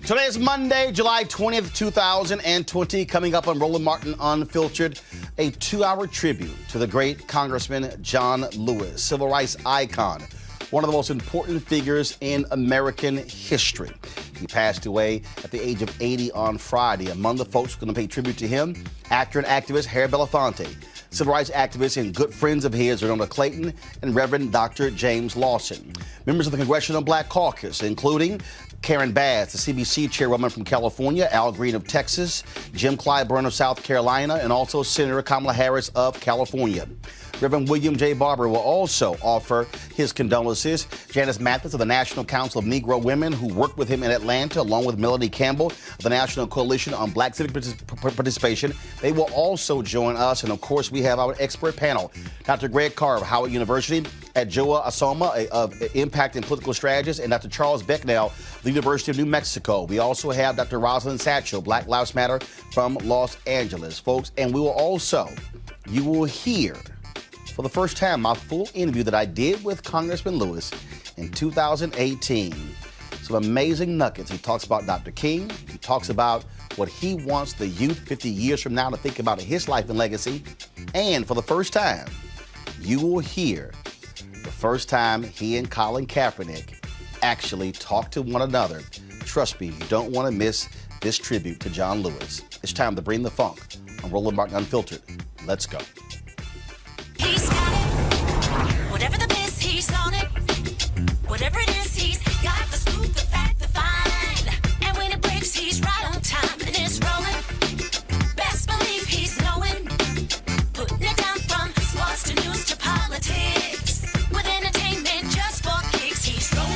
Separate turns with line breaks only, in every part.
Today is Monday, July 20th, 2020. Coming up on Roland Martin Unfiltered, a 2-hour tribute to the great Congressman John Lewis, civil rights icon, one of the most important figures in American history. He passed away at the age of 80 on Friday. Among the folks who are going to pay tribute to him, actor and activist Harry Belafonte, civil rights activists and good friends of his, Ronald Clayton and Reverend Dr. James Lawson. Members of the Congressional Black Caucus, including Karen Bass, the CBC chairwoman from California, Al Green of Texas, Jim Clyburn of South Carolina, and also Senator Kamala Harris of California. Reverend William J. Barber will also offer his condolences. Janice Mathis of the National Council of Negro Women, who worked with him in Atlanta, along with Melanie Campbell of the National Coalition on Black Civic Participation. They will also join us. And of course, we have our expert panel, Dr. Greg Carr of Howard University, at Joa Asoma of Impact and Political Strategist, and Dr. Charles Becknell of the University of New Mexico. We also have Dr. Rosalind Satchel, Black Lives Matter from Los Angeles, folks. And we will also, you will hear for the first time my full interview that I did with Congressman Lewis in 2018. Some amazing nuggets. He talks about Dr. King. He talks about what he wants the youth 50 years from now to think about his life and legacy. And for the first time, you will hear the first time he and Colin Kaepernick actually talk to one another. Trust me, you don't want to miss this tribute to John Lewis. It's time to bring the funk on Roland Martin Unfiltered. Let's go.
He's got it. Whatever the biz, he's on it. Whatever it is, he's got the scoop, the fact, the find. And when it breaks, he's right on time and it's rolling. Best believe he's knowing. Putting it down from sports to news to politics. With entertainment just for kicks, he's rolling.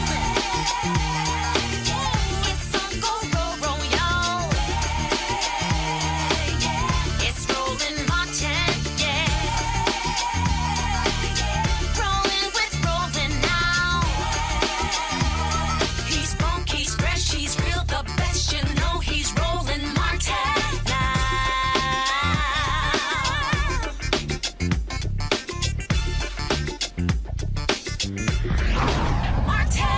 It's on go, roll, y'all. It's Roland Martin, rolling with Roland now. He's funky, he's fresh, he's real, the best, you know he's Roland Martin now. Martin.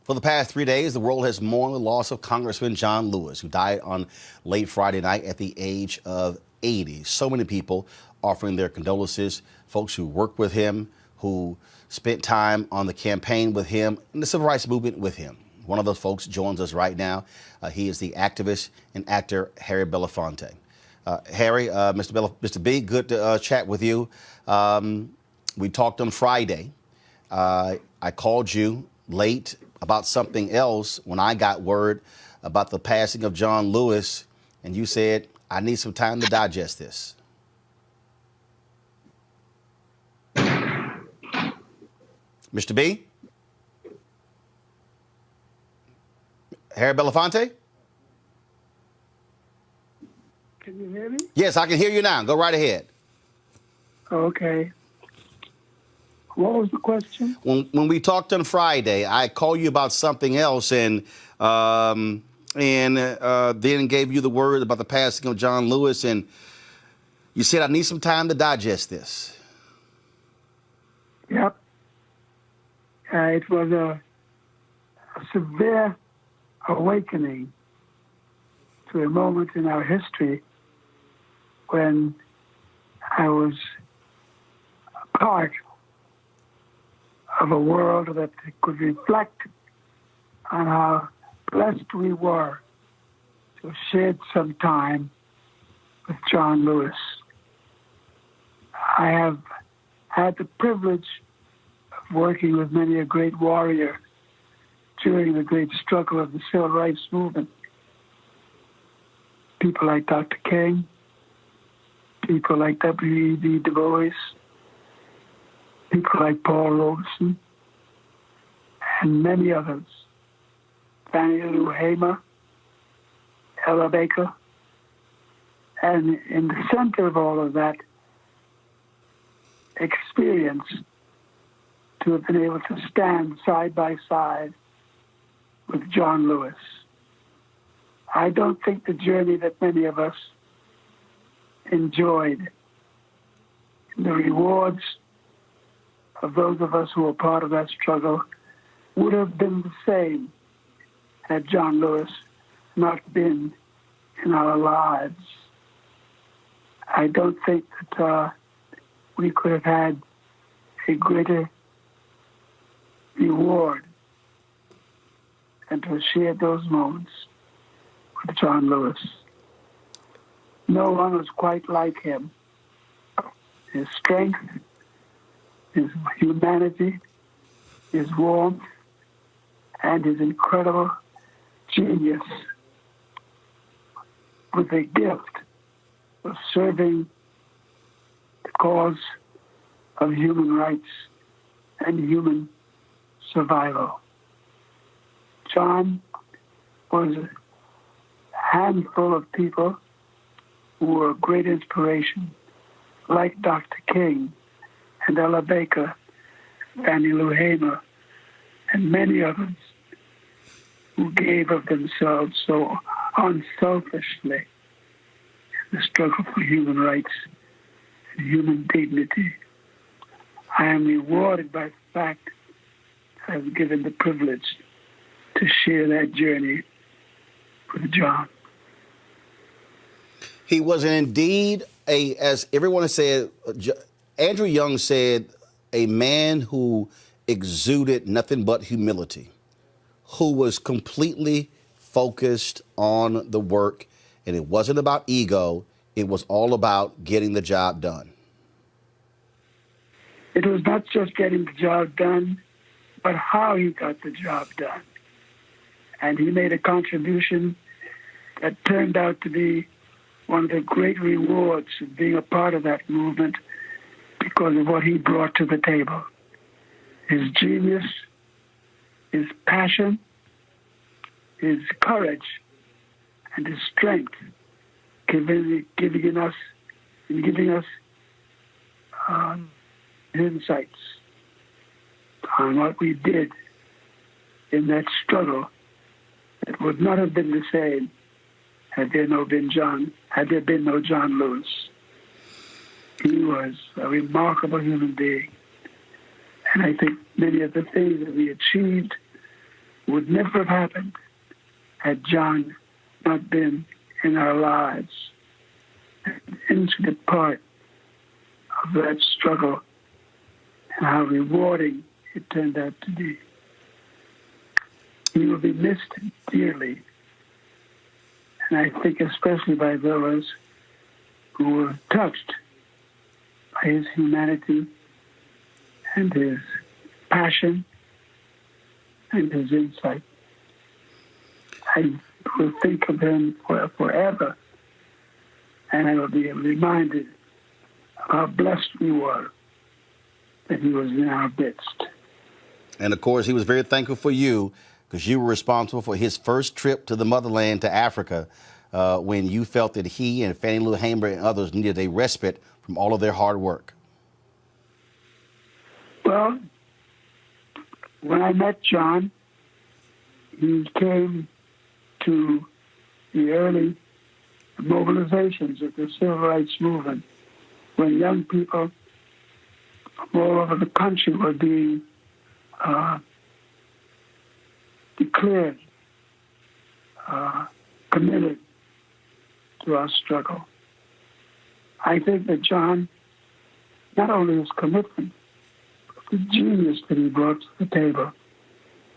For the past 3 days, the world has mourned the loss of Congressman John Lewis, who died on late Friday night at the age of 80. So many people offering their condolences, folks who worked with him, who spent time on the campaign with him, and the civil rights movement with him. One of those folks joins us right now. He is the activist and actor Harry Belafonte. Harry, Mr. B, good to chat with you. We talked on Friday. I called you late about something else when I got word about the passing of John Lewis, and you said, I need some time to digest this. Mr. B? Harry Belafonte?
Can you hear me?
Yes, I can hear you now. Go right ahead.
Okay. What was the question?
When we talked on Friday, I called you about something else and then gave you the word about the passing of John Lewis, and you said, I need some time to digest this.
Yep. It was a severe awakening to a moment in our history when I was a part of a world that could reflect on how blessed we were to have shared some time with John Lewis. I have had the privilege of working with many a great warrior during the great struggle of the civil rights movement. People like Dr. King, people like W.E.B. Du Bois, people like Paul Robeson, and many others. Fannie Lou Hamer, Ella Baker, and in the center of all of that experience, to have been able to stand side by side with John Lewis. I don't think the journey that many of us enjoyed, the rewards of those of us who were part of that struggle, would have been the same had John Lewis not been in our lives. I don't think that we could have had a greater reward than to have shared those moments with John Lewis. No one was quite like him. His strength, his humanity, his warmth, and his incredible genius with a gift of serving the cause of human rights and human survival. John was a handful of people who were a great inspiration, like Dr. King and Ella Baker, Fannie Lou Hamer, and many others who gave of themselves so unselfishly in the struggle for human rights and human dignity. I am rewarded by the fact that I was given the privilege to share that journey with John.
He was indeed as everyone has said, Andrew Young said, a man who exuded nothing but humility, who was completely focused on the work, and it wasn't about ego, it was all about getting the job done.
It was not just getting the job done, but how he got the job done. And he made a contribution that turned out to be one of the great rewards of being a part of that movement because of what he brought to the table. His genius, his passion, his courage, and his strength, giving us insights on what we did in that struggle that would not have been the same had there been no John Lewis. He was a remarkable human being. And I think many of the things that we achieved would never have happened had John not been in our lives, an intricate part of that struggle and how rewarding it turned out to be. He will be missed dearly, and I think especially by those who were touched by his humanity and his passion and his insight. I will think of him forever, and I will be reminded of how blessed we were that he was in our midst.
And of course, he was very thankful for you because you were responsible for his first trip to the motherland, to Africa, when you felt that he and Fannie Lou Hamer and others needed a respite from all of their hard work.
Well, when I met John, he came to the early mobilizations of the civil rights movement when young people from all over the country were being declared committed to our struggle. I think that John, not only his commitment, but the genius that he brought to the table,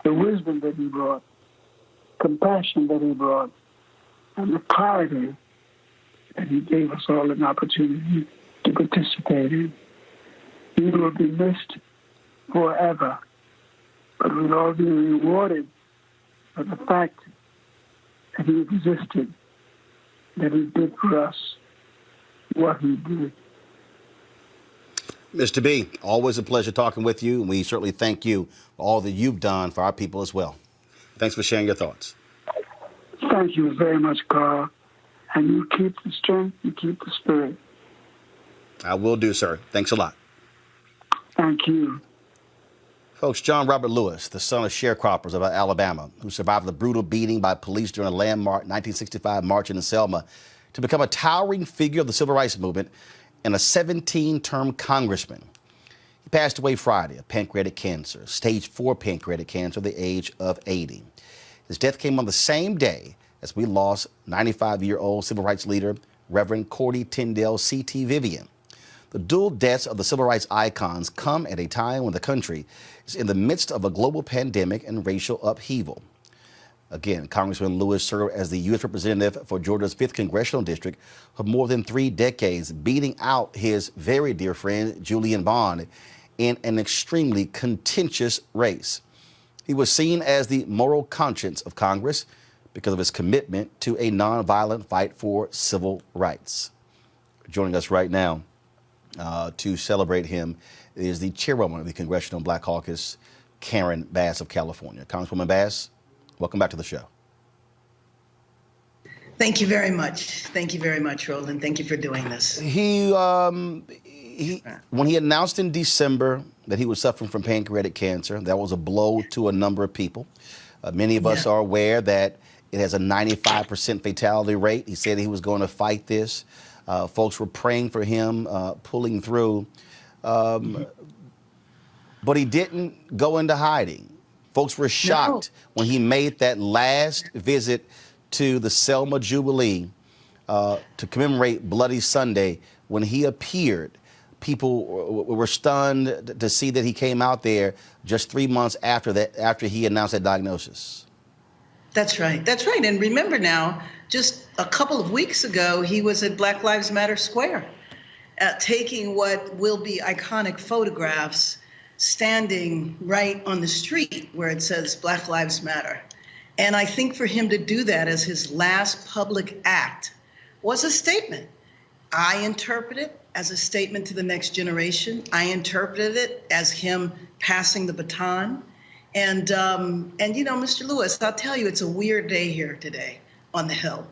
the wisdom that he brought, compassion that he brought, and the clarity that he gave us all an opportunity to participate in. He will be missed forever, but we'll all be rewarded for the fact that he existed, that he did for us what he did.
Mr. B, always a pleasure talking with you, and we certainly thank you for all that you've done for our people as well. Thanks for sharing your thoughts.
Thank you very much, Carl. And you keep the strength, you keep the spirit.
I will do, sir. Thanks a lot.
Thank you.
Folks, John Robert Lewis, the son of sharecroppers of Alabama, who survived the brutal beating by police during a landmark 1965 march in Selma, to become a towering figure of the civil rights movement and a 17-term congressman. He passed away Friday of pancreatic cancer, stage 4 pancreatic cancer at the age of 80. His death came on the same day as we lost 95-year-old civil rights leader, Reverend Cordy Tyndale C.T. Vivian. The dual deaths of the civil rights icons come at a time when the country is in the midst of a global pandemic and racial upheaval. Again, Congressman Lewis served as the U.S. representative for Georgia's 5th congressional district for more than 3 decades, beating out his very dear friend Julian Bond in an extremely contentious race. He was seen as the moral conscience of Congress because of his commitment to a nonviolent fight for civil rights. Joining us right now to celebrate him is the chairwoman of the Congressional Black Caucus, Karen Bass of California. Congresswoman Bass, welcome back to the show.
Thank you very much. Thank you very much, Roland. Thank you for doing this.
When he announced in December that he was suffering from pancreatic cancer, that was a blow to a number of people. Many of us are aware that it has a 95% fatality rate. He said he was going to fight this. Folks were praying for him, pulling through. But he didn't go into hiding. Folks were shocked when he made that last visit to the Selma Jubilee to commemorate Bloody Sunday. When he appeared, people were stunned to see that he came out there just 3 months after that, after he announced that diagnosis.
That's right. That's right. And remember now, just a couple of weeks ago, he was at Black Lives Matter Square, taking what will be iconic photographs, standing right on the street where it says Black Lives Matter. And I think for him to do that as his last public act was a statement. I interpret it as a statement to the next generation. I interpreted it as him passing the baton. And you know, Mr. Lewis, I'll tell you, it's a weird day here today on the Hill.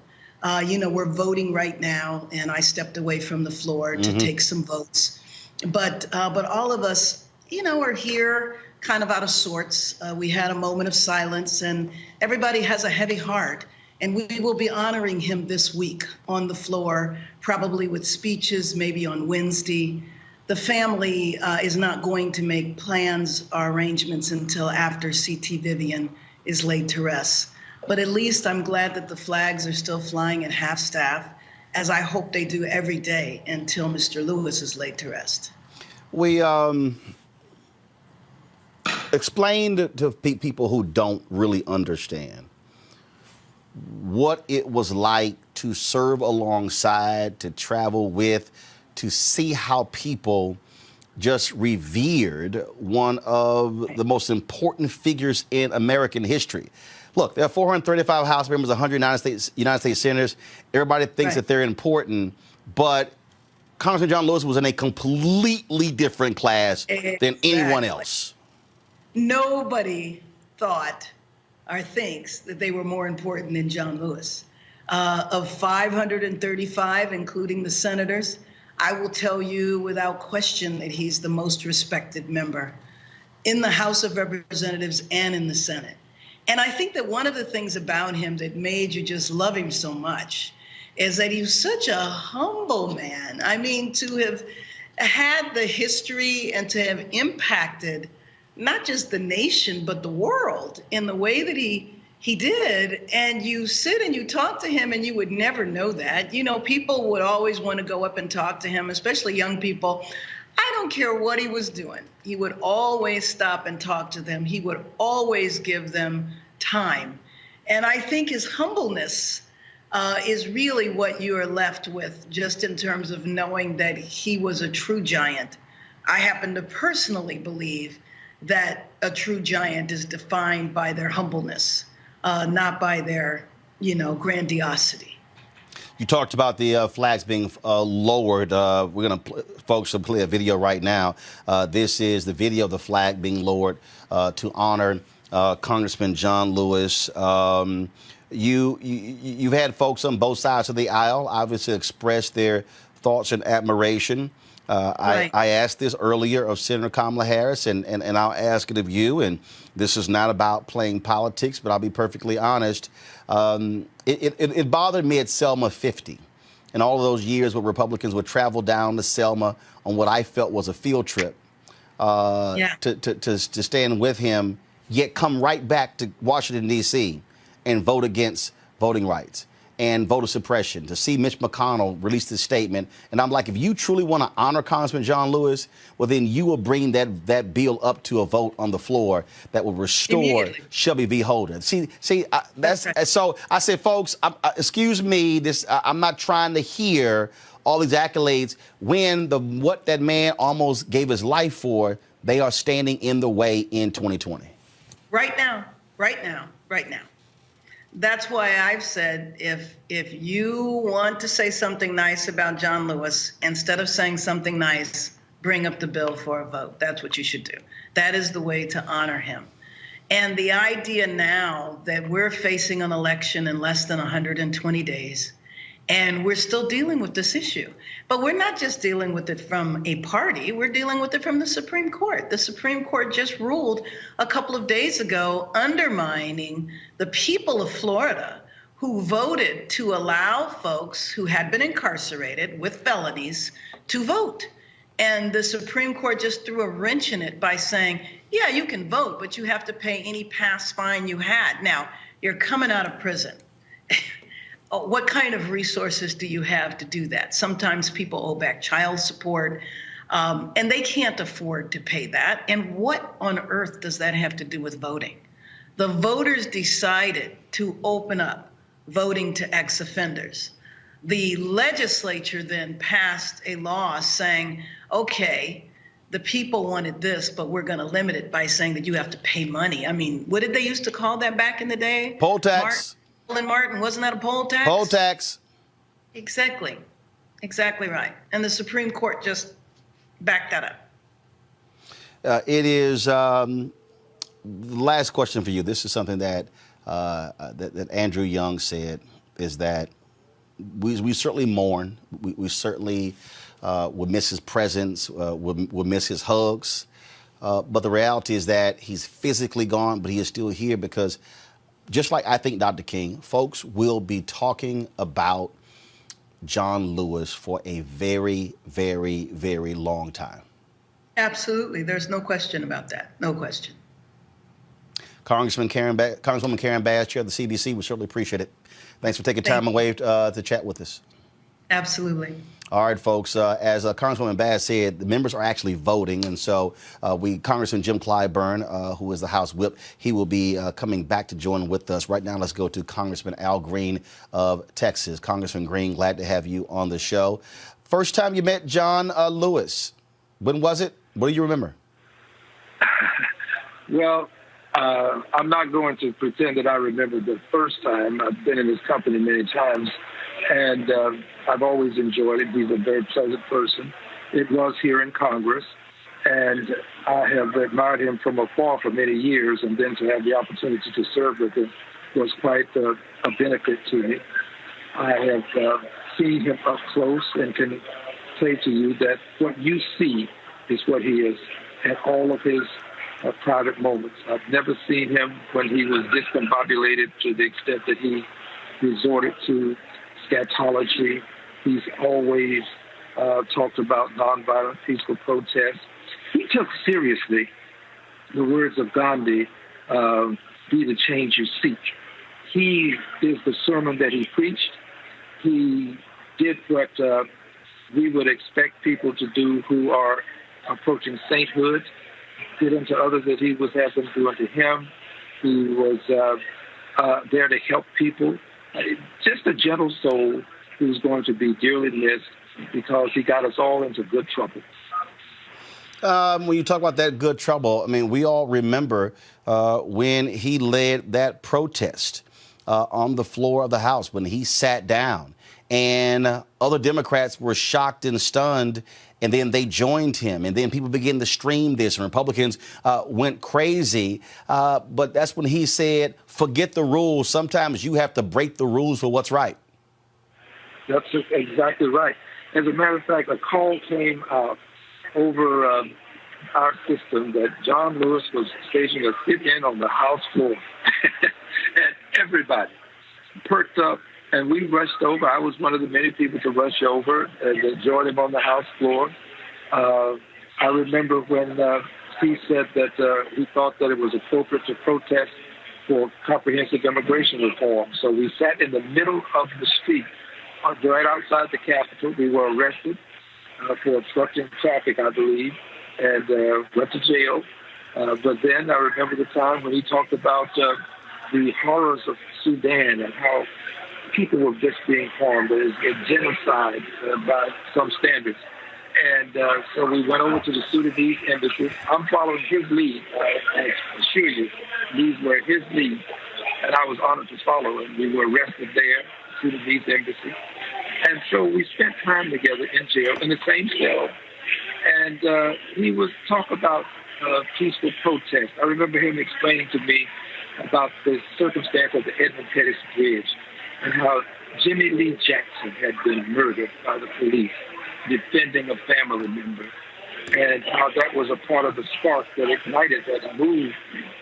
You know, we're voting right now, and I stepped away from the floor to take some votes. But all of us, you know, are here kind of out of sorts. We had a moment of silence, and everybody has a heavy heart. And we will be honoring him this week on the floor, probably with speeches, maybe on Wednesday. The family is not going to make plans or arrangements until after C.T. Vivian is laid to rest. But at least I'm glad that the flags are still flying at half-staff, as I hope they do every day until Mr. Lewis is laid to rest.
We explained to people who don't really understand what it was like to serve alongside, to travel with, to see how people just revered one of the most important figures in American history. Look, there are 435 House members, 100 United States senators. Everybody thinks that they're important, but Congressman John Lewis was in a completely different class than anyone else.
Nobody thought or thinks that they were more important than John Lewis. Of 535, including the senators, I will tell you without question that he's the most respected member in the House of Representatives and in the Senate. And I think that one of the things about him that made you just love him so much is that he was such a humble man. I mean, to have had the history and to have impacted not just the nation, but the world in the way that he did. And you sit and you talk to him and you would never know that. You know, people would always want to go up and talk to him, especially young people. I don't care what he was doing. He would always stop and talk to them. He would always give them time. And I think his humbleness is really what you are left with, just in terms of knowing that he was a true giant. I happen to personally believe that a true giant is defined by their humbleness, not by their, you know, grandiosity.
You talked about the flags being lowered. We're going to, folks, play a video right now. This is the video of the flag being lowered to honor Congressman John Lewis. You've had folks on both sides of the aisle obviously express their thoughts and admiration.
Right.
I asked this earlier of Senator Kamala Harris, and I'll ask it of you. And this is not about playing politics, but I'll be perfectly honest. It bothered me at Selma 50 and all of those years where Republicans would travel down to Selma on what I felt was a field trip to stand with him, yet come right back to Washington, D.C. and vote against voting rights and voter suppression, to see Mitch McConnell release this statement. And I'm like, if you truly want to honor Congressman John Lewis, well, then you will bring that bill up to a vote on the floor that will restore Shelby v. Holden. That's right. So I said, folks, excuse me, I'm not trying to hear all these accolades when what that man almost gave his life for, they are standing in the way in 2020.
Right now. That's why I've said if you want to say something nice about John Lewis, instead of saying something nice, bring up the bill for a vote. That's what you should do. That is the way to honor him. And the idea now that we're facing an election in less than 120 days, and we're still dealing with this issue. But we're not just dealing with it from a party, we're dealing with it from the Supreme Court. The Supreme Court just ruled a couple of days ago undermining the people of Florida who voted to allow folks who had been incarcerated with felonies to vote. And the Supreme Court just threw a wrench in it by saying, yeah, you can vote, but you have to pay any past fine you had. Now, you're coming out of prison. What kind of resources do you have to do that? Sometimes people owe back child support, and they can't afford to pay that. And what on earth does that have to do with voting? The voters decided to open up voting to ex-offenders. The legislature then passed a law saying, okay, the people wanted this, but we're going to limit it by saying that you have to pay money. I mean, what did they used to call that back in the day?
Poll tax.
Martin, wasn't that a poll tax?
Poll tax.
Exactly right. And the Supreme Court just backed that up.
It is the last question for you. This is something that that Andrew Young said, is that we certainly mourn. We certainly will miss his presence. We'll miss his hugs. But the reality is that he's physically gone, but he is still here because, just like I think Dr. King, folks will be talking about John Lewis for a very, very, very long time.
Absolutely. There's no question about that. No question.
Congresswoman Karen Bass, Chair of the CBC, we certainly appreciate it. Thanks for taking time away to chat with us.
Absolutely.
All right, folks. As Congresswoman Bass said, the members are actually voting, and so Congressman Jim Clyburn, who is the House Whip, he will be coming back to join with us. Right now, let's go to Congressman Al Green of Texas. Congressman Green, glad to have you on the show. First time you met John Lewis, when was it? What do you remember?
Well, I'm not going to pretend that I remember the first time. I've been in his company many times, and I've always enjoyed it. He's a very pleasant person. It was here in Congress, and I have admired him from afar for many years, and then to have the opportunity to serve with him was quite a benefit to me. I have seen him up close and can say to you that what you see is what he is at all of his private moments. I've never seen him when he was discombobulated to the extent that he resorted to scatology. He's always talked about nonviolent peaceful protests. He took seriously the words of Gandhi, be the change you seek. He is the sermon that he preached. He did what we would expect people to do who are approaching sainthood, did unto others that he would have them do unto him. He was there to help people. Just a gentle soul who's going to be dearly missed because he got us all into good trouble.
When you talk about that good trouble, I mean, we all remember when he led that protest on the floor of the House, when he sat down and other Democrats were shocked and stunned, and then they joined him, and then people began to stream this, and Republicans went crazy. But that's when he said, forget the rules. Sometimes you have to break the rules for what's right.
That's exactly right. As a matter of fact, a call came over our system that John Lewis was staging a sit-in on the House floor. And everybody perked up, and we rushed over. I was one of the many people to rush over and join him on the House floor. I remember when he said that he thought that it was appropriate to protest for comprehensive immigration reform. So we sat in the middle of the street, right outside the Capitol. We were arrested for obstructing traffic, I believe, and went to jail. But then I remember the time when he talked about the horrors of Sudan and how people were just being harmed. It was a genocide by some standards. And so we went over to the Sudanese embassy. I'm following his lead. I assure you, these were his lead. And I was honored to follow him. We were arrested there, Sudanese embassy. And so we spent time together in jail, in the same cell. And he would talk about peaceful protest. I remember him explaining to me about the circumstance of the Edmund Pettus Bridge and how Jimmy Lee Jackson had been murdered by the police defending a family member, and how that was a part of the spark that ignited that move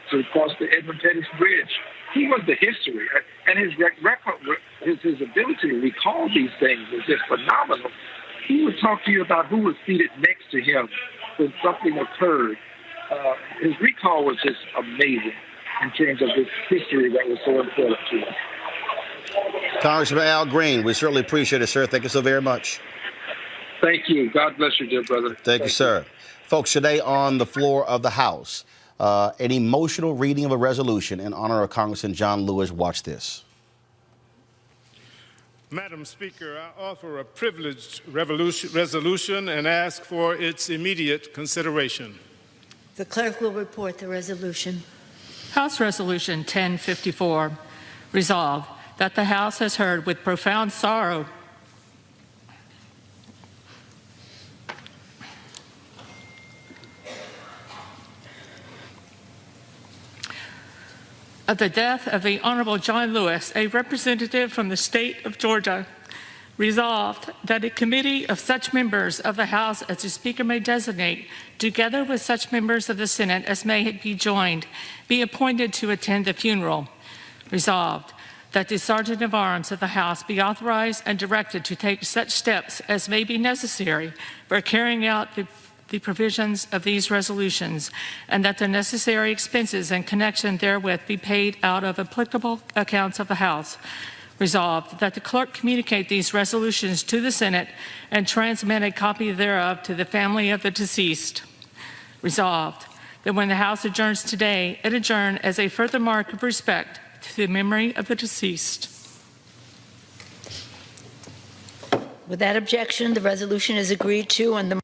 to cross the Edmund Pettus Bridge. He was the history, and his record, his ability to recall these things is just phenomenal. He would talk to you about who was seated next to him when something occurred. His recall was just amazing in terms of this history that was so important to us.
Congressman Al Green, we certainly appreciate it, sir. Thank you so very much.
Thank you. God bless you, dear brother.
Thank you, sir. Folks, today on the floor of the House, an emotional reading of a resolution in honor of Congressman John Lewis. Watch this.
Madam Speaker, I offer a privileged resolution and ask for its immediate consideration.
The clerk will report the resolution.
House Resolution 1054, resolved that the House has heard with profound sorrow of the death of the Honorable John Lewis, a representative from the state of Georgia. Resolved that a committee of such members of the House as the Speaker may designate, together with such members of the Senate as may be joined, be appointed to attend the funeral. Resolved that the Sergeant of Arms of the House be authorized and directed to take such steps as may be necessary for carrying out the provisions of these resolutions, and that the necessary expenses in connection therewith be paid out of applicable accounts of the House. Resolved that the clerk communicate these resolutions to the Senate and transmit a copy thereof to the family of the deceased. Resolved that when the House adjourns today, it adjourn as a further mark of respect to the memory of the deceased.
Without objection, the resolution is agreed to and the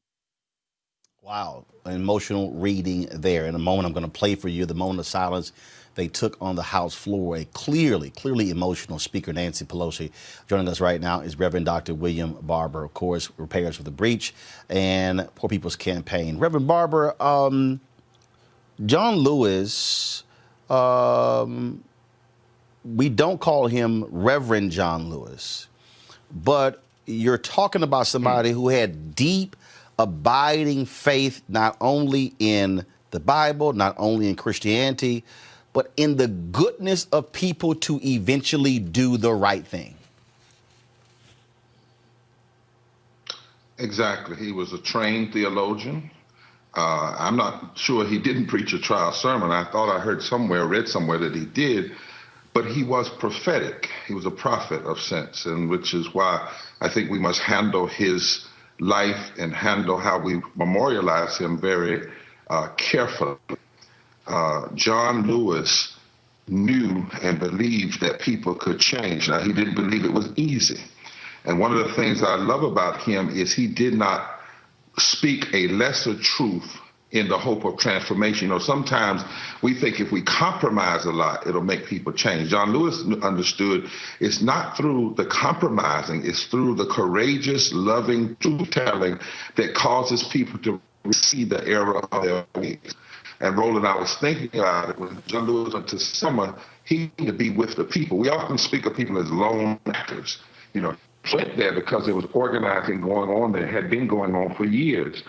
Wow, an emotional reading there. In a moment, I'm going to play for you the moment of silence they took on the House floor. A clearly emotional Speaker Nancy Pelosi. Joining us right now is Reverend Dr. William Barber, of course, Repairs for the Breach and Poor People's Campaign. Reverend Barber, John Lewis, we don't call him Reverend John Lewis, but you're talking about somebody who had deep, abiding faith, not only in the Bible, not only in Christianity, but in the goodness of people to eventually do the right thing.
Exactly. He was a trained theologian. I'm not sure he didn't preach a trial sermon. I thought I heard somewhere, read somewhere that he did, but he was prophetic. He was a prophet of sense, and which is why I think we must handle his life and handle how we memorialize him very carefully. John Lewis knew and believed that people could change. Now, he didn't believe it was easy. And one of the things I love about him is he did not speak a lesser truth in the hope of transformation. You know, sometimes we think if we compromise a lot, it'll make people change. John Lewis understood it's not through the compromising, it's through the courageous, loving, truth-telling that causes people to see the error of their ways. And Roland, I was thinking about it, when John Lewis went to Selma, he needed to be with the people. We often speak of people as lone actors. You know, he went there because there was organizing going on that had been going on for years.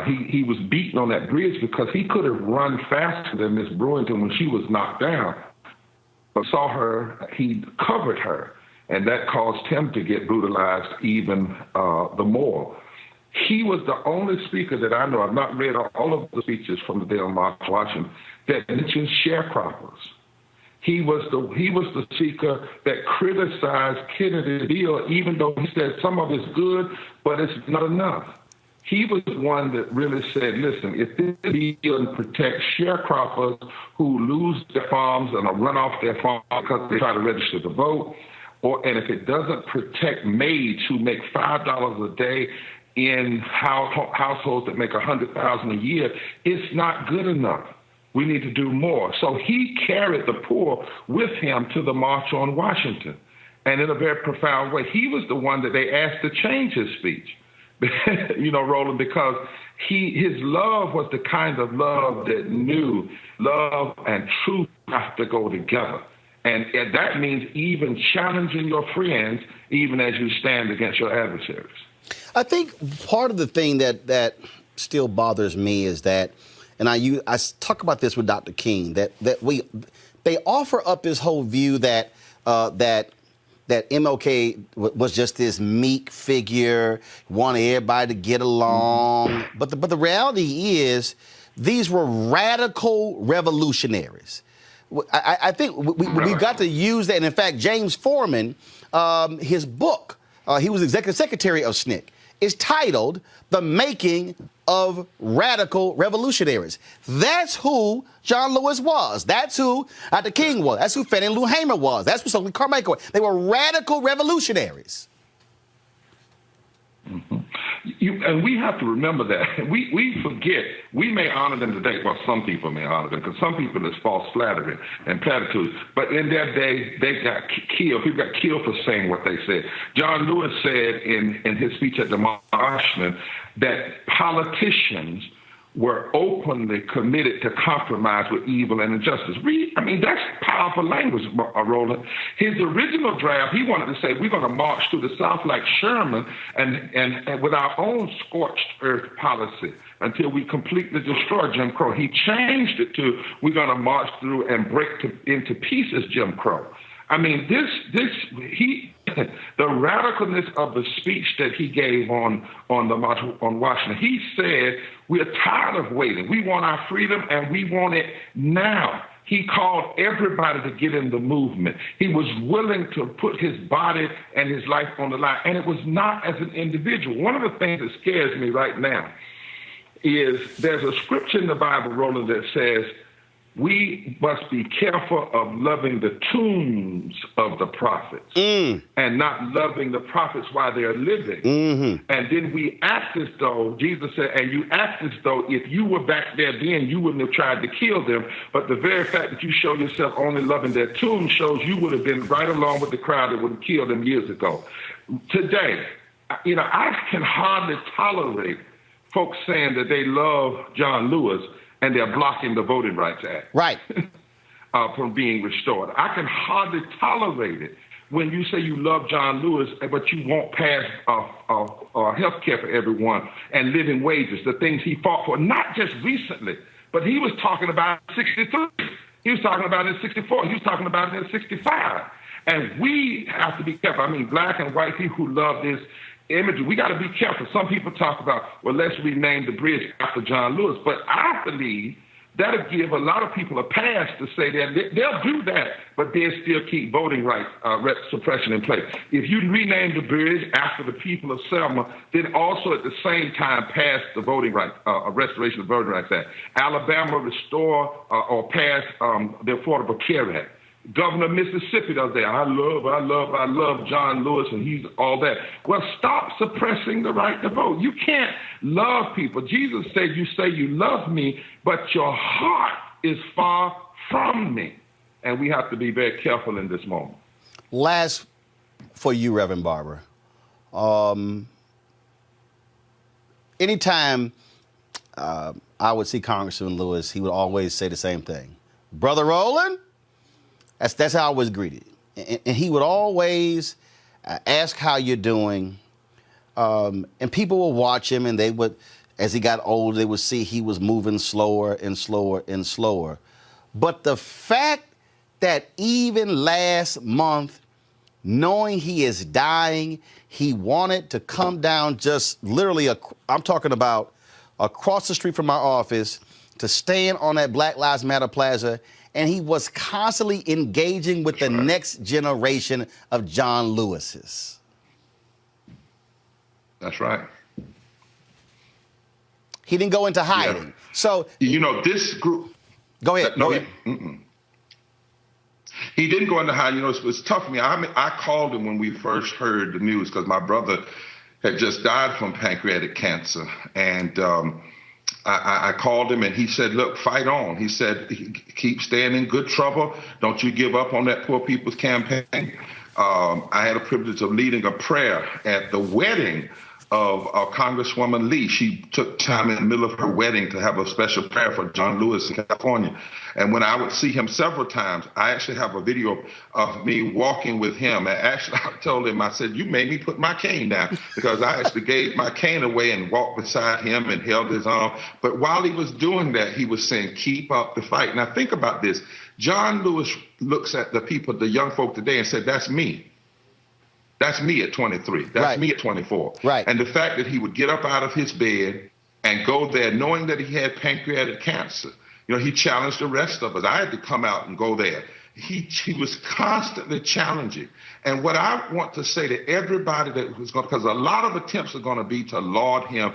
He was beaten on that bridge because he could have run faster than Miss Brewington when she was knocked down. But saw her, he covered her, and that caused him to get brutalized even the more. He was the only speaker that I know, I've not read all of the speeches from the day on March Washington, that mentioned sharecroppers. He was the speaker that criticized Kennedy's bill, even though he said some of it's good, but it's not enough. He was the one that really said, listen, if this bill protects sharecroppers who lose their farms and are run off their farm because they try to register to vote, and if it doesn't protect maids who make $5 a day in households that make $100,000 a year, it's not good enough. We need to do more. So he carried the poor with him to the March on Washington. And in a very profound way, he was the one that they asked to change his speech. You know, Roland, because his love was the kind of love that knew love and truth have to go together. And that means even challenging your friends, even as you stand against your adversaries.
I think part of the thing that still bothers me is that, and I talk about this with Dr. King, that they offer up this whole view that MLK was just this meek figure, wanted everybody to get along. But the reality is these were radical revolutionaries. I think we've got to use that. And in fact, James Foreman, his book, he was executive secretary of SNCC, is titled The Making of Radical Revolutionaries. That's who John Lewis was. That's who Dr. King was. That's who Fannie Lou Hamer was. That's who Stokely Carmichael was. They were radical revolutionaries.
Mm-hmm. And we have to remember that. We forget. We may honor them today. Well, some people may honor them because some people is false flattery and platitudes. But in their day, they got killed. People got killed for saying what they said. John Lewis said in his speech at the March that politicians were openly committed to compromise with evil and injustice. That's powerful language, Roland. His original draft, he wanted to say, we're going to march through the South like Sherman and with our own scorched earth policy until we completely destroy Jim Crow. He changed it to, we're going to march through and break into pieces Jim Crow. I mean, the radicalness of the speech that he gave on the March on Washington, he said, we're tired of waiting. We want our freedom, and we want it now. He called everybody to get in the movement. He was willing to put his body and his life on the line, and it was not as an individual. One of the things that scares me right now is there's a scripture in the Bible, Roland, that says, we must be careful of loving the tombs of the prophets and not loving the prophets while they're living. Mm-hmm. And then we act as though, Jesus said, and you act as though if you were back there then, you wouldn't have tried to kill them. But the very fact that you show yourself only loving their tombs shows you would have been right along with the crowd that would have killed them years ago. Today, I can hardly tolerate folks saying that they love John Lewis and they're blocking the Voting Rights Act
right.
from being restored. I can hardly tolerate it when you say you love John Lewis, but you won't pass health care for everyone and living wages, the things he fought for, not just recently, but he was talking about in 63. He was talking about it in 64. He was talking about it in 65. And we have to be careful. I mean, black and white people who love this imagery, we got to be careful. Some people talk about, well, let's rename the bridge after John Lewis. But I believe that'll give a lot of people a pass to say that they'll do that, but they'll still keep voting rights suppression in place. If you rename the bridge after the people of Selma, then also at the same time pass the Voting Rights, Restoration of the Voting Rights Act. Alabama restore or pass the Affordable Care Act. governor of Mississippi the other day. I love John Lewis, and he's all that. Well, stop suppressing the right to vote. You can't love people. Jesus said, you say you love me, but your heart is far from me. And we have to be very careful in this moment.
Last for you, Reverend Barber. Anytime I would see Congressman Lewis, he would always say the same thing. Brother Roland? That's how I was greeted. And he would always ask how you're doing. And people would watch him, and they would, as he got older, they would see he was moving slower and slower and slower. But the fact that even last month, knowing he is dying, he wanted to come down just literally, I'm talking about across the street from my office, to stand on that Black Lives Matter plaza, and he was constantly engaging with the next generation of John Lewises.
That's right.
He didn't go into hiding.
Yeah.
So,
this group.
Go ahead.
No, he didn't go into hiding. It's tough for me. I called him when we first heard the news because my brother had just died from pancreatic cancer. And I called him, and he said, look, fight on. He said, keep staying in good trouble. Don't you give up on that Poor People's Campaign. I had a privilege of leading a prayer at the wedding of Congresswoman Lee. She took time in the middle of her wedding to have a special prayer for John Lewis in California. And when I would see him several times, I actually have a video of me walking with him. And actually, I told him, I said, you made me put my cane down, because I actually gave my cane away and walked beside him and held his arm. But while he was doing that, he was saying, keep up the fight. Now, think about this. John Lewis looks at the people, the young folk today, and said, that's me. That's me at 23. That's me at 24.
Right.
And the fact that he would get up out of his bed and go there knowing that he had pancreatic cancer. He challenged the rest of us. I had to come out and go there. He was constantly challenging. And what I want to say to everybody that was going, because a lot of attempts are going to be to laud him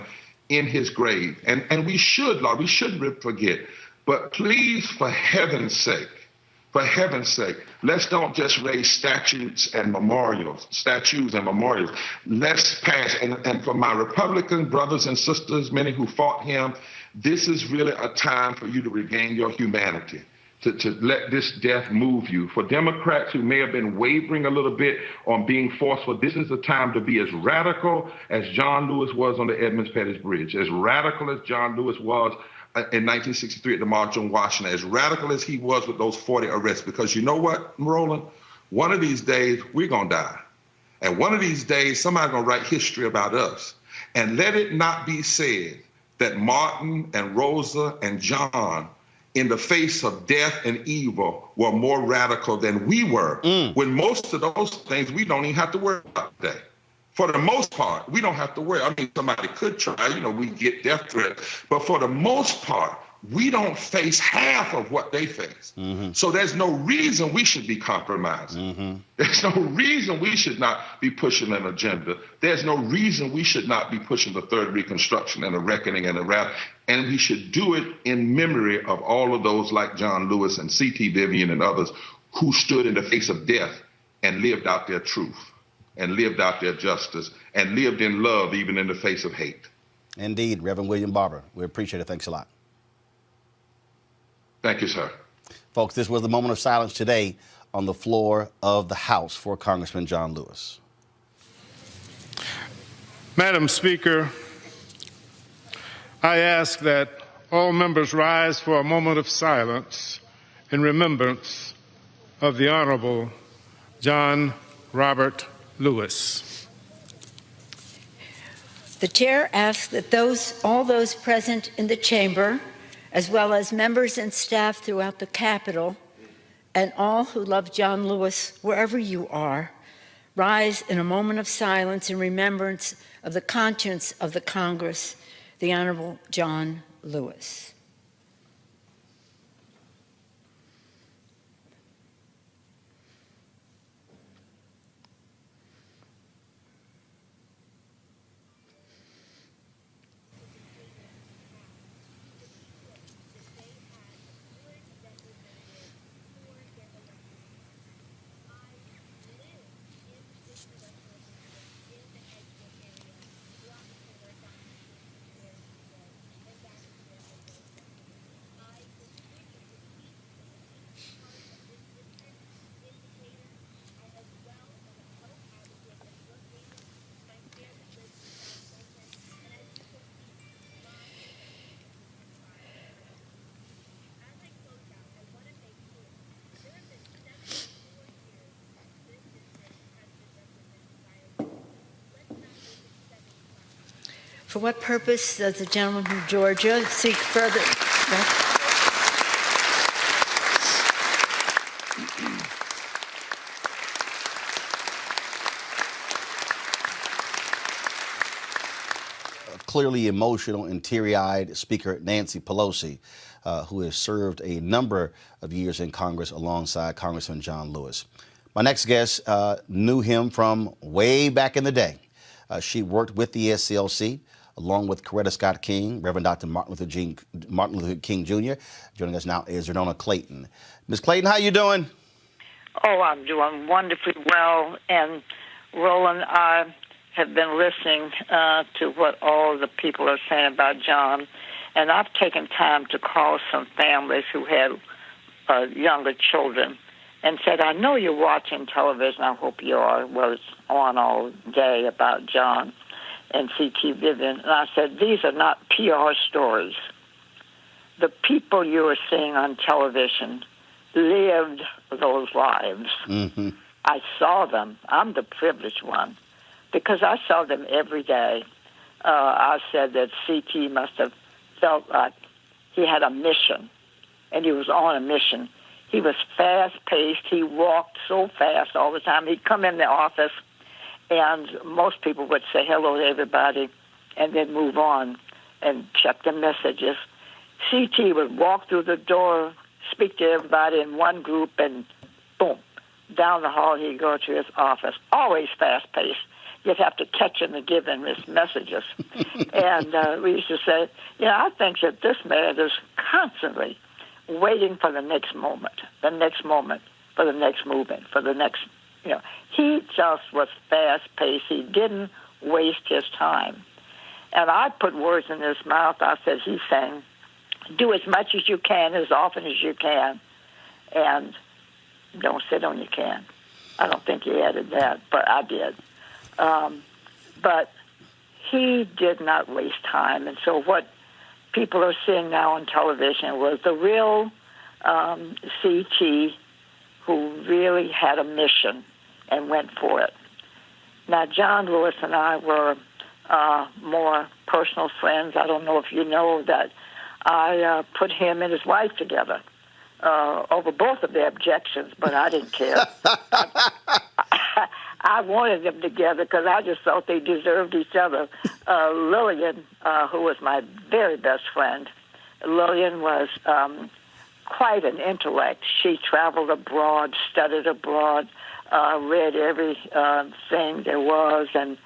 in his grave. And we should, Lord, we shouldn't forget. But please, for heaven's sake, let's don't just raise statues and memorials. Let's pass. And for my Republican brothers and sisters, many who fought him, this is really a time for you to regain your humanity, to let this death move you. For Democrats who may have been wavering a little bit on being forceful, this is a time to be as radical as John Lewis was on the Edmunds-Pettus Bridge, as radical as John Lewis was in 1963 at the March on Washington, as radical as he was with those 40 arrests. Because you know what, Roland? One of these days, we're going to die. And one of these days, somebody's going to write history about us. And let it not be said that Martin and Rosa and John, in the face of death and evil, were more radical than we were. When most of those things we don't even have to worry about today. For the most part, we don't have to worry. I mean, somebody could try, we get death threats. But for the most part, we don't face half of what they face. So there's no reason we should be compromising. There's no reason we should not be pushing an agenda. There's no reason we should not be pushing the third Reconstruction and a reckoning and a wrath. And we should do it in memory of all of those like John Lewis and C.T. Vivian and others who stood in the face of death and lived out their truth and lived out their justice and lived in love even in the face of hate.
Indeed, Reverend William Barber. We appreciate it. Thanks a lot.
Thank you, sir.
Folks, this was the moment of silence today on the floor of the House for Congressman John Lewis.
Madam Speaker, I ask that all members rise for a moment of silence in remembrance of the Honorable John Robert Lewis.
The chair asks that all those present in the chamber, as well as members and staff throughout the Capitol, and all who love John Lewis, wherever you are, rise in a moment of silence in remembrance of the conscience of the Congress, the Honorable John Lewis. For what purpose does the gentleman from Georgia seek further?
Clearly emotional and teary-eyed Speaker Nancy Pelosi, who has served a number of years in Congress alongside Congressman John Lewis. My next guest knew him from way back in the day. She worked with the SCLC along with Coretta Scott King, Reverend Dr. Martin Luther King Jr. Joining us now is Renona Clayton. Ms. Clayton, how you doing?
Oh, I'm doing wonderfully well. And Roland, I have been listening to what all the people are saying about John, and I've taken time to call some families who had younger children and said, I know you're watching television, I hope you are, well, it's on all day about John and C.T. Vivian. And I said, these are not PR stories. The people you are seeing on television lived those lives.
Mm-hmm.
I saw them. I'm the privileged one because I saw them every day. I said that C.T. must have felt like he had a mission, and he was on a mission. He was fast-paced. He walked so fast all the time. He'd come in the office, and most people would say hello to everybody and then move on and check the messages. C.T. would walk through the door, speak to everybody in one group, and boom, down the hall he'd go to his office. Always fast-paced. You'd have to catch him and give him his messages. And we used to say, I think that this man is constantly waiting for the next moment, for the next movement, for the next, He just was fast-paced. He didn't waste his time. And I put words in his mouth. I said, he's saying, do as much as you can, as often as you can, and don't sit on your can. I don't think he added that, but I did. But he did not waste time. And so what people are seeing now on television was the real C.T. who really had a mission and went for it. Now, John Lewis and I were more personal friends. I don't know if you know that I put him and his wife together over both of their objections, but I didn't care. I wanted them together because I just thought they deserved each other. Lillian, who was my very best friend, Lillian was quite an intellect. She traveled abroad, studied abroad, read every thing there was, and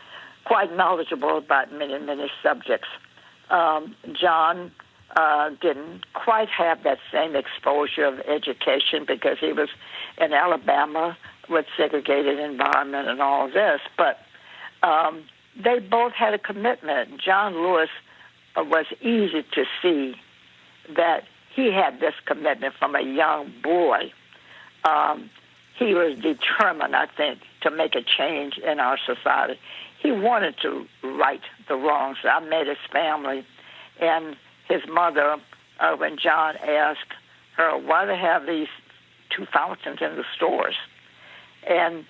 quite knowledgeable about many, many subjects. John didn't quite have that same exposure of education because he was in Alabama with segregated environment and all this, but they both had a commitment. John Lewis was easy to see that he had this commitment from a young boy. He was determined, I think, to make a change in our society. He wanted to right the wrongs. I met his family, and his mother, when John asked her, why do they have these two fountains in the stores? And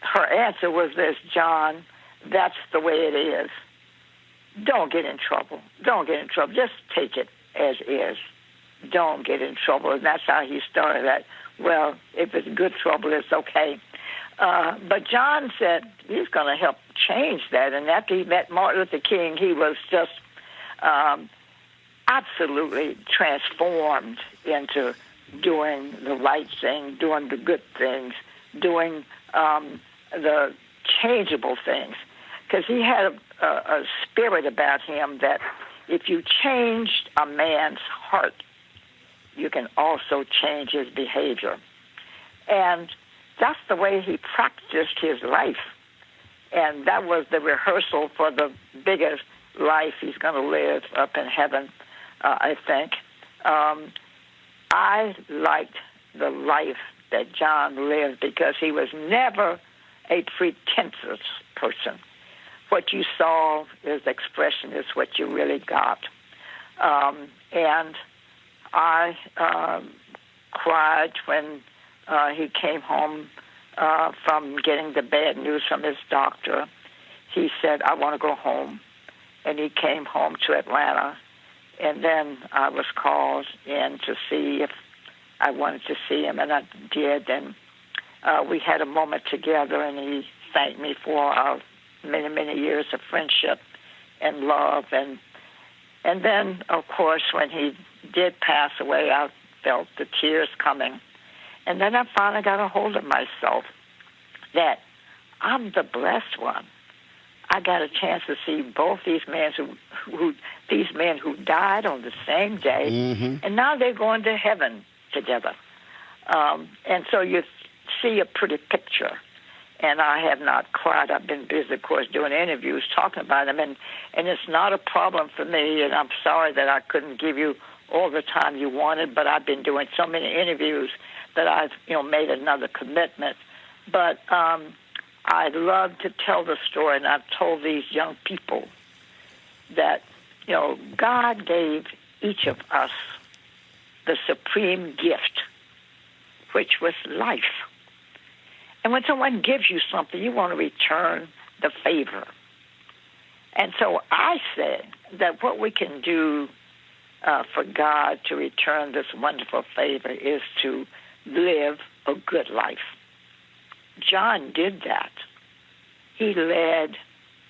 her answer was this, John, that's the way it is. Don't get in trouble. Don't get in trouble. Just take it as is. Don't get in trouble. And that's how he started that. Well, if it's good trouble, it's okay. But John said he's going to help change that. And after he met Martin Luther King, he was just absolutely transformed into doing the right thing, doing the good things, doing the changeable things. Because he had a spirit about him that if you changed a man's heart, you can also change his behavior. And that's the way he practiced his life. And that was the rehearsal for the biggest life he's going to live up in heaven, I think. I liked the life that John lived because he was never a pretentious person. What you saw, his expression, is what you really got. And I cried when he came home from getting the bad news from his doctor. He said, I want to go home. and he came home to Atlanta. And then I was called in to see if I wanted to see him, and I did. And we had a moment together, and he thanked me for our many, many years of friendship and love. And then, of course, when he did pass away, I felt the tears coming. And then I finally got a hold of myself that I'm the blessed one. I got a chance to see both these men who died on the same day, and now they're going to heaven together. And so you see a pretty picture. And I have not cried. I've been busy, of course, doing interviews, talking about them, and it's not a problem for me. And I'm sorry that I couldn't give you all the time you wanted, but I've been doing so many interviews that I've, made another commitment. But I love to tell the story, and I've told these young people that, God gave each of us the supreme gift, which was life. And when someone gives you something, you want to return the favor. And so I said that what we can do for God to return this wonderful favor is to live a good life. John did that. He led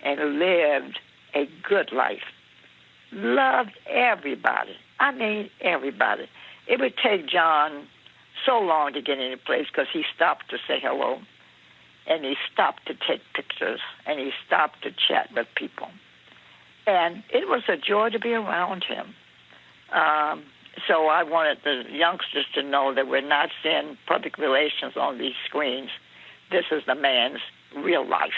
and lived a good life. Loved everybody. I mean, everybody. It would take John so long to get any place because he stopped to say hello, and he stopped to take pictures, and he stopped to chat with people. And it was a joy to be around him. So I wanted the youngsters to know that we're not seeing public relations on these screens. This is the man's real life.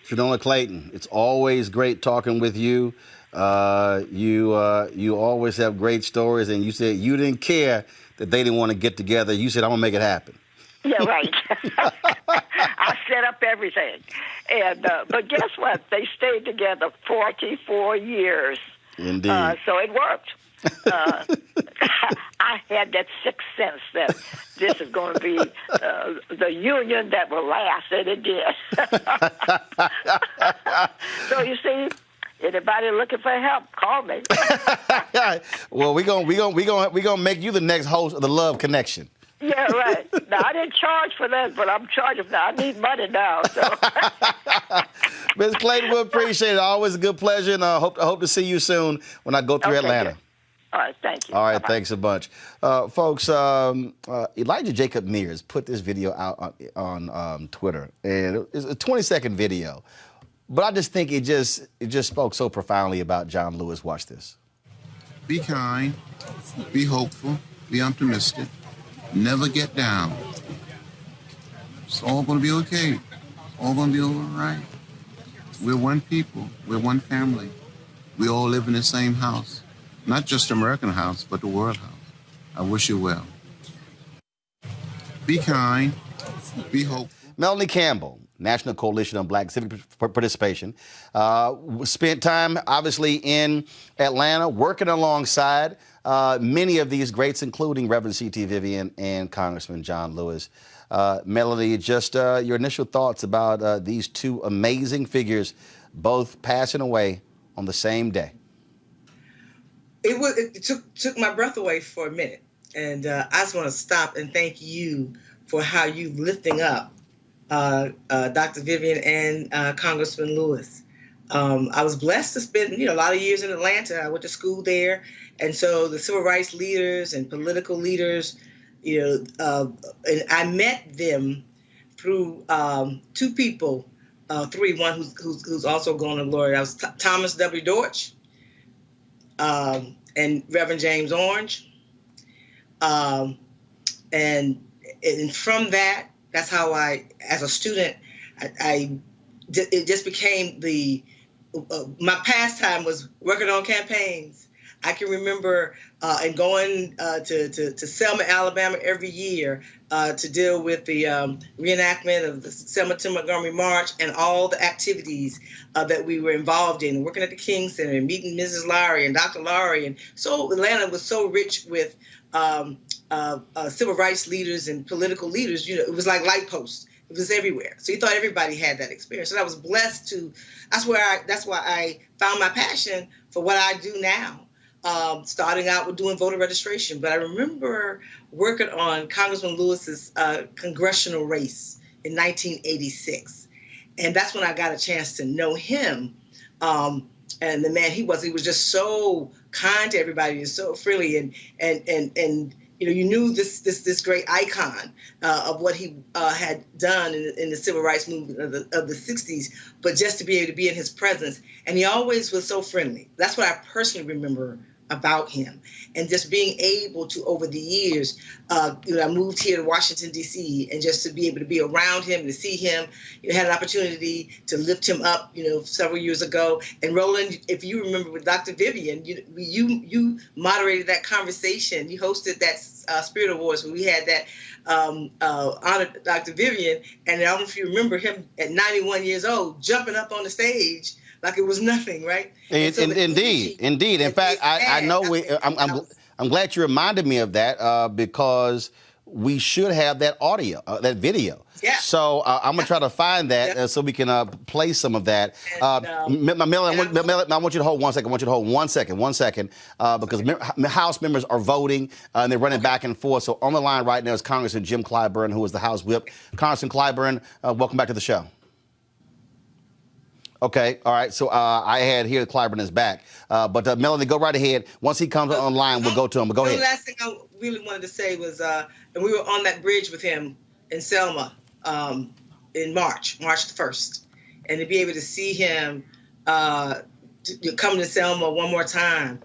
Shanola Clayton, it's always great talking with you. You always have great stories, and you said you didn't care that they didn't want to get together. You said, I'm going to make it happen.
Yeah, right. I set up everything. And but guess what? They stayed together 44 years.
Indeed.
So it worked. I had that sixth sense that this is going to be the union that will last, and it did. So you see, anybody looking for help, call me.
Well, we gonna make you the next host of the Love Connection.
Yeah, right. Now, I didn't charge for that, but I'm charging now. I need money now. So.
Ms. Clayton, we appreciate it. Always a good pleasure, and I hope to see you soon when I go through Atlanta.
Good. All right, thank you.
All right,
Bye-bye.
Thanks a bunch. Folks, Elijah Jacob Mears put this video out on Twitter, and it's a 20-second video. But I just think it just spoke so profoundly about John Lewis. Watch this.
Be kind, be hopeful, be optimistic, never get down. It's all going to be okay. All going to be all right. We're one people. We're one family. We all live in the same house. Not just the American house, but the world house. I wish you well. Be kind, be hopeful.
Melanie Campbell, National Coalition on Black Civic Participation, spent time, obviously, in Atlanta, working alongside many of these greats, including Reverend C.T. Vivian and Congressman John Lewis. Melanie, just your initial thoughts about these two amazing figures, both passing away on the same day.
It took my breath away for a minute. And I just want to stop and thank you for how you lifting up Dr. Vivian and Congressman Lewis. I was blessed to spend, a lot of years in Atlanta. I went to school there. And so the civil rights leaders and political leaders, and I met them through two people, one who's also going to glory. I was Thomas W. Dortch and Reverend James Orange. And from that's how as a student, it just became my pastime was working on campaigns. I can remember and going to Selma, Alabama every year to deal with the reenactment of the Selma to Montgomery March and all the activities that we were involved in, working at the King Center and meeting Mrs. Lowry and Dr. Lowry. And so Atlanta was so rich with civil rights leaders and political leaders. It was like light posts. It was everywhere. So he thought everybody had that experience. And I was blessed to, that's why I found my passion for what I do now. Starting out with doing voter registration. But I remember working on Congressman Lewis's congressional race in 1986. And that's when I got a chance to know him. And the man he was just so kind to everybody and so friendly. And you knew this great icon of what he had done in the civil rights movement of the 60s, but just to be able to be in his presence. And he always was so friendly. That's what I personally remember about him. And just being able to, over the years, I moved here to Washington, D.C., and just to be able to be around him, to see him, had an opportunity to lift him up, several years ago. And Roland, if you remember with Dr. Vivian, you moderated that conversation. You hosted that Spirit Awards when we had that honored Dr. Vivian. And I don't know if you remember him at 91 years old, jumping up on the stage like it was nothing, right?
Indeed. In fact, I know I'm glad you reminded me of that because we should have that audio, that video.
Yeah.
So I'm gonna try to find that so we can play some of that. Melanie, I want you to hold 1 second. I want you to hold 1 second, because House members are voting and they're running back and forth. So on the line right now is Congressman Jim Clyburn, who is the House Whip. Congressman Clyburn, welcome back to the show. Okay, all right. So I had here Clyburn is back. But Melanie, go right ahead. Once he comes online, we'll go to him. But go ahead.
The last thing I really wanted to say was, and we were on that bridge with him in Selma in March the 1st. And to be able to see him come to Selma one more time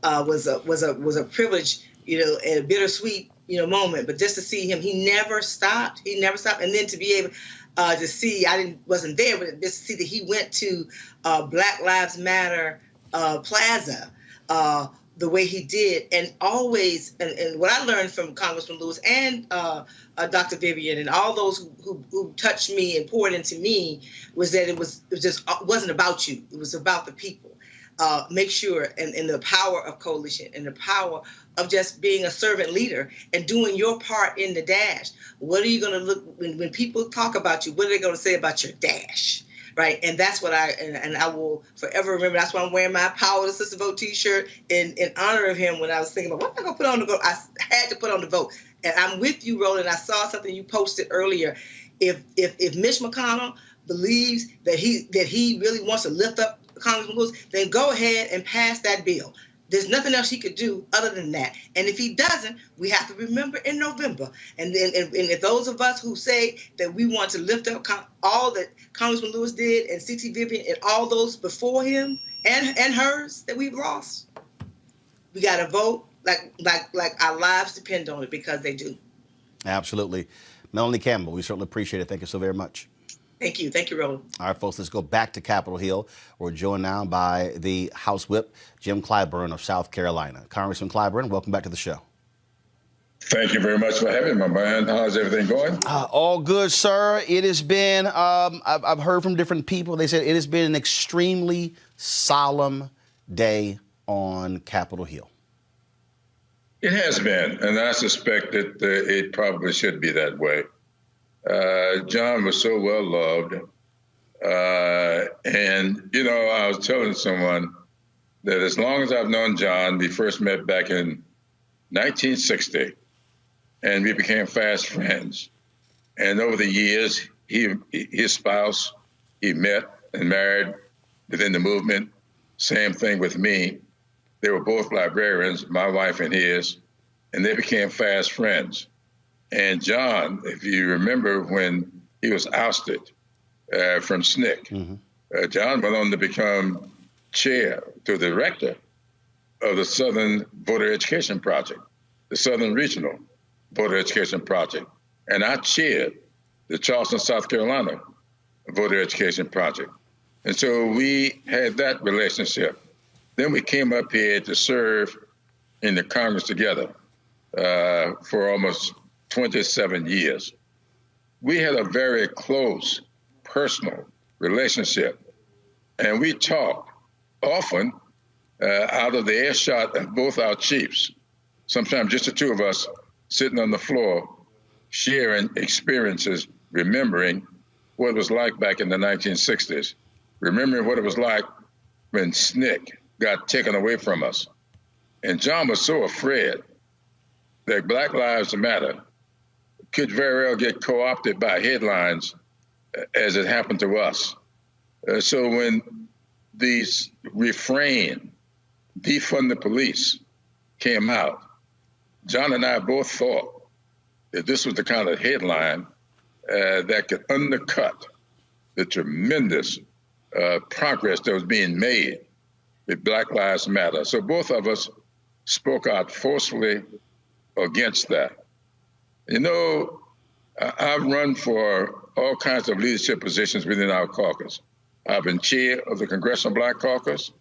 was a privilege, and a bittersweet, moment. But just to see him, he never stopped. And then to be able to see, wasn't there, but just to see that he went to Black Lives Matter Plaza the way he did, and always, and what I learned from Congressman Lewis and Dr. Vivian and all those who touched me and poured into me was that it wasn't about you, it was about the people. Make sure, and the power of coalition and the power of just being a servant leader and doing your part in the dash. What are you going to look, when people talk about you, what are they going to say about your dash? Right. And that's what I will forever remember. That's why I'm wearing my Power to Sister Vote t-shirt in honor of him when I was thinking about what am I going to put on the vote. I had to put on the vote. And I'm with you, Roland. I saw something you posted earlier. If Mitch McConnell believes that he really wants to lift up Congressman Lewis, then go ahead and pass that bill. There's nothing else he could do other than that. And if he doesn't, we have to remember in November. And then, and if those of us who say that we want to lift up all that Congressman Lewis did and C.T. Vivian and all those before him and hers that we've lost, we got to vote like our lives depend on it, because they do. Absolutely.
Melanie Campbell, we certainly appreciate it. Thank you so very much.
Thank you. Thank you, Roland.
All right, folks, let's go back to Capitol Hill. We're joined now by the House Whip, Jim Clyburn of South Carolina. Congressman Clyburn, welcome back to the show.
Thank you very much for having me, man. How's everything going?
All good, sir. It has been, I've heard from different people. They said it has been an extremely solemn day on Capitol Hill.
It has been, and I suspect that it probably should be that way. John was so well loved. And, I was telling someone that as long as I've known John, we first met back in 1960, and we became fast friends. And over the years, his spouse, he met and married within the movement. Same thing with me. They were both librarians, my wife and his, and they became fast friends. And John, if you remember when he was ousted from SNCC, John went on to become chair to the director of the Southern Voter Education Project, the Southern Regional Voter Education Project. And I chaired the Charleston, South Carolina Voter Education Project. And so we had that relationship. Then we came up here to serve in the Congress together for almost 27 years. We had a very close, personal relationship, and we talked often out of the earshot of both our chiefs, sometimes just the two of us sitting on the floor, sharing experiences remembering what it was like back in the 1960s, remembering what it was like when SNCC got taken away from us. And John was so afraid that Black Lives Matter could very well get co-opted by headlines as it happened to us. So when these refrain, defund the police came out, John and I both thought that this was the kind of headline that could undercut the tremendous progress that was being made with Black Lives Matter. So both of us spoke out forcefully against that. You know, I've run for all kinds of leadership positions within our caucus. I've been chair of the Congressional Black Caucus.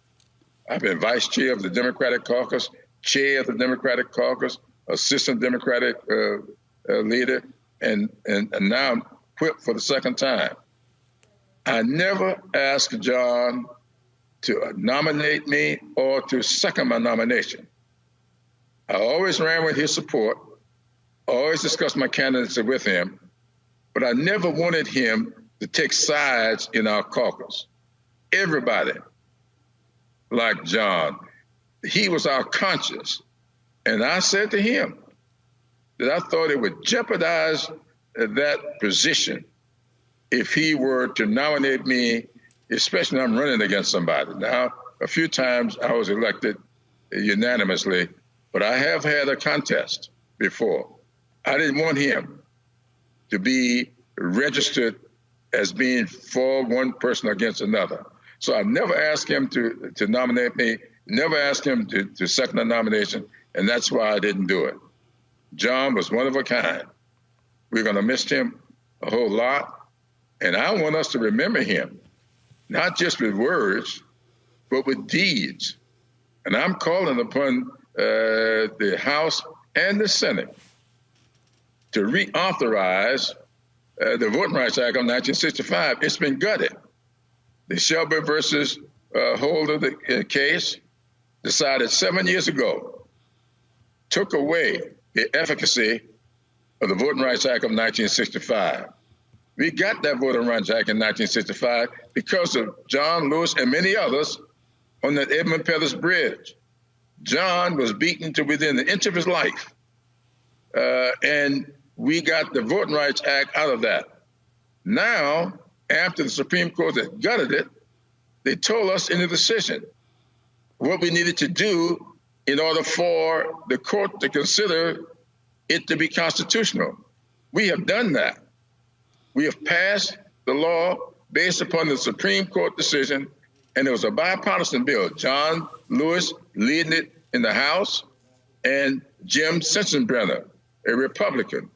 I've been vice chair of the Democratic Caucus, chair of the Democratic Caucus, assistant Democratic leader, and now I'm whip for the second time. I never asked John to nominate me or to second my nomination. I always ran with his support, always discussed my candidacy with him, but I never wanted him to take sides in our caucus. Everybody liked John. He was our conscience. And I said to him that I thought it would jeopardize that position if he were to nominate me, especially when I'm running against somebody. Now, a few times I was elected unanimously, but I have had a contest before. I didn't want him to be registered as being for one person against another. So I never asked him to nominate me, never asked him to second the nomination, and that's why I didn't do it. John was one of a kind. We're going to miss him a whole lot, and I want us to remember him, not just with words, but with deeds. And I'm calling upon the House and the Senate to reauthorize the Voting Rights Act of 1965. It's been gutted. The Shelby versus Holder case, decided 7 years ago, took away the efficacy of the Voting Rights Act of 1965. We got that Voting Rights Act in 1965 because of John Lewis and many others on that Edmund Pettus Bridge. John was beaten to within an inch of his life, and we got the Voting Rights Act out of that. Now, after the Supreme Court had gutted it, they told us in the decision what we needed to do in order for the court to consider it to be constitutional. We have done that. We have passed the law based upon the Supreme Court decision, and it was a bipartisan bill. John Lewis leading it in the House, and Jim Sensenbrenner, a Republican,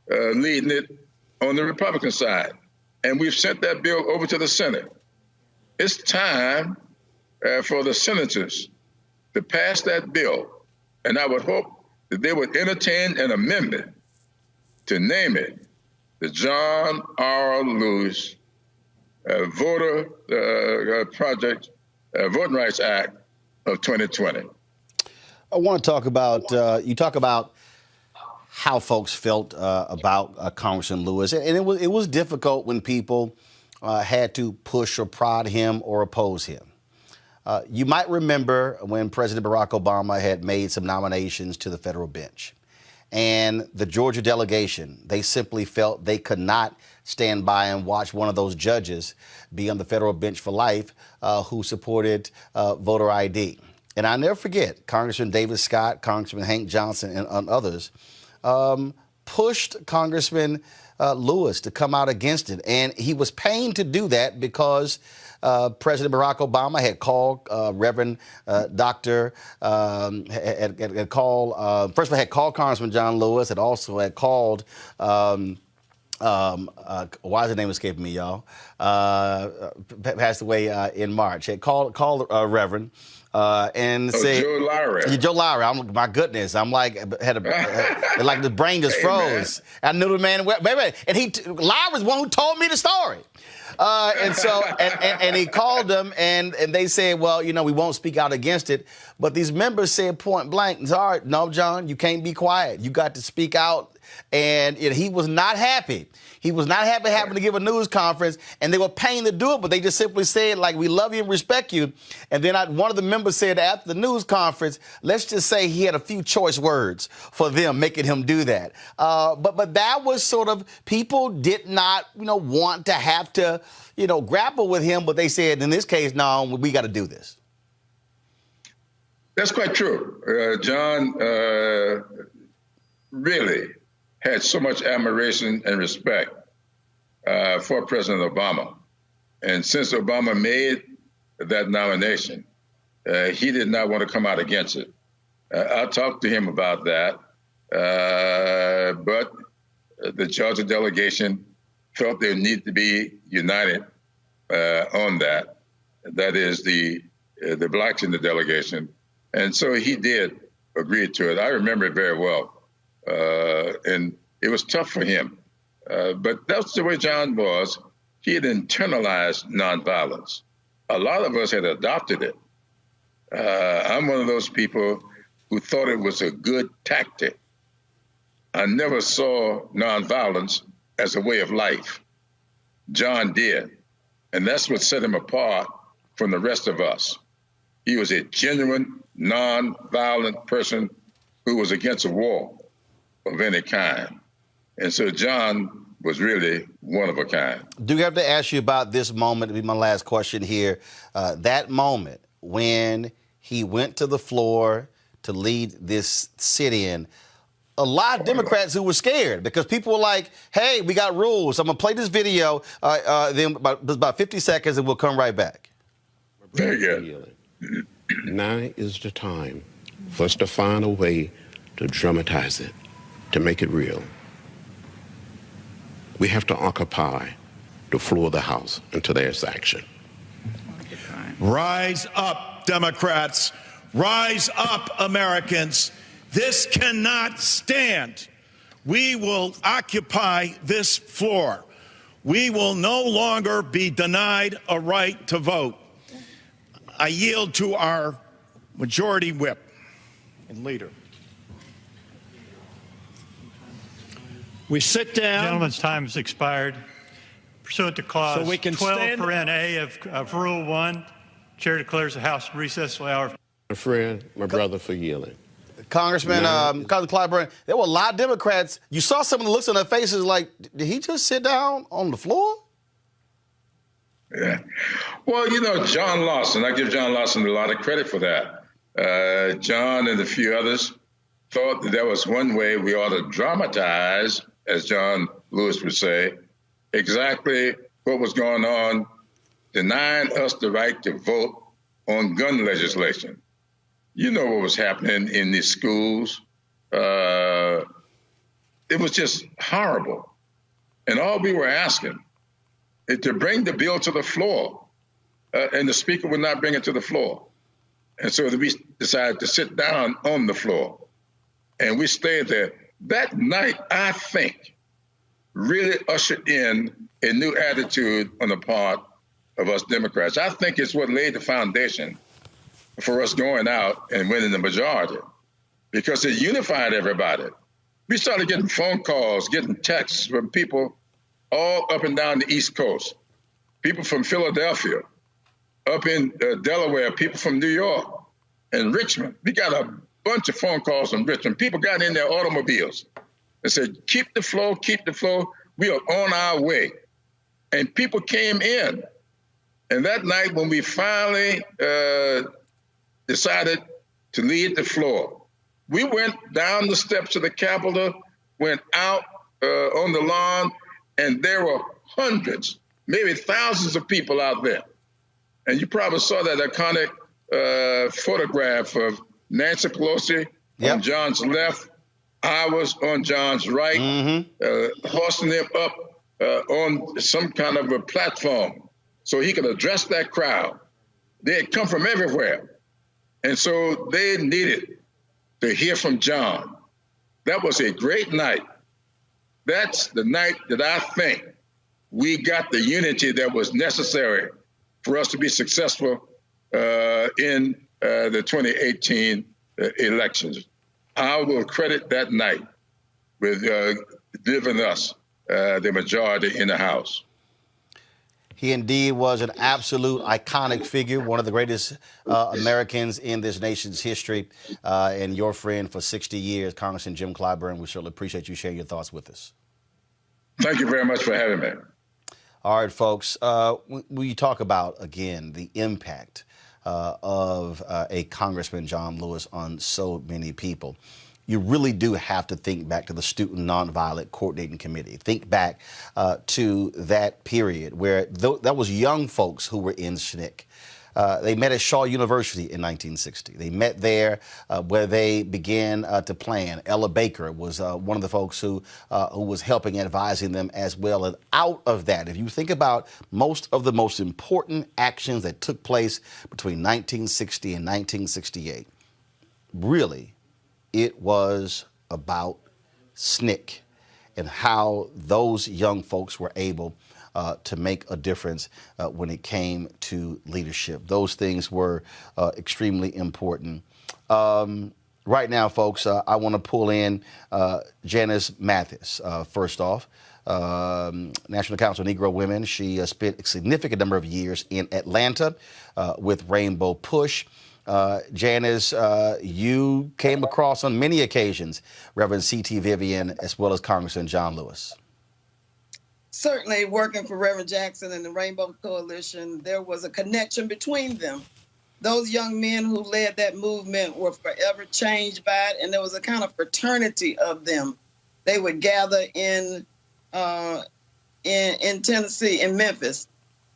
leading it on the Republican side. And we've sent that bill over to the Senate. It's time for the senators to pass that bill, and I would hope that they would entertain an amendment to name it the John R. Lewis Voting Rights Act of 2020.
I want to talk about, you talk about how folks felt about Congressman Lewis. And it was difficult when people had to push or prod him or oppose him. You might remember when President Barack Obama had made some nominations to the federal bench. And the Georgia delegation, they simply felt they could not stand by and watch one of those judges be on the federal bench for life who supported voter ID. And I'll never forget, Congressman David Scott, Congressman Hank Johnson, and others pushed Congressman Lewis to come out against it. And he was pained to do that because President Barack Obama had called Reverend Dr. Had called, first of all, had called Congressman John Lewis, had also had called, why is the name escaping me, y'all? Passed away in March. Had called Reverend. And say
Joe Lowry.
Joe Lowry. My goodness. I'm like, like the brain just froze. Man. I knew the man. Baby, and Lowry's the one who told me the story. And so, and he called them, and they said, well, you know, we won't speak out against it. But these members said point blank, sorry, no, John, you can't be quiet. You got to speak out And he was not happy. He was not happy having to give a news conference, and they were paying to do it, but they just simply said, like, we love you and respect you. And then one of the members said after the news conference, let's just say he had a few choice words for them, making him do that. But that was sort of, people did not, want to have to, grapple with him, but they said, in this case, no, we got to do this.
That's quite true. John really had so much admiration and respect for President Obama. And since Obama made that nomination, he did not want to come out against it. I talked to him about that, but the Georgia delegation felt there needed to be united on that. That is the blacks in the delegation. And so he did agree to it. I remember it very well. And it was tough for him. But that's the way John was. He had internalized nonviolence. A lot of us had adopted it. I'm one of those people who thought it was a good tactic. I never saw nonviolence as a way of life. John did. And that's what set him apart from the rest of us. He was a genuine, nonviolent person who was against a war of any kind. And so John was really one of a kind.
Do you have to ask you about this moment? It'll be my last question here. That moment when he went to the floor to lead this sit-in, a lot of Democrats who were scared because people were like, hey, we got rules. I'm going to play this video, then about 50 seconds, and we'll come right back.
Very good.
Now is the time for us to find a way to dramatize it, to make it real. We have to occupy the floor of the House until there's action.
Rise up, Democrats. Rise up, Americans. This cannot stand. We will occupy this floor. We will no longer be denied a right to vote. I yield to our majority whip and leader. We sit down.
Gentleman's time has expired. Pursuant to clause 12(a) of Rule 1, Chair declares the House in recess till hour.
My friend, my brother, for yielding.
Congressman Clyburn, there were a lot of Democrats. You saw some of the looks on their faces like, did he just sit down on the floor?
Yeah. Well, John Lawson, I give John Lawson a lot of credit for that. John and a few others thought that there was one way we ought to dramatize, as John Lewis would say, exactly what was going on, denying us the right to vote on gun legislation. You know what was happening in these schools. It was just horrible. And all we were asking is to bring the bill to the floor, and the speaker would not bring it to the floor. And so we decided to sit down on the floor, and we stayed there. That night, I think, really ushered in a new attitude on the part of us Democrats. I think it's what laid the foundation for us going out and winning the majority, because it unified everybody. We started getting phone calls, getting texts from people all up and down the East Coast, people from Philadelphia, up in Delaware, people from New York and Richmond. We got a bunch of phone calls from Richmond. People got in their automobiles and said, keep the flow, keep the flow. We are on our way. And people came in. And that night when we finally decided to lead the floor, we went down the steps of the Capitol, went out on the lawn, and there were hundreds, maybe thousands of people out there. And you probably saw that iconic photograph of Nancy Pelosi on John's left. I was on John's right, hoisting him up on some kind of a platform so he could address that crowd. They had come from everywhere. And so they needed to hear from John. That was a great night. That's the night that I think we got the unity that was necessary for us to be successful in the 2018 elections. I will credit that night with giving us the majority in the House.
He indeed was an absolute iconic figure, one of the greatest Americans in this nation's history, and your friend for 60 years, Congressman Jim Clyburn. We certainly appreciate you sharing your thoughts with us.
Thank you very much for having me.
All right, folks, we talk about, again, the impact of a Congressman John Lewis on so many people. You really do have to think back to the Student Nonviolent Coordinating Committee. Think back to that period where that was young folks who were in SNCC. They met at Shaw University in 1960. They met there where they began to plan. Ella Baker was one of the folks who was helping, advising them as well. And out of that, if you think about most of the most important actions that took place between 1960 and 1968, really, it was about SNCC and how those young folks were able to make a difference when it came to leadership. Those things were extremely important. Right now, folks, I want to pull in Janice Mathis. First off, National Council of Negro Women. She spent a significant number of years in Atlanta with Rainbow Push. Janice, you came across on many occasions Reverend C.T. Vivian as well as Congressman John Lewis.
Certainly, working for Reverend Jackson and the Rainbow Coalition, there was a connection between them. Those young men who led that movement were forever changed by it, and there was a kind of fraternity of them. They would gather in Tennessee, in Memphis,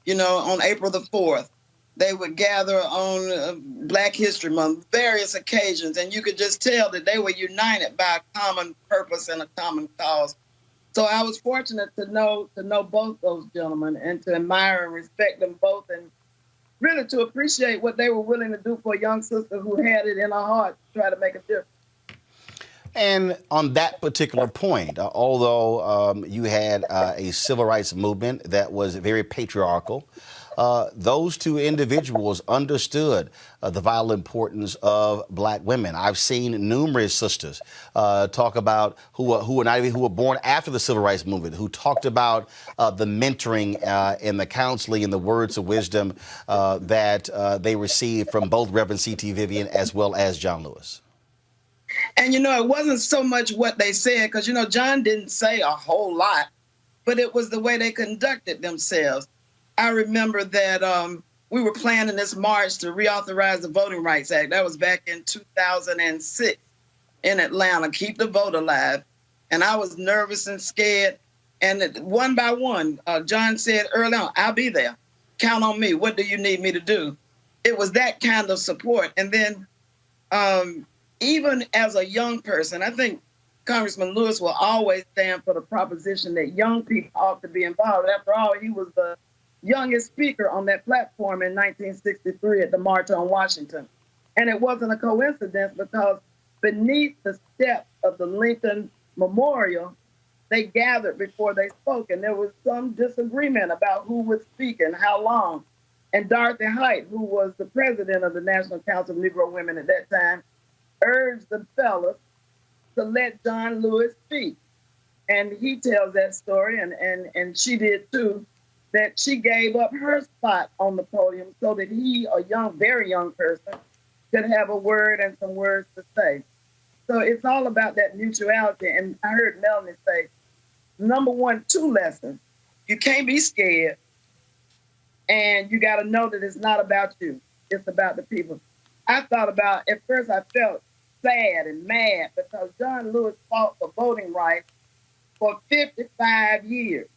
on April the 4th. They would gather on Black History Month, various occasions, and you could just tell that they were united by a common purpose and a common cause. So I was fortunate to know both those gentlemen and to admire and respect them both, and really to appreciate what they were willing to do for a young sister who had it in her heart to try to make a difference.
And on that particular point, although you had a civil rights movement that was very patriarchal, those two individuals understood the vital importance of Black women. I've seen numerous sisters talk about who were born after the civil rights movement, who talked about the mentoring and the counseling and the words of wisdom that they received from both Reverend C.T. Vivian as well as John Lewis.
And, it wasn't so much what they said, because, John didn't say a whole lot, but it was the way they conducted themselves. I remember that we were planning this march to reauthorize the Voting Rights Act. That was back in 2006 in Atlanta, keep the vote alive. And I was nervous and scared. And one by one, John said early on, I'll be there. Count on me. What do you need me to do? It was that kind of support. And then even as a young person, I think Congressman Lewis will always stand for the proposition that young people ought to be involved. After all, he was the youngest speaker on that platform in 1963 at the March on Washington. And it wasn't a coincidence, because beneath the steps of the Lincoln Memorial, they gathered before they spoke, and there was some disagreement about who would speak and how long. And Dorothy Height, who was the president of the National Council of Negro Women at that time, urged the fellas to let John Lewis speak. And he tells that story, and she did too, that she gave up her spot on the podium so that he, a young, very young person, could have a word and some words to say. So it's all about that mutuality. And I heard Melanie say, number one, 2 lessons. You can't be scared, and you got to know that it's not about you. It's about the people. I thought about, at first I felt sad and mad because John Lewis fought for voting rights for 55 years.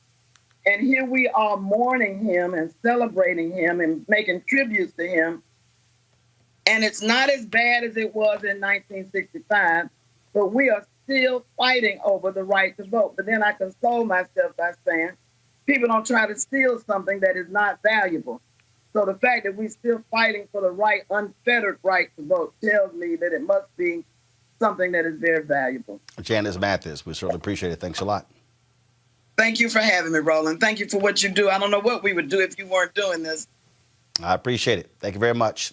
And here we are mourning him and celebrating him and making tributes to him. And it's not as bad as it was in 1965, but we are still fighting over the right to vote. But then I console myself by saying, people don't try to steal something that is not valuable. So the fact that we're still fighting for the right, unfettered right to vote tells me that it must be something that is very valuable.
Janice Mathis, we certainly appreciate it. Thanks a lot.
Thank you for having me, Roland. Thank you for what you do. I don't know what we would do if you weren't doing this.
I appreciate it. Thank you very much.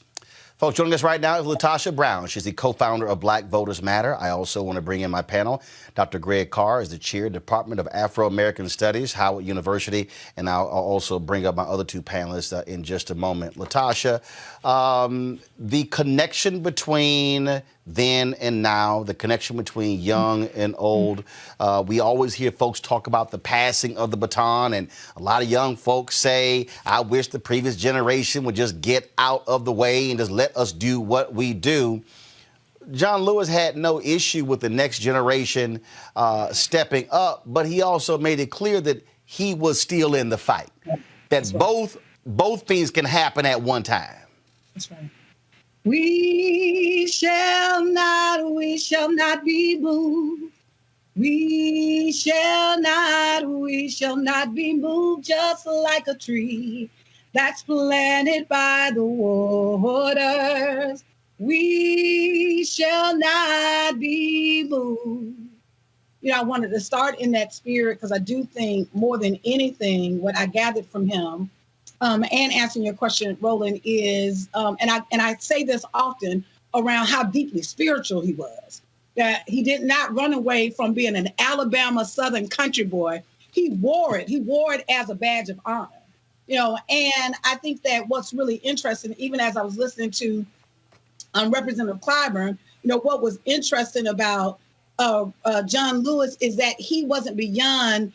Folks, joining us right now is LaTosha Brown. She's the co-founder of Black Voters Matter. I also want to bring in my panel. Dr. Greg Carr is the chair of the Department of Afro-American Studies, Howard University. And I'll also bring up my other two panelists in just a moment. LaTosha, the connection between then and now, the connection between young and old. We always hear folks talk about the passing of the baton, and a lot of young folks say, I wish the previous generation would just get out of the way and just let us do what we do. John Lewis had no issue with the next generation stepping up, but he also made it clear that he was still in the fight, that both things can happen at one time.
That's right. We shall not be moved. We shall not be moved, just like a tree that's planted by the waters. We shall not be moved. You know, I wanted to start in that spirit because I do think more than anything, what I gathered from him, and answering your question, Roland, is, and I say this often around how deeply spiritual he was, that he did not run away from being an Alabama Southern country boy. He wore it. He wore it as a badge of honor, you know, and I think that what's really interesting, even as I was listening to Representative Clyburn, you know, what was interesting about John Lewis is that he wasn't beyond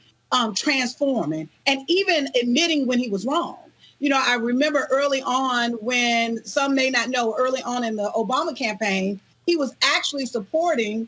transforming and even admitting when he was wrong. You know, I remember early on when some may not know, early on in the Obama campaign, he was actually supporting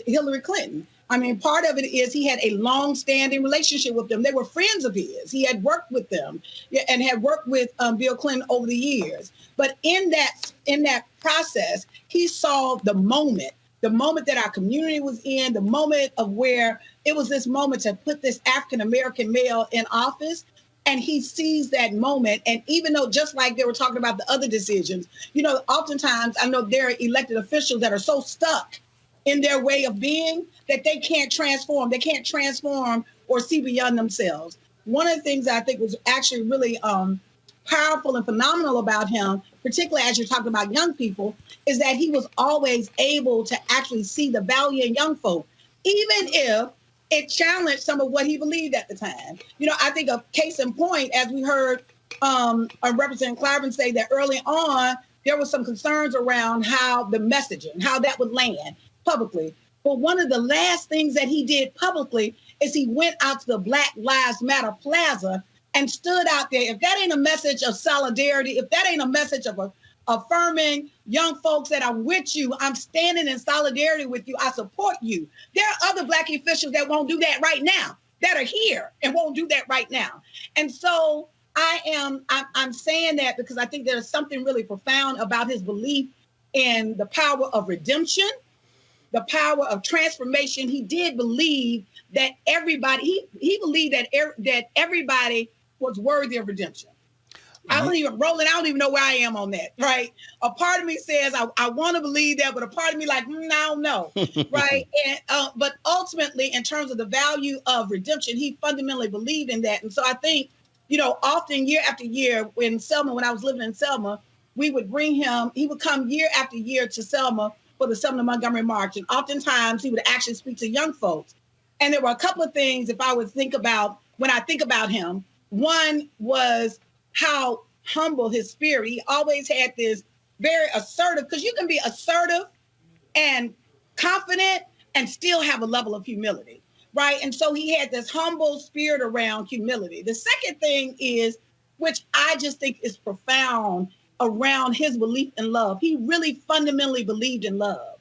Hillary Clinton. I mean, part of it is he had a long-standing relationship with them. They were friends of his. He had worked with them and had worked with Bill Clinton over the years. But in that process, he saw the moment that our community was in, the moment of where it was this moment to put this African-American male in office. And he sees that moment. And even though, just like they were talking about the other decisions, you know, oftentimes I know there are elected officials that are so stuck in their way of being that they can't transform. They can't transform or see beyond themselves. One of the things I think was actually really powerful and phenomenal about him, particularly as you're talking about young people, is that he was always able to actually see the value in young folk, even if it challenged some of what he believed at the time. You know, I think a case in point, as we heard Representative Clyburn say that early on, there was some concerns around how the messaging, how that would land publicly. But one of the last things that he did publicly is he went out to the Black Lives Matter Plaza and stood out there. If that ain't a message of solidarity, if that ain't a message of affirming young folks that I'm with you, I'm standing in solidarity with you, I support you. There are other Black officials that won't do that right now, that are here and won't do that right now. And so I'm saying that because I think there's something really profound about his belief in the power of redemption, the power of transformation. He did believe that everybody, he believed that everybody was worthy of redemption. Roland, I don't even know where I am on that, right? A part of me says I want to believe that, but a part of me like, I don't know, right? And but ultimately, in terms of the value of redemption, he fundamentally believed in that. And so I think, you know, often year after year in Selma, when I was living in Selma, we would bring him, he would come year after year to Selma for the Selma to Montgomery March. And oftentimes he would actually speak to young folks. And there were a couple of things, if I would think about, when I think about him, one was how humble his spirit. He always had this very assertive, because you can be assertive and confident and still have a level of humility, right? And so he had this humble spirit around humility. The second thing is, which I just think is profound around his belief in love. He really fundamentally believed in love.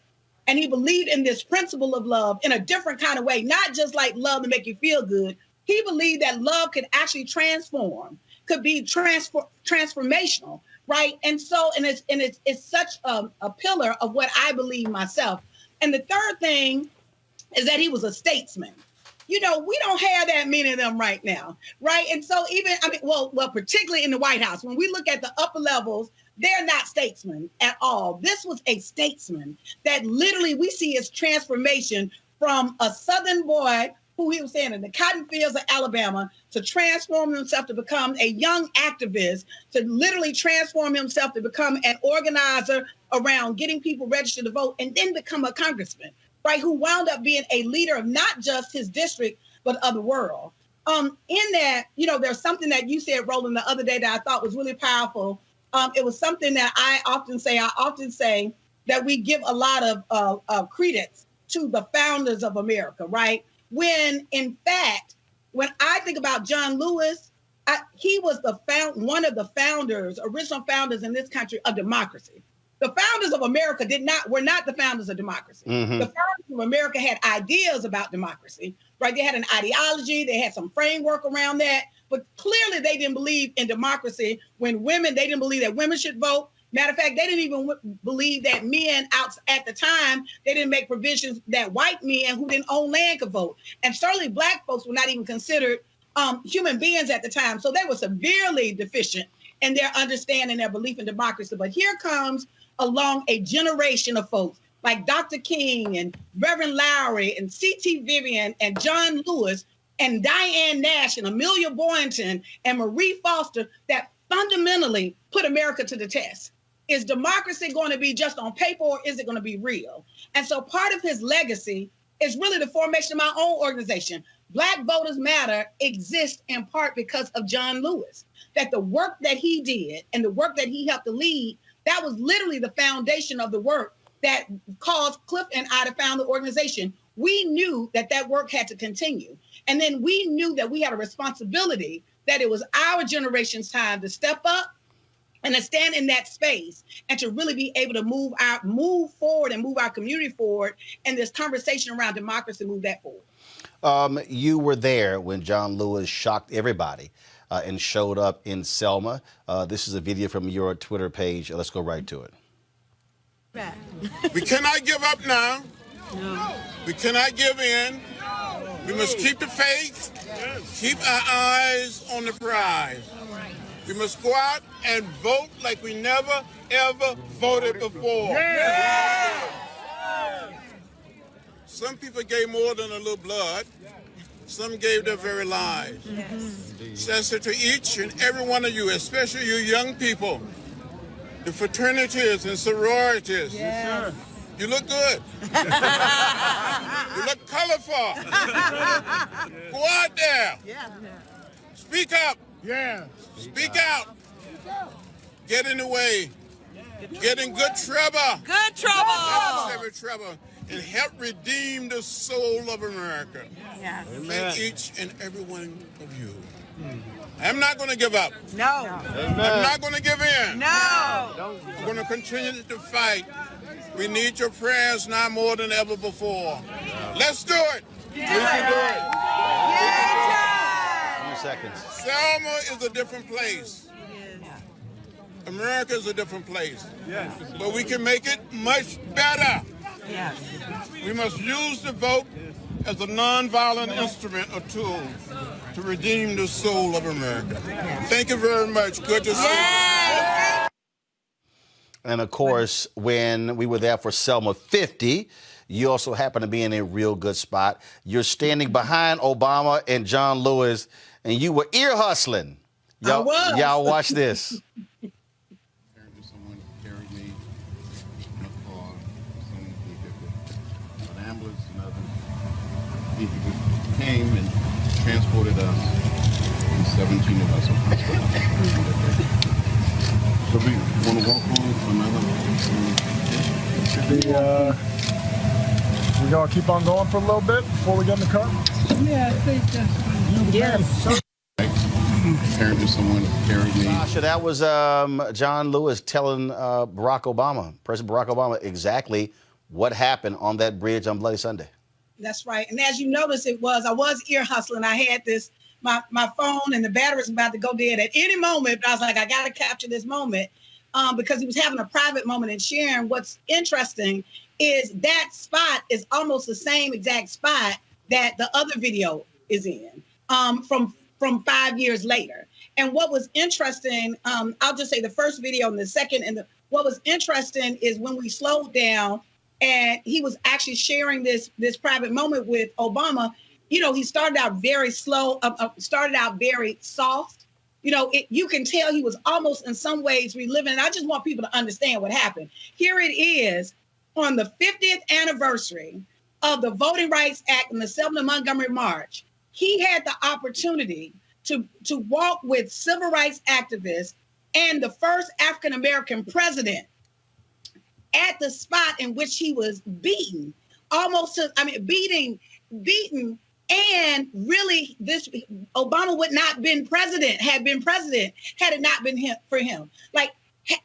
And he believed in this principle of love in a different kind of way, not just like love to make you feel good. He believed that love could actually transform, could be transformational, right? And so, and it's such a pillar of what I believe myself. And the third thing is that he was a statesman. You know, we don't have that many of them right now, right? And so even, well, particularly in the White House, when we look at the upper levels, they're not statesmen at all. This was a statesman that literally we see his transformation from a Southern boy who he was saying in the cotton fields of Alabama to transform himself to become a young activist, to literally transform himself to become an organizer around getting people registered to vote, and then become a congressman, right? Who wound up being a leader of not just his district, but of the world. In that, there's something that you said, Roland, the other day that I thought was really powerful. It was something that I often say that we give a lot of credence to the founders of America, right? When, in fact, when I think about John Lewis, he was one of the original founders in this country of democracy. The founders of America were not the founders of democracy. Mm-hmm. The founders of America had ideas about democracy, right? They had an ideology, they had some framework around that, but clearly they didn't believe in democracy they didn't believe that women should vote. Matter of fact, they didn't even believe that men at the time, they didn't make provisions that white men who didn't own land could vote. And certainly black folks were not even considered human beings at the time. So they were severely deficient in their understanding, their belief in democracy. But here comes along a generation of folks like Dr. King and Reverend Lowry and C.T. Vivian and John Lewis and Diane Nash and Amelia Boynton and Marie Foster that fundamentally put America to the test. Is democracy going to be just on paper, or is it going to be real? And so part of his legacy is really the formation of my own organization. Black Voters Matter exists in part because of John Lewis, that the work that he did and the work that he helped to lead, that was literally the foundation of the work that caused Cliff and I to found the organization. We knew that work had to continue. And then we knew that we had a responsibility, that it was our generation's time to step up and to stand in that space and to really be able to move forward and move our community forward, and this conversation around democracy, move that forward.
You were there when John Lewis shocked everybody and showed up in Selma. This is a video from your Twitter page. Let's go right to it.
We cannot give up now. No. We cannot give in. We must keep the faith, keep our eyes on the prize. We must go out and vote like we never, ever voted before. Yeah. Some people gave more than a little blood. Some gave their very lives. Yes. So I say to each and every one of you, especially you young people, the fraternities and sororities, yes. You look good. You look colorful. Go out there. Yeah. Speak up. Yeah. Speak out. Get in the way. Get in good trouble. Good trouble. Every trouble. And help redeem the soul of America. Yeah. Thank each and every one of you. I'm not going to give up. No. I'm not going to give in. No. I'm going to continue to fight. We need your prayers now more than ever before. Let's do it. Yeah. We can do it. Yeah.
Seconds.
Selma is a different place. America is a different place. Yes. But we can make it much better. Yes. We must use the vote as a nonviolent instrument or tool to redeem the soul of America. Thank you very much. Good to see you.
And of course, when we were there for Selma 50, you also happen to be in a real good spot. You're standing behind Obama and John Lewis, and you were ear hustling. Y'all watch this.
Someone carried me in a car. An ambulance and other vehicles came and transported us, and 17 of us are hospitalized. So we want to walk on another.
We gonna keep on going for a little bit before we get in the car?
Yeah, I think that's fine. Yes.
Apparently someone carried me.
Sasha, that was John Lewis telling President Barack Obama, exactly what happened on that bridge on Bloody Sunday.
That's right. And as you notice, I was ear hustling. I had my phone and the battery was about to go dead at any moment. But I was like, I got to capture this moment because he was having a private moment and sharing. What's interesting is that spot is almost the same exact spot that the other video is in from 5 years later. And what was interesting, I'll just say the first video and the second, what was interesting is when we slowed down and he was actually sharing this private moment with Obama, he started out very slow, started out very soft. You can tell he was almost in some ways reliving. And I just want people to understand what happened. Here it is on the 50th anniversary of the Voting Rights Act and the Selma Montgomery March. He had the opportunity to walk with civil rights activists and the first African-American president at the spot in which he was beaten, beaten, and really Obama would not have been president had it not been for him. Like,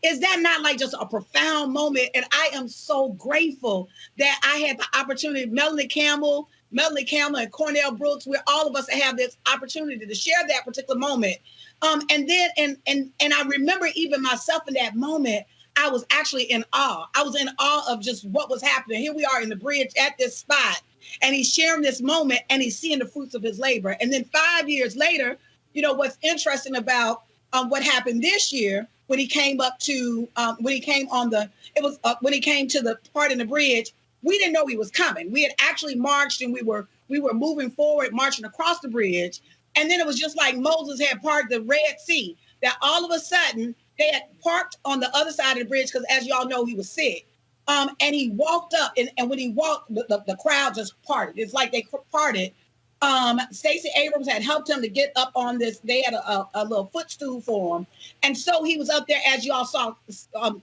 is that not like just a profound moment? And I am so grateful that I had the opportunity, Melanie Campbell and Cornell Brooks, where all of us have this opportunity to share that particular moment. And I remember even myself in that moment, I was actually in awe. I was in awe of just what was happening. Here we are in the bridge at this spot, and he's sharing this moment, and he's seeing the fruits of his labor. And then 5 years later, what's interesting about what happened this year when he came up to when he came to the part in the bridge, we didn't know he was coming. We had actually marched, and we were moving forward, marching across the bridge, and then it was just like Moses had parted the Red Sea. That all of a sudden they had parked on the other side of the bridge because, as y'all know, he was sick. And he walked up, and when he walked, the crowd just parted. It's like they parted. Stacey Abrams had helped him to get up on this. They had a little footstool for him. And so he was up there, as you all saw,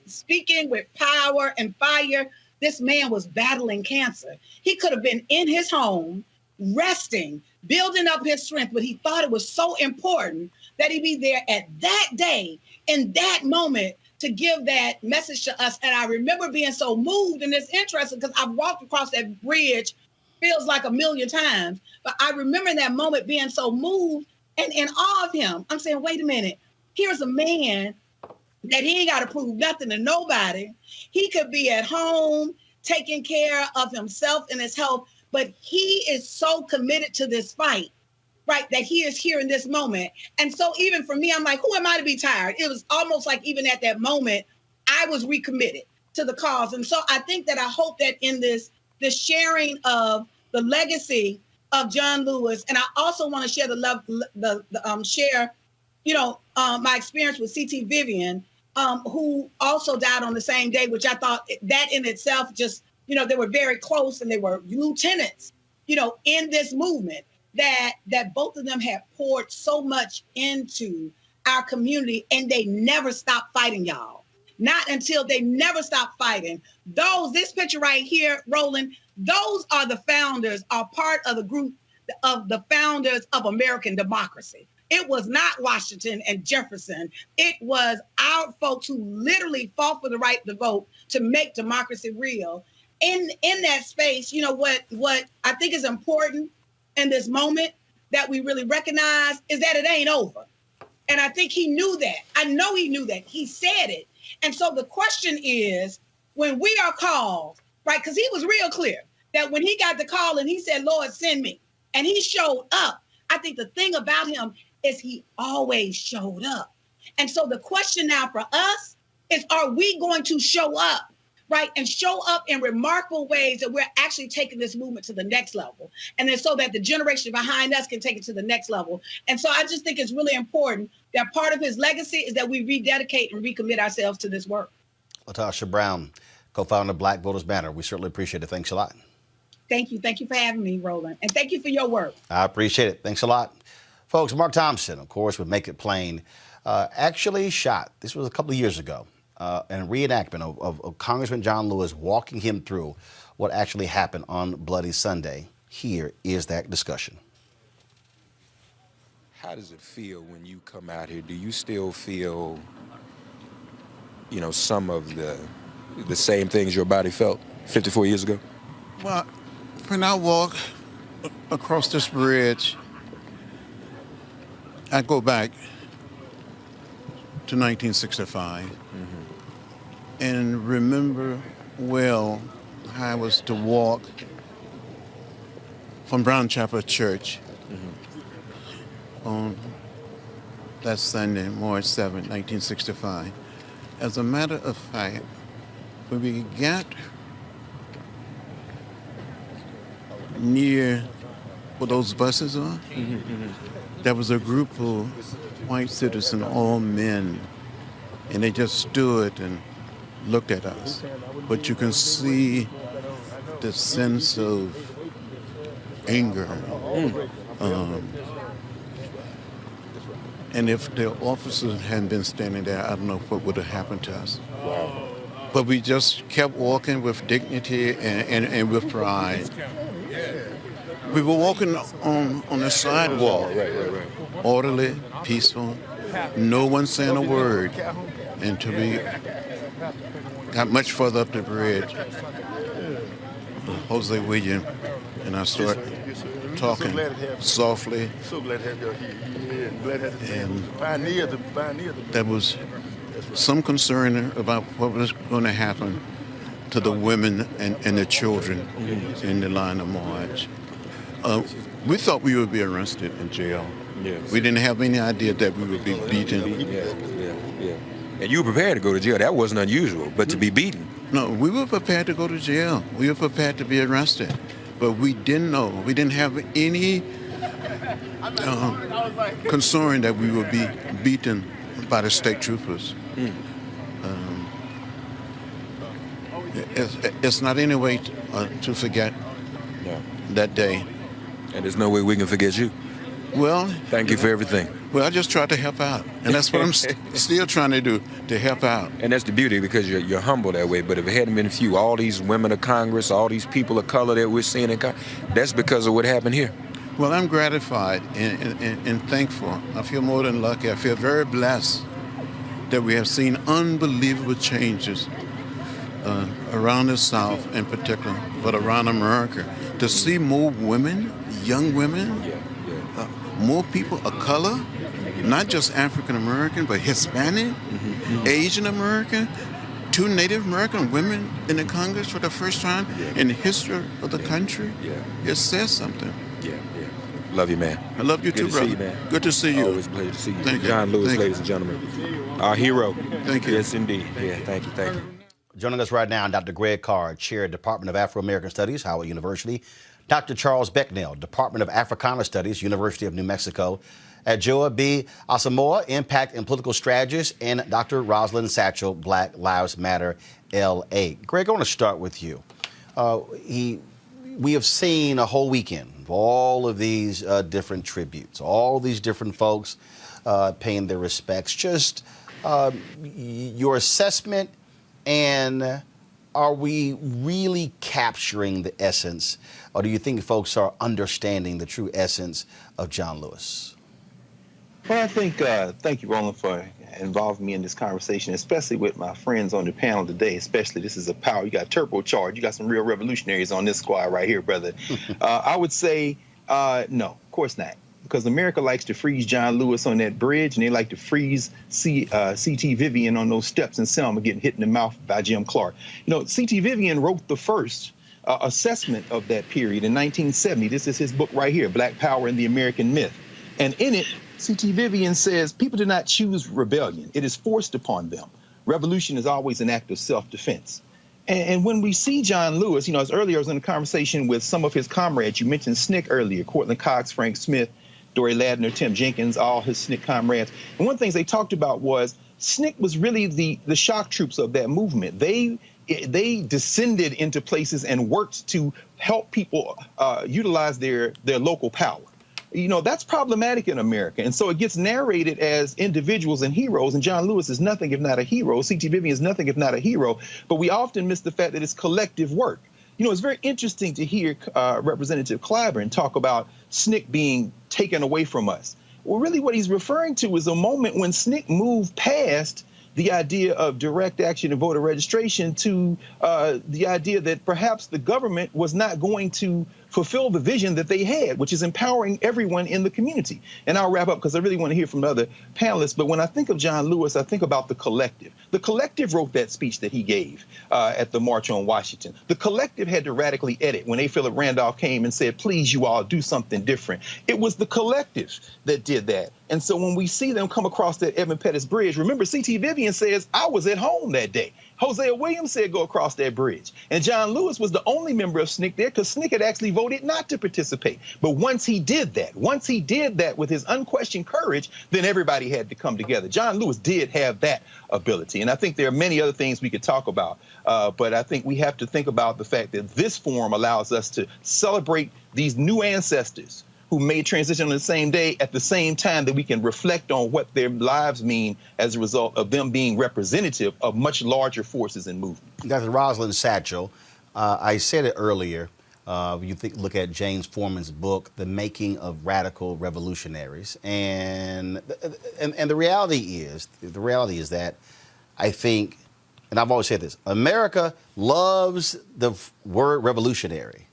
speaking with power and fire. This man was battling cancer. He could have been in his home, resting, building up his strength, but he thought it was so important that he be there at that day, in that moment, to give that message to us. And I remember being so moved, and it's interesting because I've walked across that bridge, feels like a million times, but I remember in that moment being so moved and in awe of him. I'm saying, wait a minute, here's a man that he ain't got to prove nothing to nobody. He could be at home taking care of himself and his health, but he is so committed to this fight, right, that he is here in this moment. And so even for me, I'm like, who am I to be tired? It was almost like even at that moment, I was recommitted to the cause. And so I think that I hope that in this sharing of the legacy of John Lewis, and I also want to share my experience with C.T. Vivian, who also died on the same day, which I thought that in itself just, they were very close, and they were lieutenants, in this movement that both of them had poured so much into our community, and they never stopped fighting, y'all. Not until they never stopped fighting. This picture right here, Roland, those are the founders, are part of the group of the founders of American democracy. It was not Washington and Jefferson. It was our folks who literally fought for the right to vote to make democracy real. In that space, what I think is important in this moment that we really recognize is that it ain't over. And I think he knew that. I know he knew that. He said it. And so the question is, when we are called, right, because he was real clear that when he got the call and he said, Lord, send me, and he showed up, I think the thing about him is he always showed up. And so the question now for us is, are we going to show up, right, and show up in remarkable ways that we're actually taking this movement to the next level, and then so that the generation behind us can take it to the next level. And so I just think it's really important that part of his legacy is that we rededicate and recommit ourselves to this work.
Latasha Brown, co-founder of Black Voters Matter. We certainly appreciate it. Thanks a lot.
Thank you. Thank you for having me, Roland. And thank you for your work. I
appreciate it. Thanks a lot. Folks, Mark Thompson, of course, would Make It Plain, actually shot, this was a couple of years ago, and reenactment of Congressman John Lewis walking him through what actually happened on Bloody Sunday. Here is that discussion.
How does it feel when you come out here? Do you still feel, some of the same things your body felt 54 years ago?
Well, when I walk across this bridge, I go back to 1965 and remember well how I was to walk from Brown Chapel Church on that Sunday, March 7, 1965. As a matter of fact, when we got near where those buses are, there was a group of white citizens, all men, and they just stood and looked at us. But you can see the sense of anger. And if the officers hadn't been standing there, I don't know what would have happened to us.
Wow.
But we just kept walking with dignity and with pride. We were walking on the sidewalk, orderly, peaceful, no one saying a word until we got much further up the bridge. Jose William and I started talking softly, and there was some concern about what was going to happen to the women and the children in the line of march. We thought we would be arrested in jail. Yes. We didn't have any idea that we would be beaten.
Yeah. And you were prepared to go to jail. That wasn't unusual, but to be beaten.
No, we were prepared to go to jail. We were prepared to be arrested. But we didn't know. We didn't have any concern that we would be beaten by the state troopers. It's not any way to forget that day.
And there's no way we can forget you.
Well,
thank you for everything.
Well, I just tried to help out, and that's what I'm still trying to do, to help out.
And that's the beauty, because you're humble that way. But if it hadn't been for you, all these women of Congress, all these people of color that we're seeing in Congress, that's because of what happened here.
Well, I'm gratified and thankful. I feel more than lucky. I feel very blessed that we have seen unbelievable changes around the South in particular, but around America. To see more women, young women, more people of color, not just African American, but Hispanic, Asian American, 2 Native American women in the Congress for the first time in the history of the country. It says something.
Love you, man.
I love you too, brother.
See you, man.
Good to see you.
Always a pleasure to see you.
Thank you.
John Lewis, ladies and gentlemen. Our hero.
Thank you.
Yes, indeed. Yeah, thank you.
Joining us right now, Dr. Greg Carr, Chair, Department of Afro-American Studies, Howard University. Dr. Charles Becknell, Department of Africana Studies, University of New Mexico. Adjoa B. Asamoah, Impact and Political Strategist. And Dr. Rosalind Satchel, Black Lives Matter, LA. Greg, I want to start with you. We have seen a whole weekend of all of these different tributes, all these different folks paying their respects. Just your assessment, and are we really capturing the essence, or do you think folks are understanding the true essence of John Lewis?
Well, I think, thank you, Roland, for involving me in this conversation, especially with my friends on the panel today. Especially, this is a power. You got turbocharged. You got some real revolutionaries on this squad right here, brother. I would say no, of course not. Because America likes to freeze John Lewis on that bridge, and they like to freeze C.T. Vivian on those steps in Selma getting hit in the mouth by Jim Clark. You know, C.T. Vivian wrote the first assessment of that period in 1970. This is his book right here, Black Power and the American Myth. And in it, C.T. Vivian says, people do not choose rebellion. It is forced upon them. Revolution is always an act of self-defense. And when we see John Lewis, you know, as earlier I was in a conversation with some of his comrades. You mentioned SNCC earlier, Cortland Cox, Frank Smith, Dory Ladner, Tim Jenkins, all his SNCC comrades. And one of the things they talked about was SNCC was really the shock troops of that movement. They descended into places and worked to help people utilize their local power. You know, that's problematic in America. And so it gets narrated as individuals and heroes. And John Lewis is nothing if not a hero. C.T. Vivian is nothing if not a hero. But we often miss the fact that it's collective work. You know, it's very interesting to hear Representative Clyburn talk about SNCC being taken away from us. Well, really what he's referring to is a moment when SNCC moved past the idea of direct action and voter registration to the idea that perhaps the government was not going to fulfill the vision that they had, which is empowering everyone in the community. And I'll wrap up because I really want to hear from the other panelists. But when I think of John Lewis, I think about the collective. The collective wrote that speech that he gave at the March on Washington. The collective had to radically edit when A. Philip Randolph came and said, please, you all do something different. It was the collective that did that. And so when we see them come across that Edmund Pettus Bridge, remember, C.T. Vivian says, I was at home that day. Hosea Williams said, go across that bridge. And John Lewis was the only member of SNCC there because SNCC had actually voted voted not to participate. But once he did that with his unquestioned courage, then everybody had to come together. John Lewis did have that ability. And I think there are many other things we could talk about. But I think we have to think about the fact that this forum allows us to celebrate these new ancestors who made transition on the same day at the same time that we can reflect on what their lives mean as a result of them being representative of much larger forces and movements.
Dr. Rosalind Satchel, I said it earlier, look at James Forman's book, The Making of Radical Revolutionaries. And the reality is that I think, and I've always said this, America loves the word revolutionary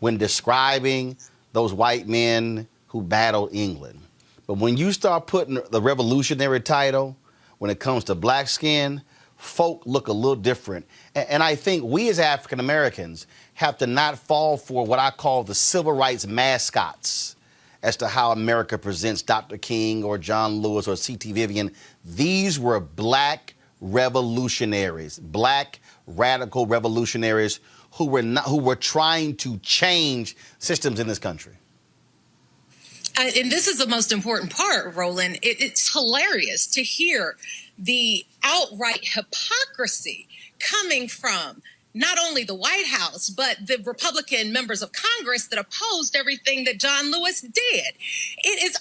when describing those white men who battled England. But when you start putting the revolutionary title, when it comes to black skin, folk look a little different. And I think we as African Americans have to not fall for what I call the civil rights mascots as to how America presents Dr. King or John Lewis or C.T. Vivian. These were black revolutionaries, black radical revolutionaries who were trying to change systems in this country.
And this is the most important part, Roland. It's hilarious to hear the outright hypocrisy coming from not only the White House, but the Republican members of Congress that opposed everything that John Lewis did. It is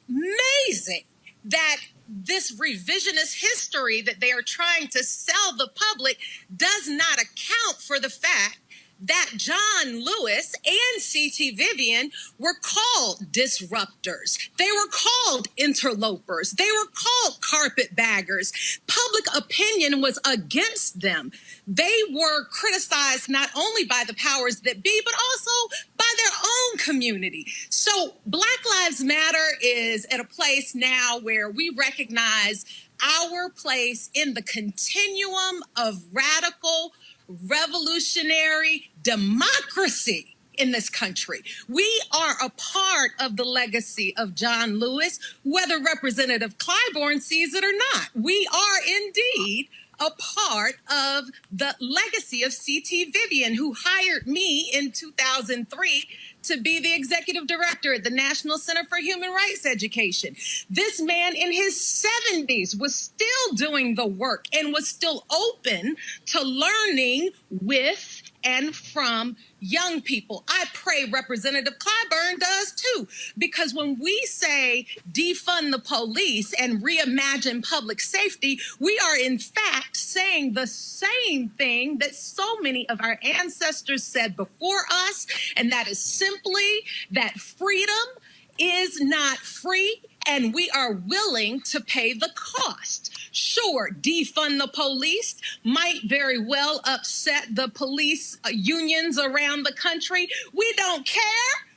amazing that this revisionist history that they are trying to sell the public does not account for the fact that John Lewis and C.T. Vivian were called disruptors. They were called interlopers. They were called carpetbaggers. Public opinion was against them. They were criticized not only by the powers that be, but also by their own community. So Black Lives Matter is at a place now where we recognize our place in the continuum of radical revolutionary democracy in this country. We are a part of the legacy of John Lewis, whether Representative Clyburn sees it or not. We are indeed a part of the legacy of C.T. Vivian, who hired me in 2003 to be the executive director at the National Center for Human Rights Education. This man in his 70s was still doing the work and was still open to learning with and from young people. I pray Representative Clyburn does too, because when we say defund the police and reimagine public safety, we are in fact saying the same thing that so many of our ancestors said before us, and that is simply that freedom is not free, and we are willing to pay the cost. Sure, defund the police might very well upset the police unions around the country. We don't care.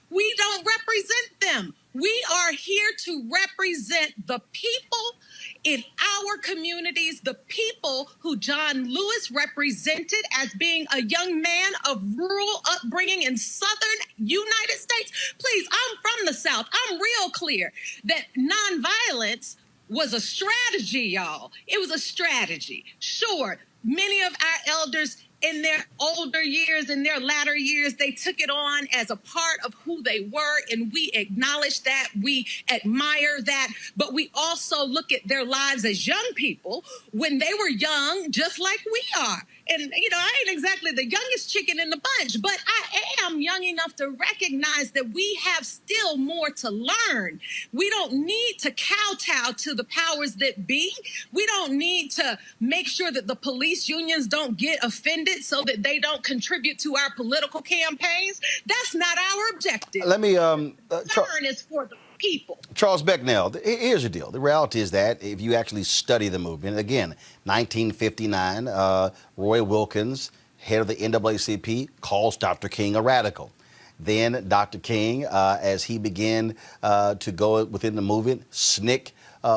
We don't represent them. We are here to represent the people in our communities, the people who John Lewis represented as being a young man of rural upbringing in southern United States. Please, I'm from the South. I'm real clear that nonviolence was a strategy, y'all. It was a strategy. Sure, many of our elders in their older years, in their latter years, they took it on as a part of who they were, and we acknowledge that, we admire that, but we also look at their lives as young people when they were young, just like we are. And, you know, I ain't exactly the youngest chicken in the bunch, but I am young enough to recognize that we have still more to learn. We don't need to kowtow to the powers that be. We don't need to make sure that the police unions don't get offended so that they don't contribute to our political campaigns. That's not our objective.
Let me
learn is for the people.
Charles Becknell, here's the deal. The reality is that if you actually study the movement, again, 1959, Roy Wilkins, head of the NAACP, calls Dr. King a radical. Then Dr. King, as he began to go within the movement, SNCC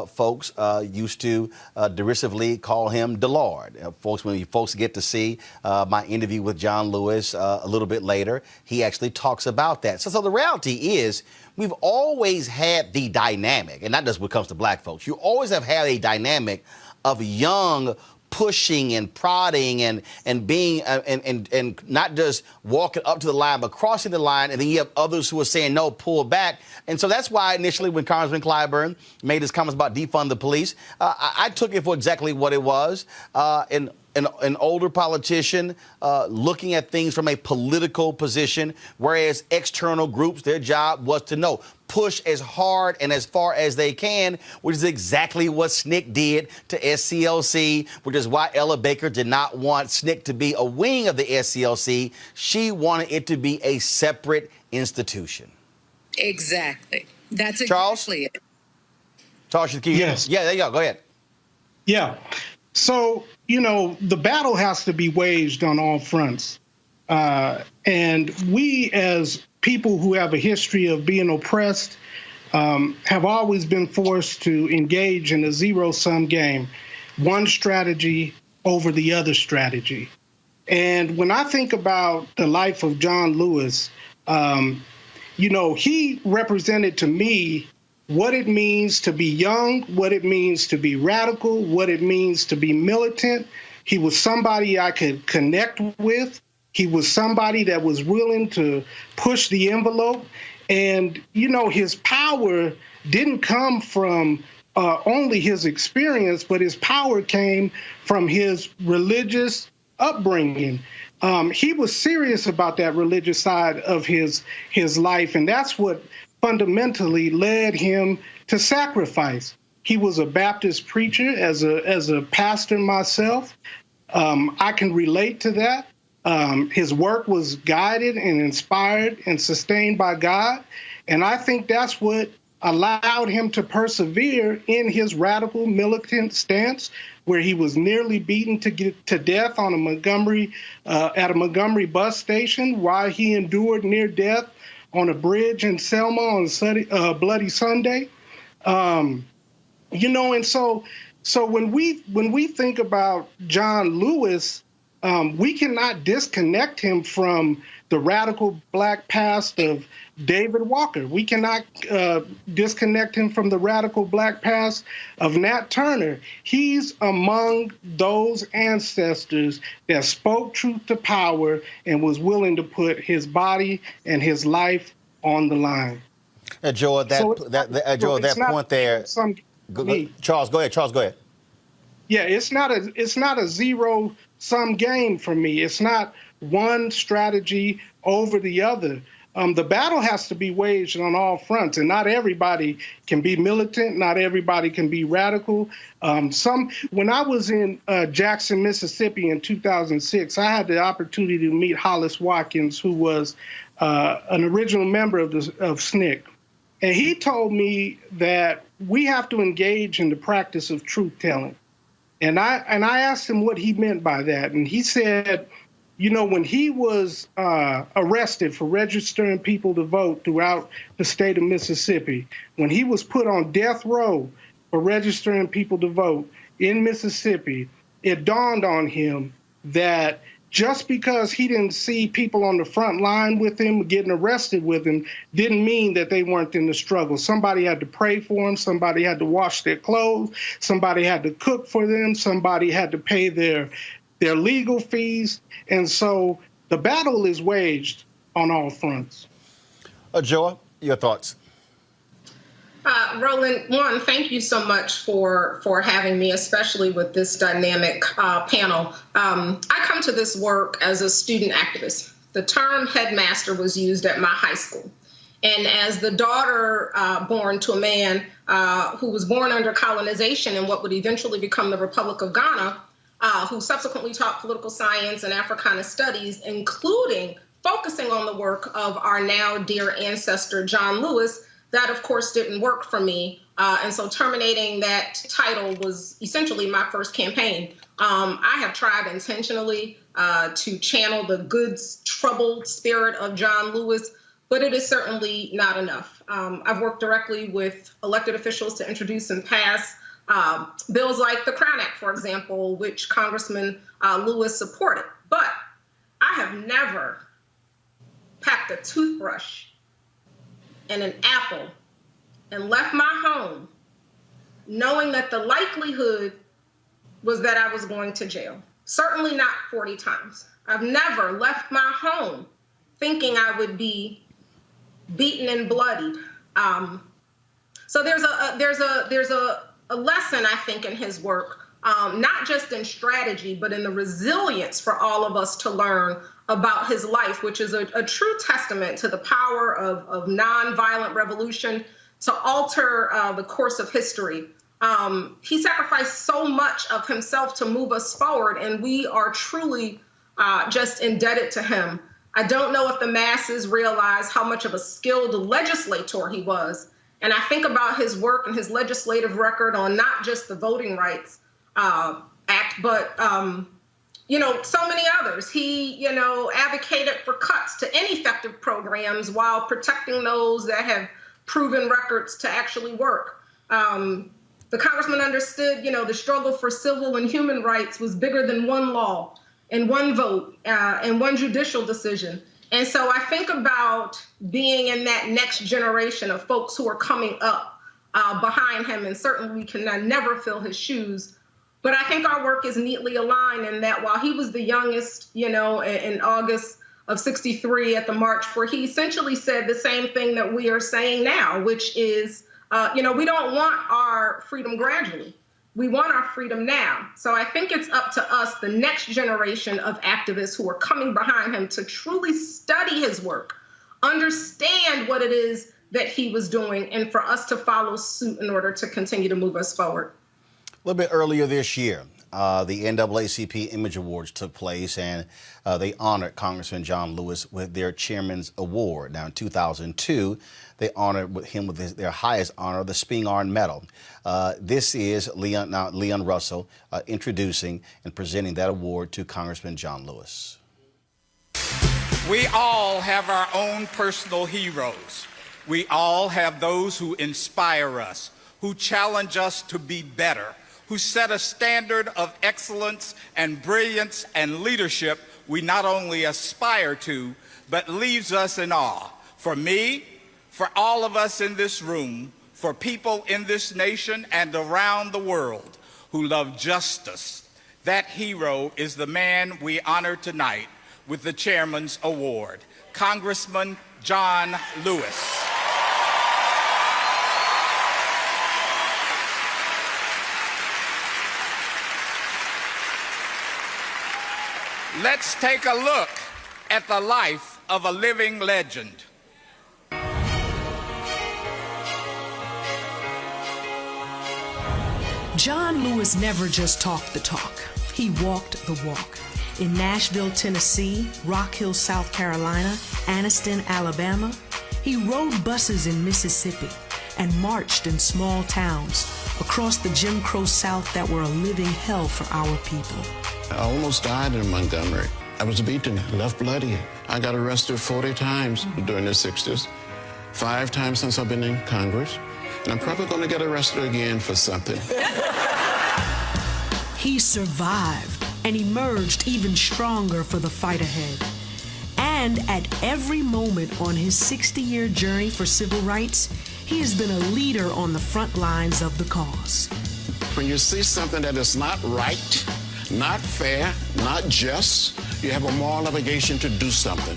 folks used to derisively call him DeLord. When folks get to see my interview with John Lewis a little bit later, he actually talks about that. So the reality is we've always had the dynamic, and not just when it comes to black folks. You always have had a dynamic of young pushing and prodding and being and not just walking up to the line, but crossing the line. And then you have others who are saying, no, pull back. And so that's why initially when Congressman Clyburn made his comments about defund the police, I took it for exactly what it was. An older politician looking at things from a political position, whereas external groups, their job was to know, push as hard and as far as they can, which is exactly what SNCC did to SCLC, which is why Ella Baker did not want SNCC to be a wing of the SCLC. She wanted it to be a separate institution.
Exactly. That's
Charles?
exactly it.
Charles, yes. Yeah, there you go. Go ahead.
Yeah. So, the battle has to be waged on all fronts. And we, as people who have a history of being oppressed, have always been forced to engage in a zero-sum game, one strategy over the other strategy. And when I think about the life of John Lewis, he represented to me what it means to be young, what it means to be radical, what it means to be militant. He was somebody I could connect with. He was somebody that was willing to push the envelope. And, his power didn't come from only his experience, but his power came from his religious upbringing. He was serious about that religious side of his life, and that's what fundamentally led him to sacrifice. He was a Baptist preacher. As a pastor myself, I can relate to that. His work was guided and inspired and sustained by God, and I think that's what allowed him to persevere in his radical militant stance, where he was nearly beaten to death on at a Montgomery bus station, while he endured near death on a bridge in Selma on Bloody Sunday. And so when we think about John Lewis, we cannot disconnect him from the radical black past of David Walker. We cannot disconnect him from the radical black past of Nat Turner. He's among those ancestors that spoke truth to power and was willing to put his body and his life on the line.
Joe, at that point there, Charles, go ahead.
Yeah, it's not a zero-sum game for me. It's not one strategy over the other. The battle has to be waged on all fronts, and not everybody can be militant. Not everybody can be radical. When I was in Jackson, Mississippi in 2006, I had the opportunity to meet Hollis Watkins, who was an original member of SNCC. And he told me that we have to engage in the practice of truth-telling. And I asked him what he meant by that. And he said, when he was arrested for registering people to vote throughout the state of Mississippi, when he was put on death row for registering people to vote in Mississippi, it dawned on him that just because he didn't see people on the front line with him getting arrested with him didn't mean that they weren't in the struggle. Somebody had to pray for them. Somebody had to wash their clothes. Somebody had to cook for them. Somebody had to pay their legal fees. And so the battle is waged on all fronts.
Joa, your thoughts?
Roland, one, thank you so much for having me, especially with this dynamic panel. I come to this work as a student activist. The term headmaster was used at my high school. And as the daughter born to a man who was born under colonization in what would eventually become the Republic of Ghana, who subsequently taught political science and Africana studies, including focusing on the work of our now dear ancestor, John Lewis, that, of course, didn't work for me. And so terminating that title was essentially my first campaign. I have tried intentionally to channel the good, troubled spirit of John Lewis, but it is certainly not enough. I've worked directly with elected officials to introduce and pass bills like the Crown Act, for example, which Congressman Lewis supported. But I have never packed a toothbrush and an apple and left my home knowing that the likelihood was that I was going to jail. Certainly not 40 times. I've never left my home thinking I would be beaten and bloodied. So there's a lesson, I think, in his work, not just in strategy, but in the resilience for all of us to learn about his life, which is a true testament to the power of nonviolent revolution to alter the course of history. He sacrificed so much of himself to move us forward, and we are truly just indebted to him. I don't know if the masses realize how much of a skilled legislator he was. And I think about his work and his legislative record on not just the Voting Rights Act, but, so many others. He, advocated for cuts to ineffective programs while protecting those that have proven records to actually work. The congressman understood, the struggle for civil and human rights was bigger than one law and one vote and one judicial decision. And so I think about being in that next generation of folks who are coming up behind him, and certainly we can never fill his shoes. But I think our work is neatly aligned in that while he was the youngest, in August of '63 at the march, where he essentially said the same thing that we are saying now, which is, we don't want our freedom gradually. We want our freedom now. So I think it's up to us, the next generation of activists who are coming behind him, to truly study his work, understand what it is that he was doing, and for us to follow suit in order to continue to move us forward.
A little bit earlier this year, the NAACP Image Awards took place, and they honored Congressman John Lewis with their Chairman's Award. Now, in 2002, they honored him with their highest honor, the Spingarn Medal. This is Leon Russell introducing and presenting that award to Congressman John Lewis.
We all have our own personal heroes. We all have those who inspire us, who challenge us to be better, who set a standard of excellence and brilliance and leadership we not only aspire to, but leaves us in awe. For me, for all of us in this room, for people in this nation and around the world who love justice, that hero is the man we honor tonight with the Chairman's Award, Congressman John Lewis. Let's take a look at the life of a living legend.
John Lewis never just talked the talk. He walked the walk. In Nashville, Tennessee, Rock Hill, South Carolina, Anniston, Alabama, he rode buses in Mississippi and marched in small towns across the Jim Crow South that were a living hell for our people.
I almost died in Montgomery. I was beaten, left bloody. I got arrested 40 times during the 60s, 5 times since I've been in Congress, and I'm probably going to get arrested again for something.
He survived and emerged even stronger for the fight ahead. And at every moment on his 60-year journey for civil rights, he has been a leader on the front lines of the cause.
When you see something that is not right, not fair, not just, you have a moral obligation to do something.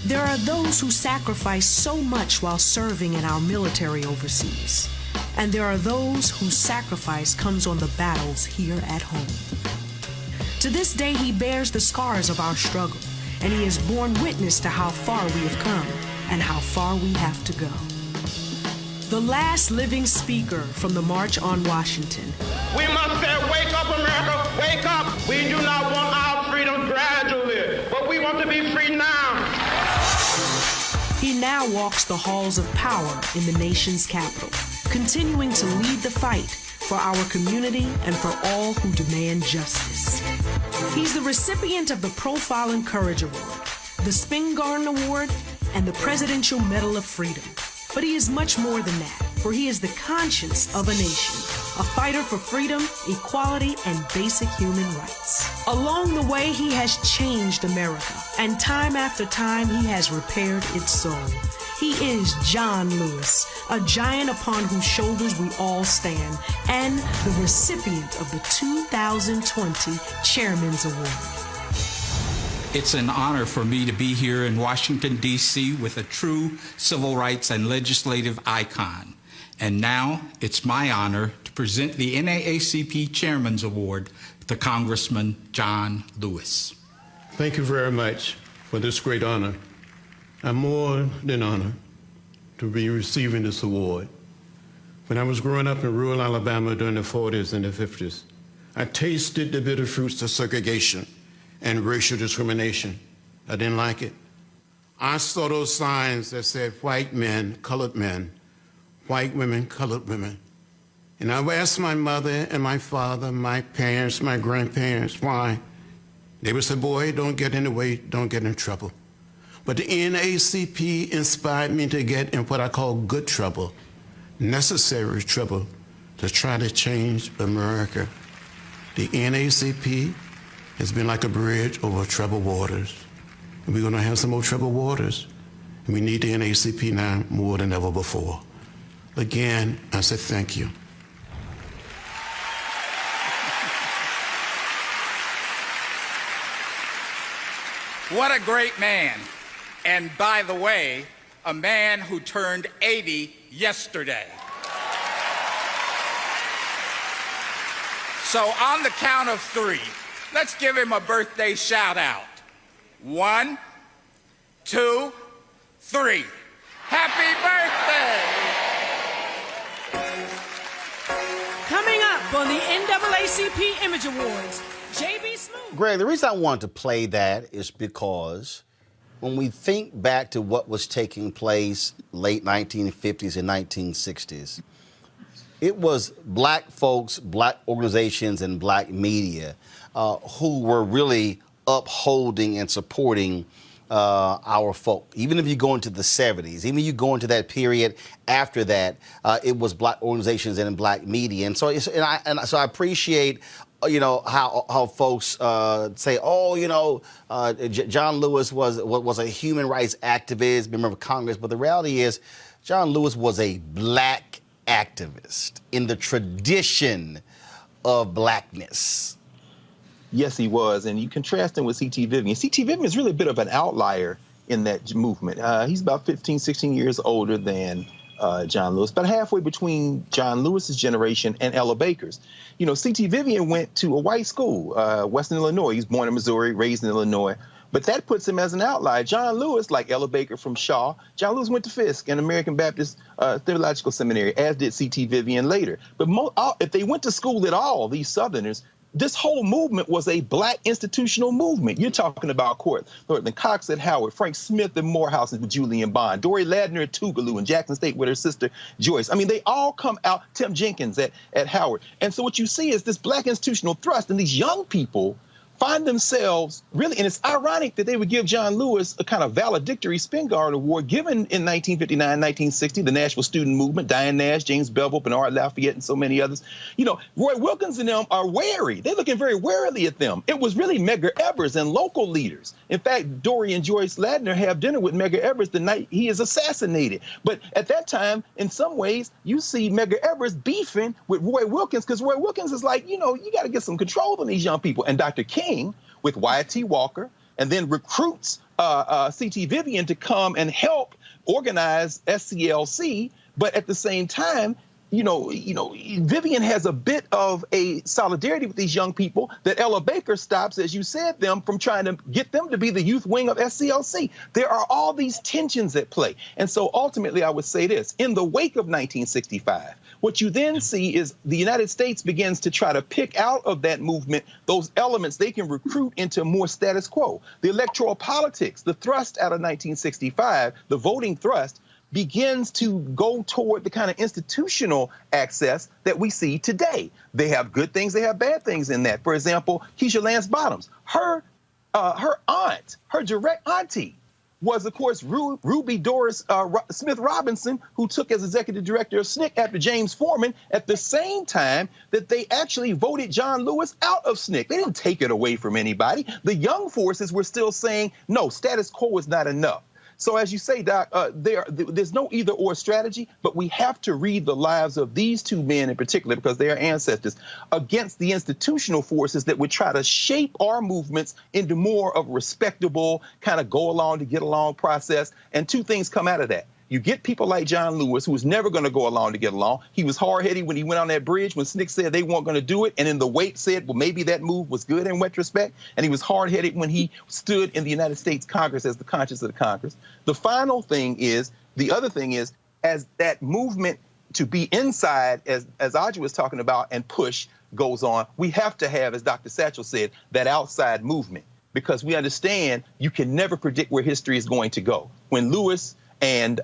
There are those who sacrifice so much while serving in our military overseas. And there are those whose sacrifice comes on the battles here at home. To this day, he bears the scars of our struggle, and he has borne witness to how far we have come and how far we have to go. The last living speaker from the March on Washington.
We must say, wake up, America, wake up. We do not want our freedom gradually, but we want to be free now.
He now walks the halls of power in the nation's capital, continuing to lead the fight for our community and for all who demand justice. He's the recipient of the Profile and Courage Award, the Spingarn Award, and the Presidential Medal of Freedom. But he is much more than that, for he is the conscience of a nation, a fighter for freedom, equality, and basic human rights. Along the way, he has changed America, and time after time, he has repaired its soul. He is John Lewis, a giant upon whose shoulders we all stand, and the recipient of the 2020 Chairman's Award.
It's an honor for me to be here in Washington, D.C. with a true civil rights and legislative icon. And now it's my honor to present the NAACP Chairman's Award to Congressman John Lewis.
Thank you very much for this great honor. I'm more than honored to be receiving this award. When I was growing up in rural Alabama during the 40s and the 50s, I tasted the bitter fruits of segregation and racial discrimination. I didn't like it. I saw those signs that said white men, colored men, white women, colored women. And I asked my mother and my father, my parents, my grandparents, why? They would say, boy, don't get in the way, don't get in trouble. But the NAACP inspired me to get in what I call good trouble, necessary trouble, to try to change America. The NAACP has been like a bridge over troubled waters. And we're gonna have some more troubled waters. And we need the NAACP now more than ever before. Again, I said thank you.
What a great man. And by the way, a man who turned 80 yesterday. So on the count of 3, let's give him a birthday shout out. 1, 2, 3. Happy birthday!
Coming up on the NAACP Image Awards, J.B. Smoot.
Greg, the reason I wanted to play that is because when we think back to what was taking place late 1950s and 1960s, it was black folks, black organizations, and black media who were really upholding and supporting our folk. Even if you go into the 70s, even if you go into that period after that, it was black organizations and black media. And so, I appreciate, how folks say, John Lewis was a human rights activist, member of Congress. But the reality is, John Lewis was a black activist in the tradition of blackness.
Yes, he was. And you contrast him with C.T. Vivian. C.T. Vivian is really a bit of an outlier in that movement. He's about 15, 16 years older than John Lewis, but halfway between John Lewis's generation and Ella Baker's. C.T. Vivian went to a white school, Western Illinois. He was born in Missouri, raised in Illinois. But that puts him as an outlier. John Lewis, like Ella Baker from Shaw, John Lewis went to Fisk, an American Baptist Theological Seminary, as did C.T. Vivian later. But if they went to school at all, these Southerners, this whole movement was a black institutional movement. You're talking about Thornton Cox at Howard, Frank Smith at Morehouse with Julian Bond, Dory Ladner at Tougaloo, and Jackson State with her sister Joyce. I mean, they all come out, Tim Jenkins at Howard. And so what you see is this black institutional thrust, and these young people find themselves really, and it's ironic that they would give John Lewis a kind of valedictory Spingarn Award given in 1959, 1960, the Nashville Student Movement, Diane Nash, James Bevel, Bernard Lafayette, and so many others. Roy Wilkins and them are wary. They're looking very warily at them. It was really Medgar Evers and local leaders. In fact, Dory and Joyce Ladner have dinner with Medgar Evers the night he is assassinated. But at that time, in some ways, you see Medgar Evers beefing with Roy Wilkins because Roy Wilkins is like, you got to get some control on these young people. And Dr. King with Wyatt T. Walker, and then recruits C.T. Vivian to come and help organize SCLC. But at the same time, Vivian has a bit of a solidarity with these young people that Ella Baker stops, as you said, them from trying to get them to be the youth wing of SCLC. There are all these tensions at play. And so ultimately, I would say this. In the wake of 1965, what you then see is the United States begins to try to pick out of that movement those elements they can recruit into more status quo. The electoral politics, the thrust out of 1965, the voting thrust, begins to go toward the kind of institutional access that we see today. They have good things, they have bad things in that. For example, Keisha Lance Bottoms, her aunt, her direct auntie, was, of course, Ruby Doris Smith Robinson, who took as executive director of SNCC after James Foreman at the same time that they actually voted John Lewis out of SNCC. They didn't take it away from anybody. The young forces were still saying, no, status quo is not enough. So as you say, Doc, there's no either or strategy, but we have to read the lives of these two men in particular, because they are ancestors, against the institutional forces that would try to shape our movements into more of a respectable kind of go along to get along process. And two things come out of that. You get people like John Lewis, who was never going to go along to get along. He was hard-headed when he went on that bridge when SNCC said they weren't going to do it, and then the wait said, well, maybe that move was good in retrospect. And he was hard-headed when he stood in the United States Congress as the conscience of the Congress. The final thing is, the other thing is, as that movement to be inside, as Audrey was talking about, and push goes on, we have to have, as Dr. Satchel said, that outside movement, because we understand you can never predict where history is going to go. When Lewis and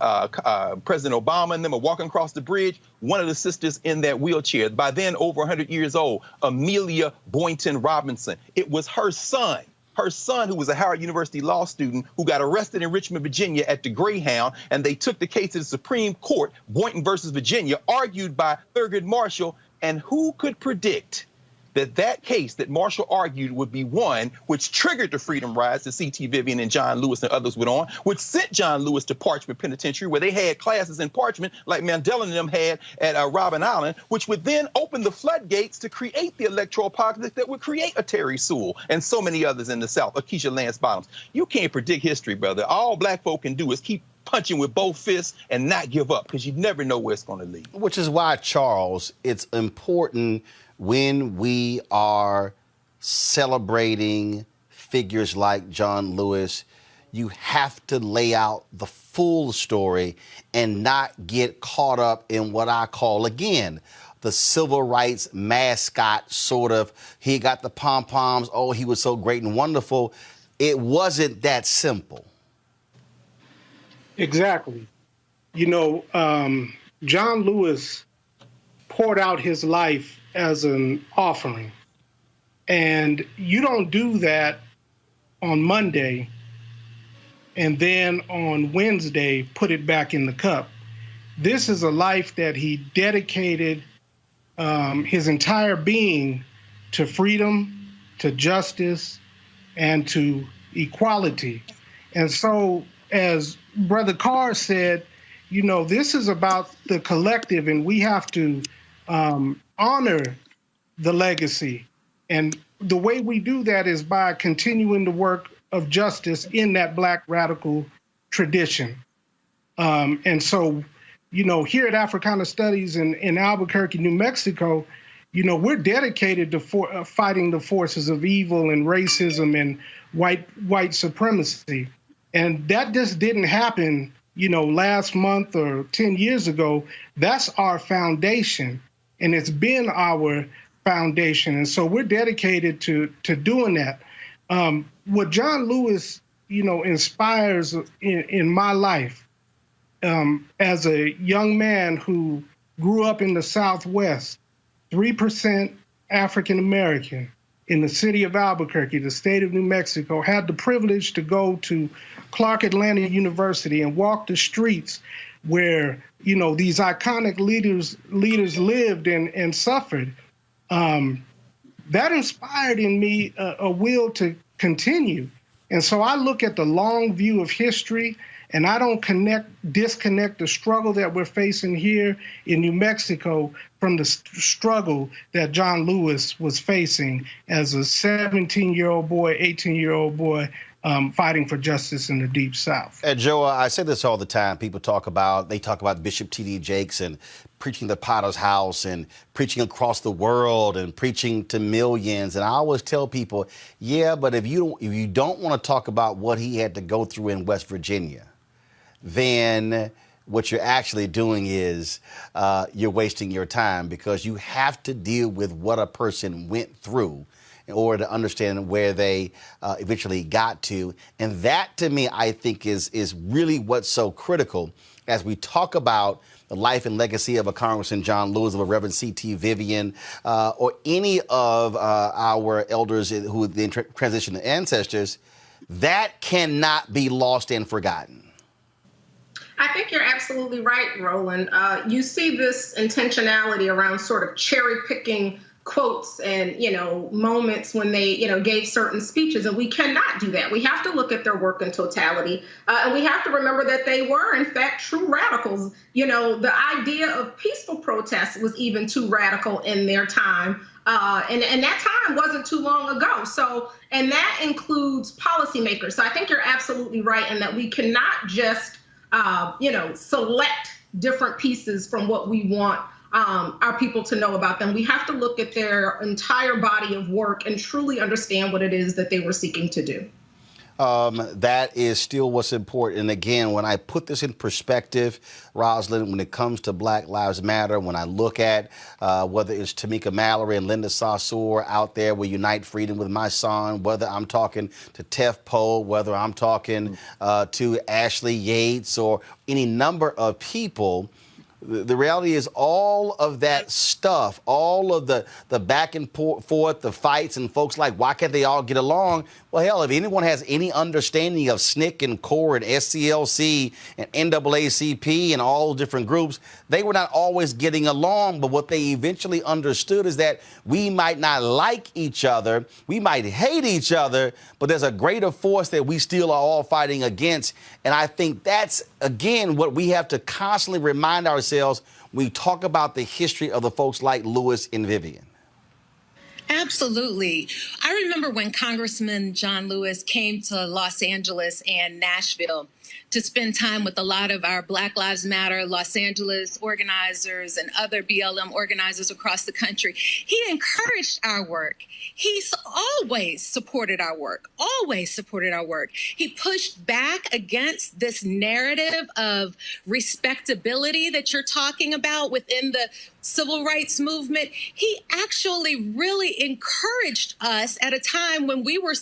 President Obama and them are walking across the bridge, one of the sisters in that wheelchair, by then over 100 years old, Amelia Boynton Robinson, it was her son, who was a Howard University law student, who got arrested in Richmond, Virginia at the Greyhound, and they took the case to the Supreme Court, Boynton versus Virginia, argued by Thurgood Marshall. And who could predict that case that Marshall argued would be one which triggered the freedom rides that C.T. Vivian and John Lewis and others went on, which sent John Lewis to Parchment Penitentiary, where they had classes in Parchment like Mandela and them had at Robben Island, which would then open the floodgates to create the electoral politics that would create a Terry Sewell and so many others in the South, Akeisha Lance Bottoms. You can't predict history, brother. All black folk can do is keep punching with both fists and not give up, because you never know where it's going to lead.
Which is why, Charles, it's important when we are celebrating figures like John Lewis, you have to lay out the full story and not get caught up in what I call, again, the civil rights mascot sort of, he got the pom-poms, oh, he was so great and wonderful. It wasn't that simple.
Exactly. You know, John Lewis poured out his life as an offering. And you don't do that on Monday and then on Wednesday put it back in the cup. This is a life that he dedicated his entire being to freedom, to justice, and to equality. And so, as Brother Carr said, you know, this is about the collective, and we have to honor the legacy. And the way we do that is by continuing the work of justice in that Black radical tradition. And so, you know, here at Africana Studies in Albuquerque, New Mexico, you know, we're dedicated to fighting the forces of evil and racism and white supremacy. And that just didn't happen, you know, last month or 10 years ago. That's our foundation, and it's been our foundation. And so we're dedicated to doing that. What John Lewis, you know, inspires in my life as a young man who grew up in the Southwest, 3% African American, in the city of Albuquerque, the state of New Mexico, had the privilege to go to Clark Atlanta University and walk the streets where, you know, these iconic leaders lived and suffered. That inspired in me a will to continue. And so I look at the long view of history, and I don't disconnect the struggle that we're facing here in New Mexico from the struggle that John Lewis was facing as a 17-year-old boy, 18-year-old boy, fighting for justice in the Deep South.
Joe, I say this all the time. People talk about Bishop T.D. Jakes and preaching the Potter's House and preaching across the world and preaching to millions. And I always tell people, yeah, but if you don't want to talk about what he had to go through in West Virginia, then what you're actually doing is you're wasting your time, because you have to deal with what a person went through in order to understand where they eventually got to. And that, to me, I think is really what's so critical as we talk about the life and legacy of a Congressman John Lewis, of a Reverend C.T. Vivian, or any of our elders who then transitioned to ancestors. That cannot be lost and forgotten.
I think you're absolutely right, Roland. You see this intentionality around sort of cherry picking quotes and, moments when they, gave certain speeches. And we cannot do that. We have to look at their work in totality. And we have to remember that they were, in fact, true radicals. The idea of peaceful protest was even too radical in their time. And that time wasn't too long ago. So, and that includes policymakers. So I think you're absolutely right in that we cannot just, select different pieces from what we want our people to know about them. We have to look at their entire body of work and truly understand what it is that they were seeking to do.
That is still what's important. And again, when I put this in perspective, Rosalind, when it comes to Black Lives Matter, when I look at whether it's Tamika Mallory and Linda Sarsour out there with Unite Freedom with My Son, whether I'm talking to Tef Poe, whether I'm talking to Ashley Yates or any number of people, the reality is all of that stuff, all of the back and forth, the fights, and folks like, why can't they all get along? Well, hell, if anyone has any understanding of SNCC and CORE and SCLC and NAACP and all different groups, they were not always getting along. But what they eventually understood is that we might not like each other, we might hate each other, but there's a greater force that we still are all fighting against. And I think that's, again, what we have to constantly remind ourselves when we talk about the history of the folks like Lewis and Vivian.
Absolutely. I remember when Congressman John Lewis came to Los Angeles and Nashville to spend time with a lot of our Black Lives Matter Los Angeles organizers and other BLM organizers across the country. He encouraged our work. He's always supported our work, He pushed back against this narrative of respectability that you're talking about within the civil rights movement. He actually really encouraged us at a time when we were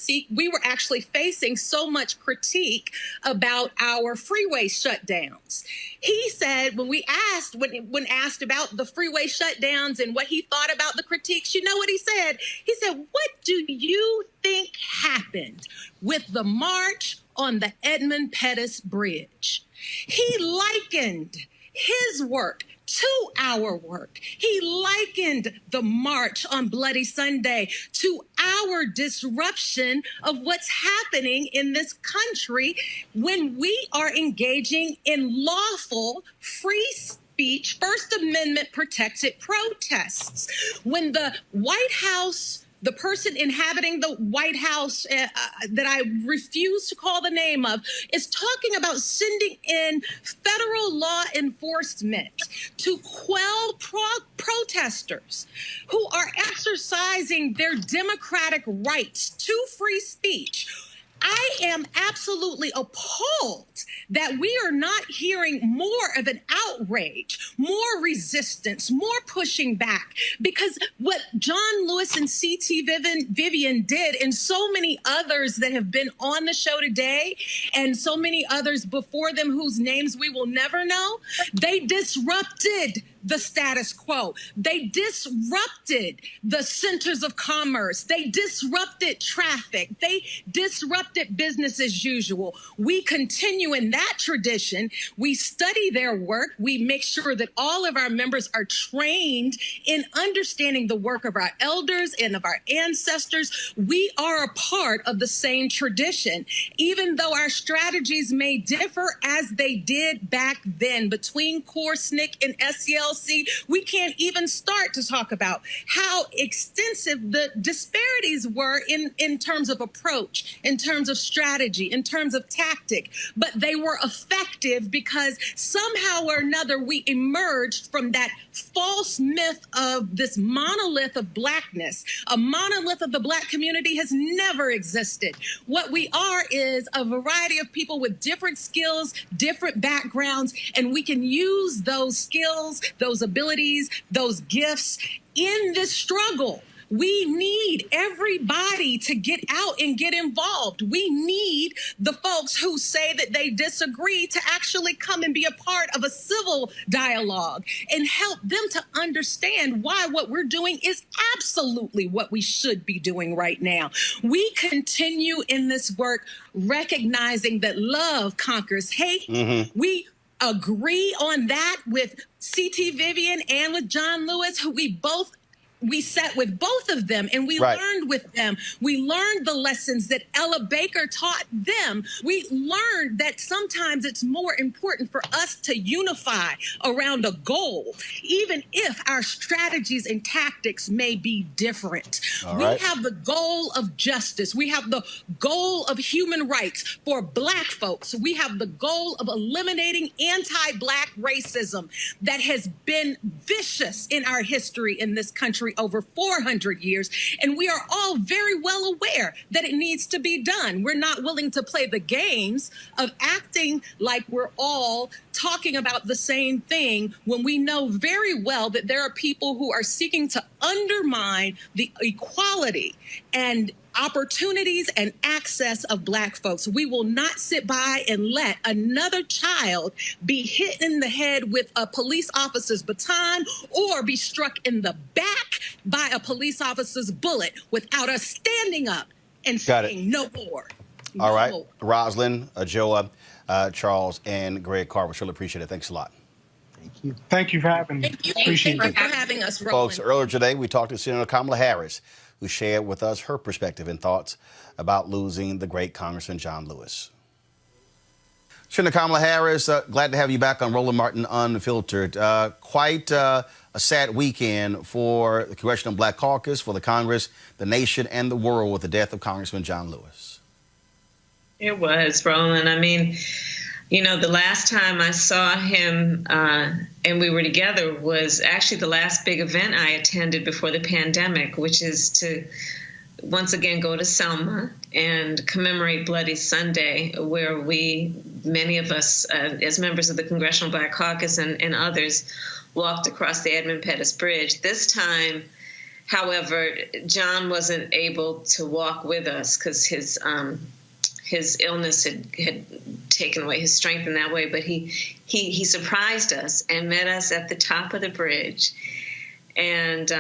actually facing so much critique about our freeway shutdowns. He said when asked about the freeway shutdowns and what he thought about the critiques, you know what he said? He said, "What do you think happened with the march on the Edmund Pettus Bridge?" He likened his work to our work. He likened the march on Bloody Sunday to our disruption of what's happening in this country when we are engaging in lawful, free speech, First Amendment protected protests. When the White House, the person inhabiting the White House that I refuse to call the name of, is talking about sending in federal law enforcement to quell protesters who are exercising their democratic rights to free speech. I am absolutely appalled that we are not hearing more of an outrage, more resistance, more pushing back, because what John Lewis and C.T. Vivian did, and so many others that have been on the show today, and so many others before them whose names we will never know, they disrupted the status quo. They disrupted the centers of commerce. They disrupted traffic. They disrupted business as usual. We continue in that tradition. We study their work. We make sure that all of our members are trained in understanding the work of our elders and of our ancestors. We are a part of the same tradition, even though our strategies may differ as they did back then between CORE, SNCC, and SCLC. We can't even start to talk about how extensive the disparities were in terms of approach, in terms of strategy, in terms of tactic. But they were effective because somehow or another we emerged from that false myth of this monolith of blackness. A monolith of the Black community has never existed. What we are is a variety of people with different skills, different backgrounds, and we can use those skills, those abilities, those gifts in this struggle. We need everybody to get out and get involved. We need the folks who say that they disagree to actually come and be a part of a civil dialogue and help them to understand why what we're doing is absolutely what we should be doing right now. We continue in this work recognizing that love conquers hate. Mm-hmm. We agree on that with C.T. Vivian and with John Lewis, who we both we sat with both of them and we learned with them. We learned the lessons that Ella Baker taught them. We learned that sometimes it's more important for us to unify around a goal, even if our strategies and tactics may be different. We have the goal of justice. We have the goal of human rights for Black folks. We have the goal of eliminating anti-Black racism that has been vicious in our history in this country over 400 years. And we are all very well aware that it needs to be done. We're not willing to play the games of acting like we're all talking about the same thing when we know very well that there are people who are seeking to undermine the equality and opportunities and access of Black folks. We will not sit by and let another child be hit in the head with a police officer's baton or be struck in the back by a police officer's bullet without us standing up and saying no more.
All right. Rosalind, Joa, Charles, and Greg Carver. Surely appreciate it. Thanks a lot.
Thank you. Thank you for having me.
Thank you.
Appreciate
Thank you for having us, Roland.
Folks, earlier today, we talked to Senator Kamala Harris, who shared with us her perspective and thoughts about losing the great Congressman John Lewis. Senator Kamala Harris, glad to have you back on Roland Martin Unfiltered. Quite a sad weekend for the Congressional Black Caucus, for the Congress, the nation, and the world with the death of Congressman John Lewis.
It was, Roland. I mean, you know, the last time I saw him and we were together was actually the last big event I attended before the pandemic, which is to once again go to Selma and commemorate Bloody Sunday, where many of us, as members of the Congressional Black Caucus and others, walked across the Edmund Pettus Bridge. This time, however, John wasn't able to walk with us because his illness had taken away his strength in that way, but he surprised us and met us at the top of the bridge. And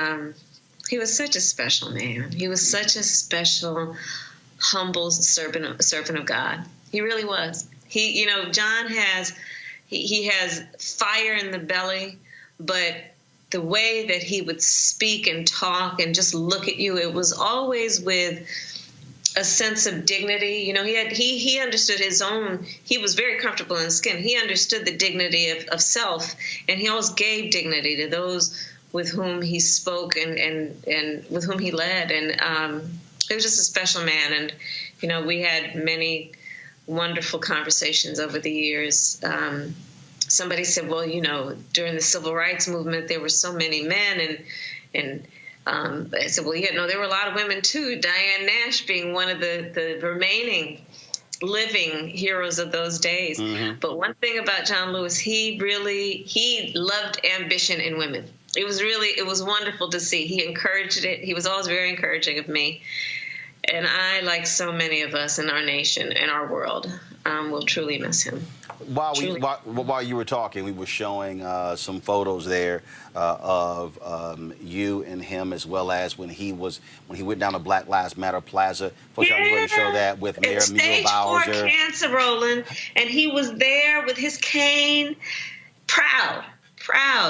he was such a special man. He was such a special, humble servant of God. He really was. John has fire in the belly, but the way that he would speak and talk and just look at you, it was always with a sense of dignity. You know, he understood his own. He was very comfortable in his skin. He understood the dignity of self, and he always gave dignity to those with whom he spoke and with whom he led. And he was just a special man. And you know, we had many wonderful conversations over the years. Somebody said, well, you know, during the Civil Rights Movement, there were so many men, and I said, well, yeah, no, there were a lot of women too. Diane Nash being one of the remaining living heroes of those days. Mm-hmm. But one thing about John Lewis, he loved ambition in women. It was wonderful to see. He encouraged it. He was always very encouraging of me. And I, like so many of us in our nation and our world, will truly miss him.
While you were talking, we were showing some photos there of you and him, as well as when he went down to Black Lives Matter Plaza. I'm going to show that with Mayor Muriel Bowser.
Stage 4 cancer, Roland, and he was there with his cane, proud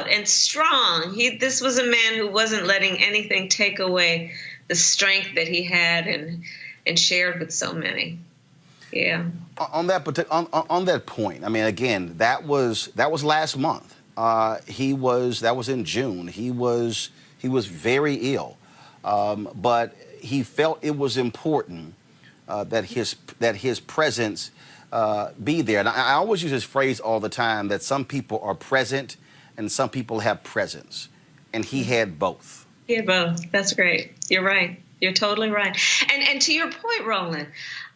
and strong. This was a man who wasn't letting anything take away the strength that he had and shared with so many. Yeah.
On that point, I mean, again, that was last month. That was in June. He was very ill, but he felt it was important that his presence be there. And I always use this phrase all the time, that some people are present and some people have presence, and he had both.
He had both. That's great. You're right. You're totally right. And to your point, Roland,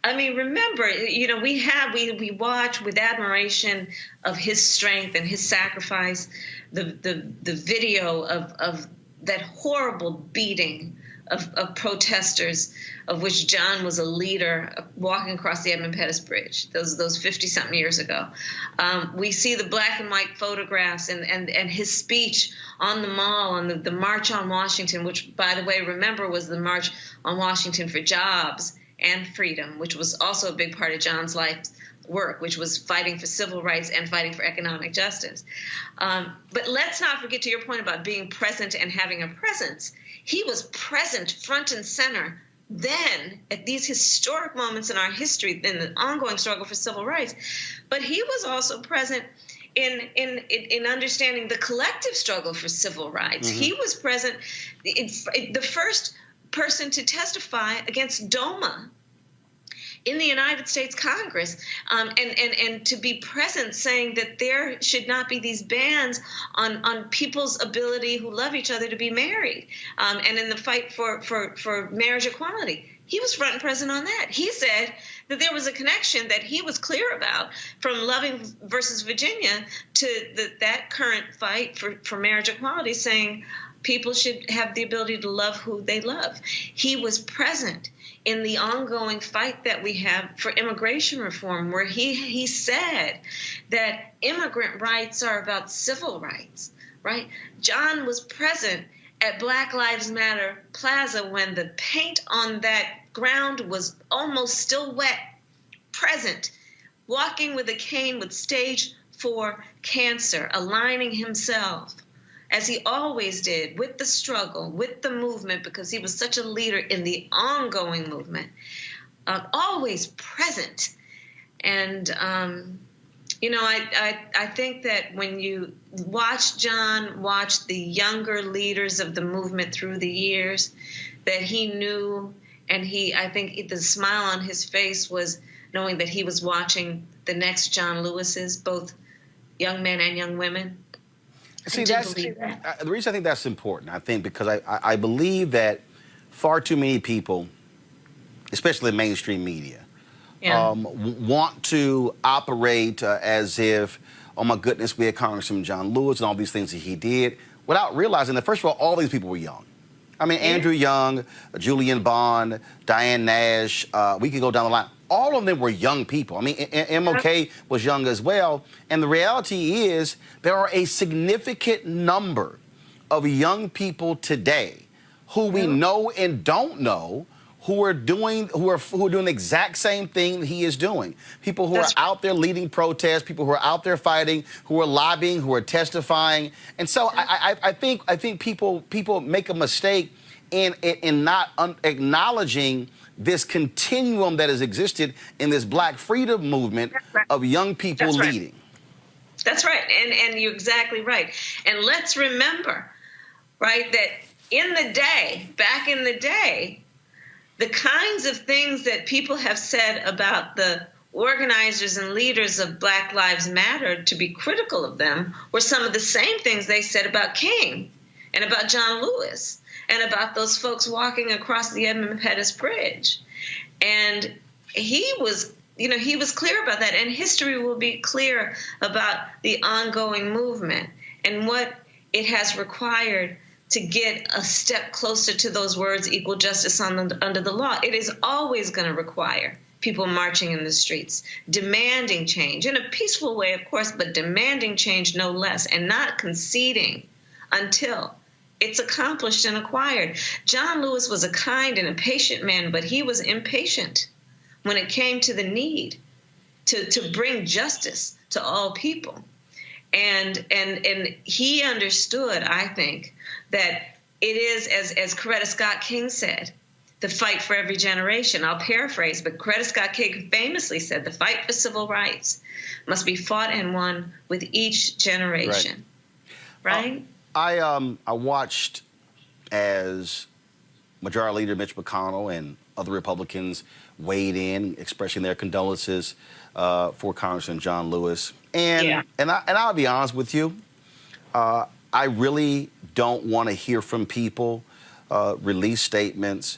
I mean, remember, you know, we watch with admiration of his strength and his sacrifice, the video of that horrible beating of protesters, of which John was a leader, walking across the Edmund Pettus Bridge, those 50-something years ago. We see the black and white photographs and his speech on the Mall, on the March on Washington, which, by the way, remember, was the March on Washington for Jobs and Freedom, which was also a big part of John's life work, which was fighting for civil rights and fighting for economic justice. But let's not forget, to your point about being present and having a presence, he was present front and center then at these historic moments in our history, in the ongoing struggle for civil rights. But he was also present in understanding the collective struggle for civil rights. He was present, the first person to testify against DOMA in the United States Congress, and to be present saying that there should not be these bans on people's ability who love each other to be married, and in the fight for marriage equality. He was front and present on that. He said that there was a connection that he was clear about from Loving versus Virginia to that current fight for marriage equality, saying people should have the ability to love who they love. He was present in the ongoing fight that we have for immigration reform, where he said that immigrant rights are about civil rights, right? John was present at Black Lives Matter Plaza when the paint on that ground was almost still wet, present, walking with a cane with stage 4 cancer, aligning himself, as he always did, with the struggle, with the movement, because he was such a leader in the ongoing movement, always present. And, I think that when you watch John, watch the younger leaders of the movement through the years, that he knew, and I think the smile on his face was knowing that he was watching the next John Lewis's, both young men and young women.
See, that's the reason I think that's important. I think because I believe that far too many people, especially mainstream media, want to operate as if, oh my goodness, we had Congressman John Lewis and all these things that he did, without realizing that, first of all these people were young. I mean, Andrew Young, Julian Bond, Diane Nash, we could go down the line. All of them were young people. I mean, MLK was young as well. And the reality is there are a significant number of young people today who we know and don't know who are doing the exact same thing that he is doing. People who are out there leading protests, people who are out there fighting, who are lobbying, who are testifying. And so I think people make a mistake in not acknowledging this continuum that has existed in this Black freedom movement of young people leading.
That's right, and you're exactly right. And let's remember, right, that back in the day, the kinds of things that people have said about the organizers and leaders of Black Lives Matter, to be critical of them, were some of the same things they said about King and about John Lewis and about those folks walking across the Edmund Pettus Bridge. And he was clear about that. And history will be clear about the ongoing movement and what it has required to get a step closer to those words, equal justice under the law. It is always going to require people marching in the streets, demanding change in a peaceful way, of course, but demanding change no less, and not conceding until it's accomplished and acquired. John Lewis was a kind and a patient man, but he was impatient when it came to the need to bring justice to all people. And he understood, I think, that it is, as Coretta Scott King said, the fight for every generation. I'll paraphrase, but Coretta Scott King famously said, the fight for civil rights must be fought and won with each generation. Right?
I watched as Majority Leader Mitch McConnell and other Republicans weighed in, expressing their condolences for Congressman John Lewis. And I'll be honest with you, I really don't want to hear from people release statements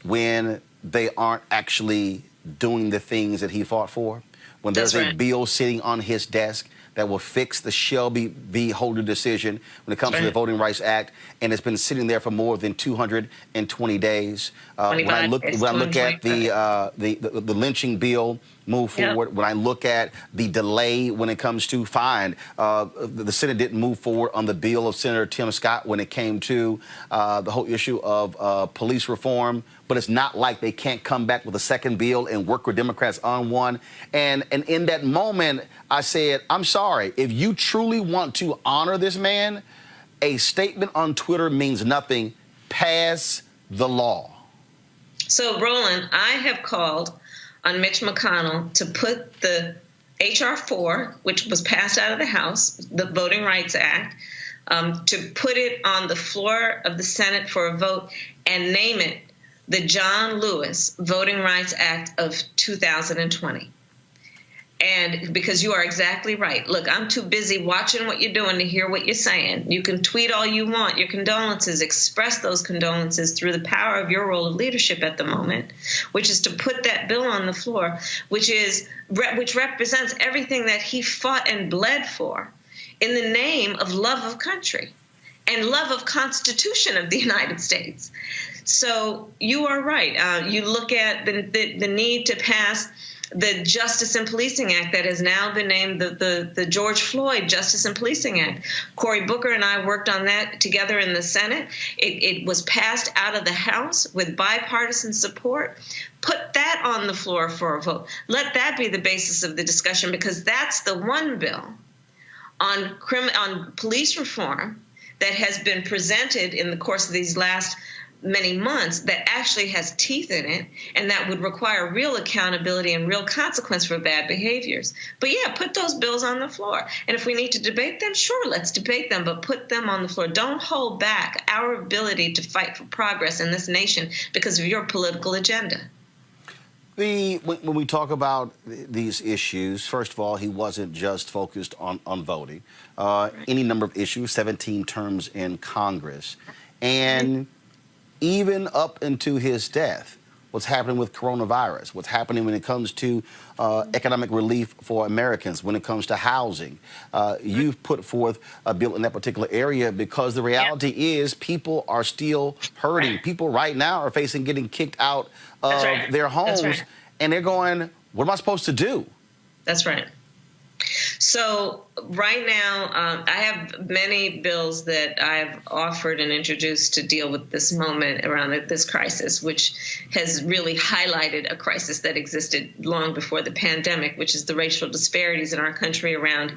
when they aren't actually doing the things that he fought for. When there's a bill sitting on his desk that will fix the Shelby v. Holder decision when it comes to the Voting Rights Act, and it's been sitting there for more than 220 days. When I look at the lynching bill move forward, when I look at the delay when it comes to the Senate didn't move forward on the bill of Senator Tim Scott when it came to the whole issue of police reform. but it's not like they can't come back with a second bill and work with Democrats on one. And in that moment, I said, I'm sorry. If you truly want to honor this man, a statement on Twitter means nothing. Pass the law.
So, Roland, I have called on Mitch McConnell to put the H.R. 4, which was passed out of the House, the Voting Rights Act, to put it on the floor of the Senate for a vote and name it the John Lewis Voting Rights Act of 2020. And because you are exactly right. Look, I'm too busy watching what you're doing to hear what you're saying. You can tweet all you want, your condolences, express those condolences through the power of your role of leadership at the moment, which is to put that bill on the floor, which represents everything that he fought and bled for in the name of love of country and love of Constitution of the United States. So you are right. You look at the need to pass the Justice and Policing Act that has now been named the George Floyd Justice and Policing Act. Cory Booker and I worked on that together in the Senate. It was passed out of the House with bipartisan support. Put that on the floor for a vote. Let that be the basis of the discussion, because that's the one bill on police reform that has been presented in the course of these last many months that actually has teeth in it, and that would require real accountability and real consequence for bad behaviors. But yeah, put those bills on the floor. And if we need to debate them, sure, let's debate them, but put them on the floor. Don't hold back our ability to fight for progress in this nation because of your political agenda.
When we talk about these issues, first of all, he wasn't just focused on voting. Any number of issues, 17 terms in Congress. And even up into his death, what's happening with coronavirus, what's happening when it comes to economic relief for Americans, when it comes to housing. You've put forth a bill in that particular area because the reality is people are still hurting. People right now are facing getting kicked out of their homes, and they're going, what am I supposed to do? That's right.
So right now, I have many bills that I've offered and introduced to deal with this moment around this crisis, which has really highlighted a crisis that existed long before the pandemic, which is the racial disparities in our country around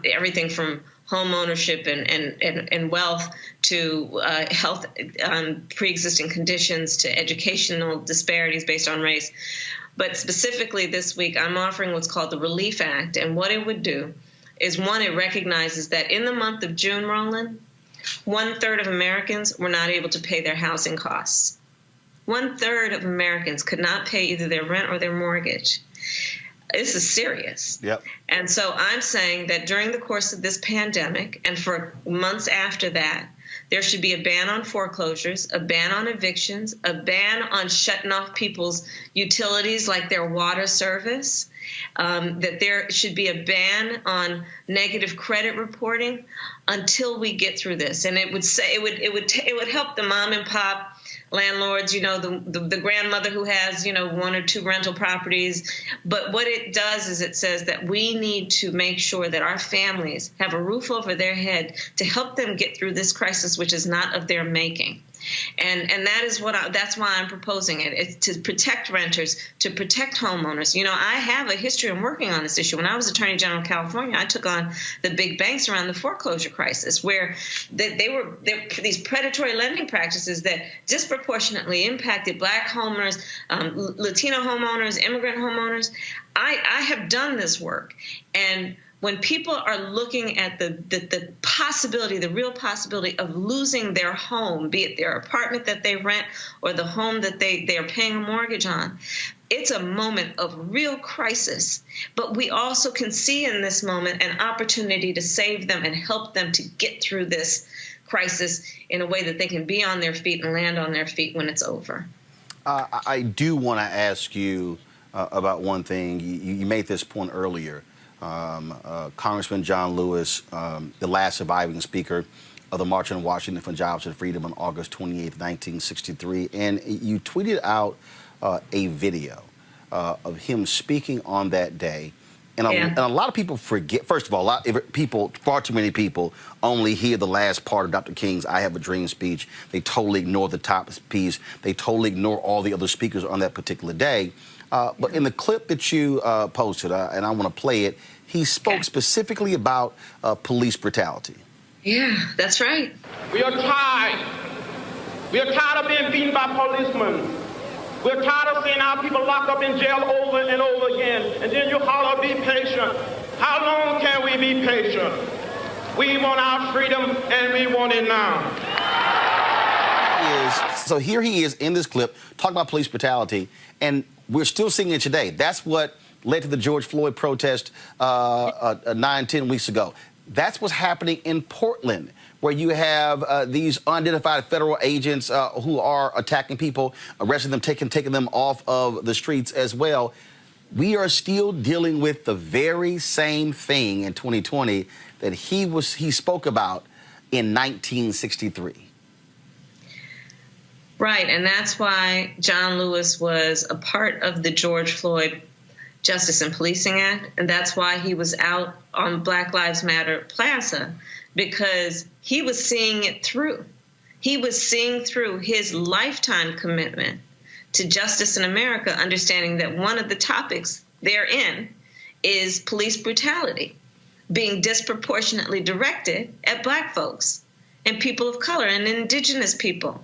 everything from home ownership and wealth to health, pre-existing conditions, to educational disparities based on race. But specifically this week, I'm offering what's called the Relief Act. And what it would do is, one, it recognizes that in the month of June, Roland, 1/3 of Americans were not able to pay their housing costs. 1/3 of Americans could not pay either their rent or their mortgage. This is serious.
Yep.
And so I'm saying that during the course of this pandemic and for months after that, there should be a ban on foreclosures, a ban on evictions, a ban on shutting off people's utilities like their water service, that there should be a ban on negative credit reporting until we get through this. And it would say it would help the mom and pop landlords, the grandmother who has, 1 or 2 rental properties. But what it does is it says that we need to make sure that our families have a roof over their head to help them get through this crisis, which is not of their making. And that is that's why I'm proposing it. It's to protect renters, to protect homeowners. I have a history of working on this issue. When I was Attorney General of California, I took on the big banks around the foreclosure crisis, where they were these predatory lending practices that disproportionately impacted Black homeowners, Latino homeowners, immigrant homeowners. I have done this work, and when people are looking at the possibility, the real possibility of losing their home, be it their apartment that they rent or the home that they are paying a mortgage on, it's a moment of real crisis. But we also can see in this moment an opportunity to save them and help them to get through this crisis in a way that they can be on their feet and land on their feet when it's over.
I do want to ask you about one thing. You made this point earlier. Congressman John Lewis, the last surviving speaker of the March on Washington for Jobs and Freedom on August 28, 1963. And you tweeted out a video of him speaking on that day And a lot of people forget, first of all, far too many people only hear the last part of Dr. King's I Have a Dream speech. They totally ignore the top piece. They totally ignore all the other speakers on that particular day. But in the clip that you posted, and I want to play it, he spoke specifically about police brutality.
Yeah, that's right.
We are tired. We are tired of being beaten by policemen. We're tired of seeing our people locked up in jail over and over again. And then you holler, be patient. How long can we be patient? We want our freedom, and we want it now.
So here he is in this clip talking about police brutality, and we're still seeing it today. That's what led to the George Floyd protest 9-10 weeks ago. That's what's happening in Portland, where you have these unidentified federal agents who are attacking people, arresting them, taking them off of the streets as well. We are still dealing with the very same thing in 2020 that he spoke about in 1963.
Right, and that's why John Lewis was a part of the George Floyd Justice and Policing Act, and that's why he was out on Black Lives Matter Plaza, because he was seeing it through. He was seeing through his lifetime commitment to justice in America, understanding that one of the topics therein is police brutality being disproportionately directed at Black folks and people of color and indigenous people.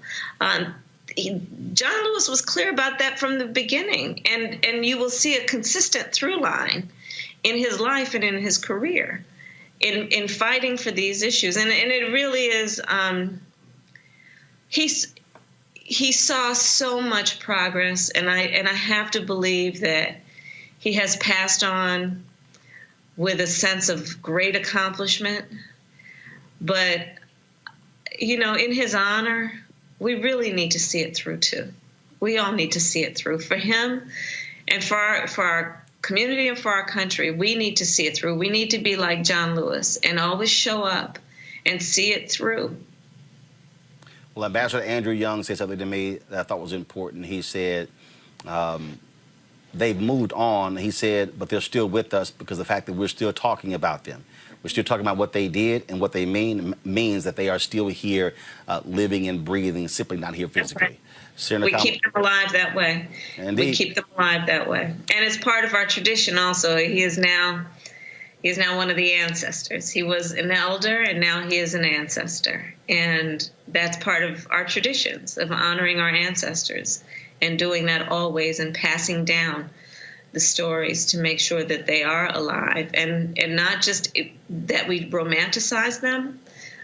John Lewis was clear about that from the beginning, and you will see a consistent through line in his life and in his career in fighting for these issues. And it really is, he saw so much progress, and I have to believe that he has passed on with a sense of great accomplishment. But, you know, in his honor, we really need to see it through, too. We all need to see it through. For him and for our community and for our country, we need to see it through. We need to be like John Lewis and always show up and see it through.
Well, Ambassador Andrew Young said something to me that I thought was important. He said they've moved on. He said, but they're still with us because of the fact that we're still talking about them. We're still talking about what they did, and what they means that they are still here, living and breathing, simply not here physically.
Right. We keep them alive that way.
Indeed.
We keep them alive that way. And it's part of our tradition also. He is now one of the ancestors. He was an elder, and now he is an ancestor. And that's part of our traditions of honoring our ancestors and doing that always and passing down the stories to make sure that they are alive, and not just that we romanticize them,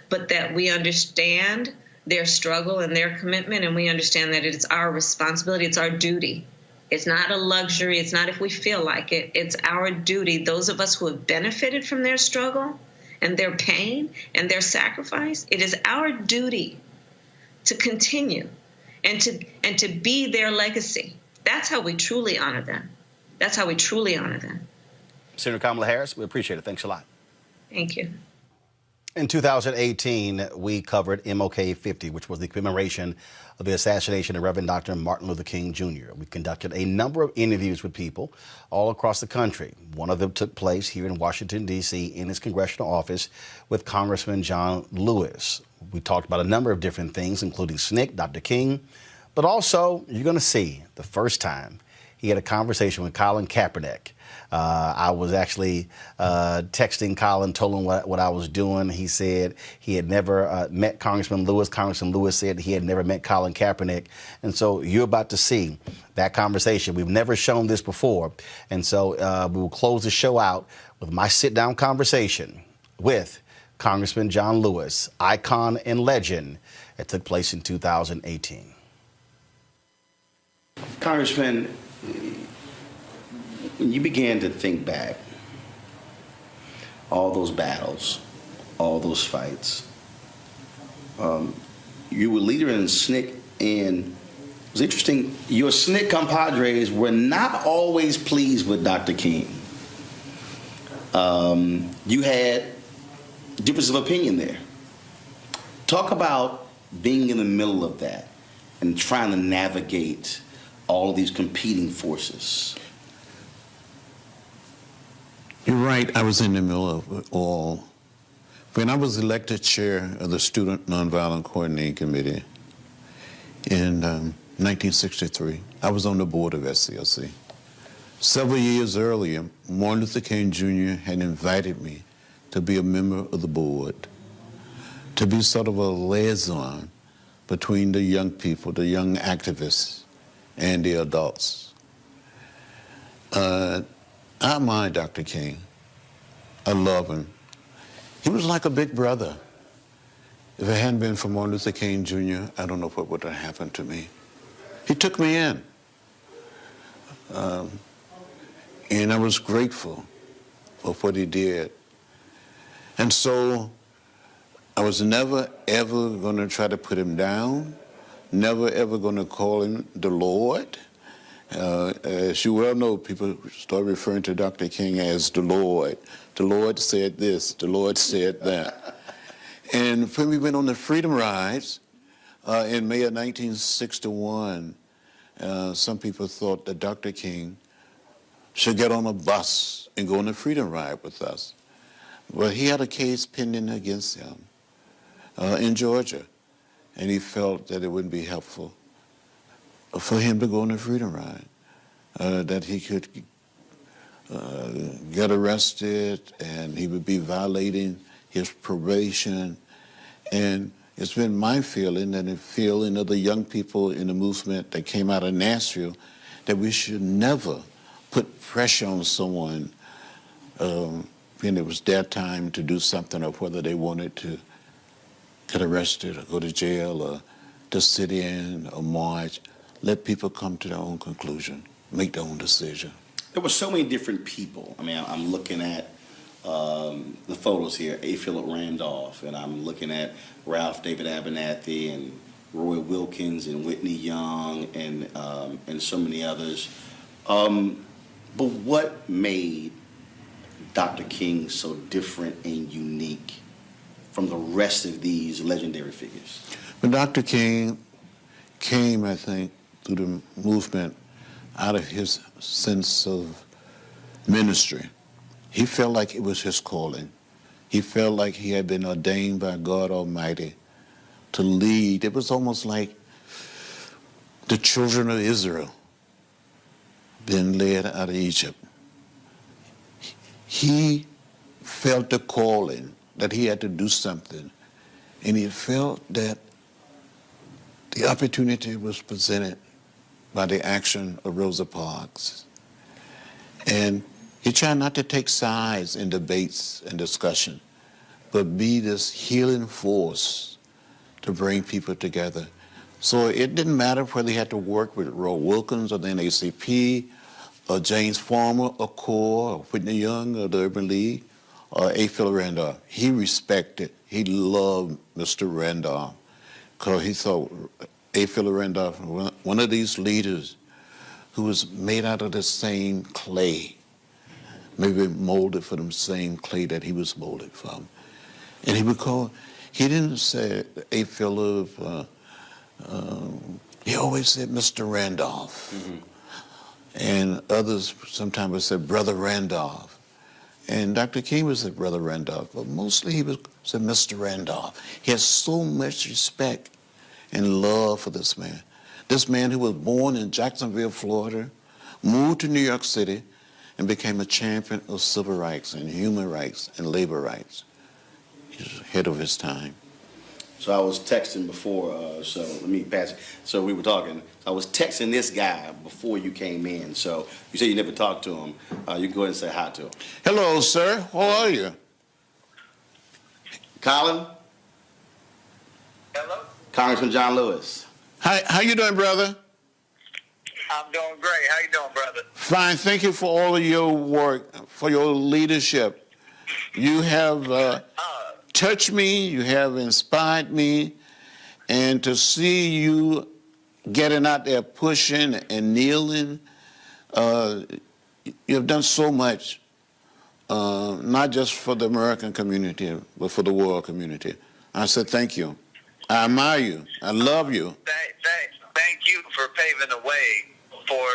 but that we understand their struggle and their commitment, and we understand that it's our responsibility, it's our duty. It's not a luxury, it's not if we feel like it, it's our duty. Those of us who have benefited from their struggle and their pain and their sacrifice, it is our duty to continue and to be their legacy. That's how we truly honor them. That's how we truly honor them.
Senator Kamala Harris, we appreciate it. Thanks a lot.
Thank you.
In 2018, we covered MLK 50, which was the commemoration of the assassination of Reverend Dr. Martin Luther King Jr. We conducted a number of interviews with people all across the country. One of them took place here in Washington, D.C., in his congressional office with Congressman John Lewis. We talked about a number of different things, including SNCC, Dr. King, but also you're going to see the first time he had a conversation with Colin Kaepernick. I was actually texting Colin, told him what I was doing. He said he had never met Congressman Lewis. Congressman Lewis said he had never met Colin Kaepernick. And so you're about to see that conversation. We've never shown this before. And so we will close the show out with my sit-down conversation with Congressman John Lewis, icon and legend, that took place in 2018. Congressman, when you began to think back, all those battles, all those fights, you were leader in SNCC, and it was interesting, your SNCC compadres were not always pleased with Dr. King. You had difference of opinion there. Talk about being in the middle of that and trying to navigate all of these competing forces.
You're right, I was in the middle of it all. When I was elected chair of the Student Nonviolent Coordinating Committee in 1963, I was on the board of SCLC. Several years earlier, Martin Luther King Jr. had invited me to be a member of the board, to be sort of a liaison between the young people, the young activists, and the adults. I admire Dr. King. I love him. He was like a big brother. If it hadn't been for Martin Luther King Jr., I don't know what would have happened to me. He took me in. And I was grateful for what he did. And so I was never, ever going to try to put him down, never, ever going to call him the Lord. As you well know, people start referring to Dr. King as the Lord. The Lord said this, the Lord said that. And when we went on the Freedom Rides in May of 1961, some people thought that Dr. King should get on a bus and go on a Freedom Ride with us. Well, he had a case pending against him in Georgia, and he felt that it wouldn't be helpful for him to go on a Freedom Ride, that he could get arrested and he would be violating his probation. And it's been my feeling and the feeling of the young people in the movement that came out of Nashville that we should never put pressure on someone when it was their time to do something, or whether they wanted to get arrested or go to jail or to sit in or march. Let people come to their own conclusion, make their own decision.
There were so many different people. I mean, I'm looking at the photos here, A. Philip Randolph, and I'm looking at Ralph David Abernathy and Roy Wilkins and Whitney Young and so many others. But what made Dr. King so different and unique from the rest of these legendary figures?
But Dr. King came, I think, through the movement out of his sense of ministry. He felt like it was his calling. He felt like he had been ordained by God Almighty to lead. It was almost like the children of Israel being led out of Egypt. He felt the calling that he had to do something, and he felt that the opportunity was presented by the action of Rosa Parks. And he tried not to take sides in debates and discussion, but be this healing force to bring people together. So it didn't matter whether he had to work with Roy Wilkins or the NAACP, or James Farmer, or CORE, or Whitney Young, or the Urban League, or A. Philip Randolph. He respected, he loved Mr. Randolph, because he thought A. Philip Randolph, one of these leaders who was made out of the same clay, maybe molded for the same clay that he was molded from. And he would call, he didn't say A. Philip, he always said Mr. Randolph. Mm-hmm. And others sometimes would say Brother Randolph. And Dr. King would say Brother Randolph, but mostly he would say Mr. Randolph. He has so much respect and love for this man. This man who was born in Jacksonville, Florida, moved to New York City, and became a champion of civil rights and human rights and labor rights. He's ahead of his time.
So I was texting before, so let me pass it. So we were talking. I was texting this guy before you came in. So you said you never talked to him. You can go ahead and say hi to him.
Hello, sir. How are you?
Colin?
Hello?
Congressman John Lewis.
Hi, how you doing, brother?
I'm doing great. How you doing, brother?
Fine. Thank you for all of your work, for your leadership. You have touched me, you have inspired me, and to see you getting out there pushing and kneeling, you have done so much, not just for the American community, but for the world community. I said thank you. I admire you. I love you.
Thank you for paving the way for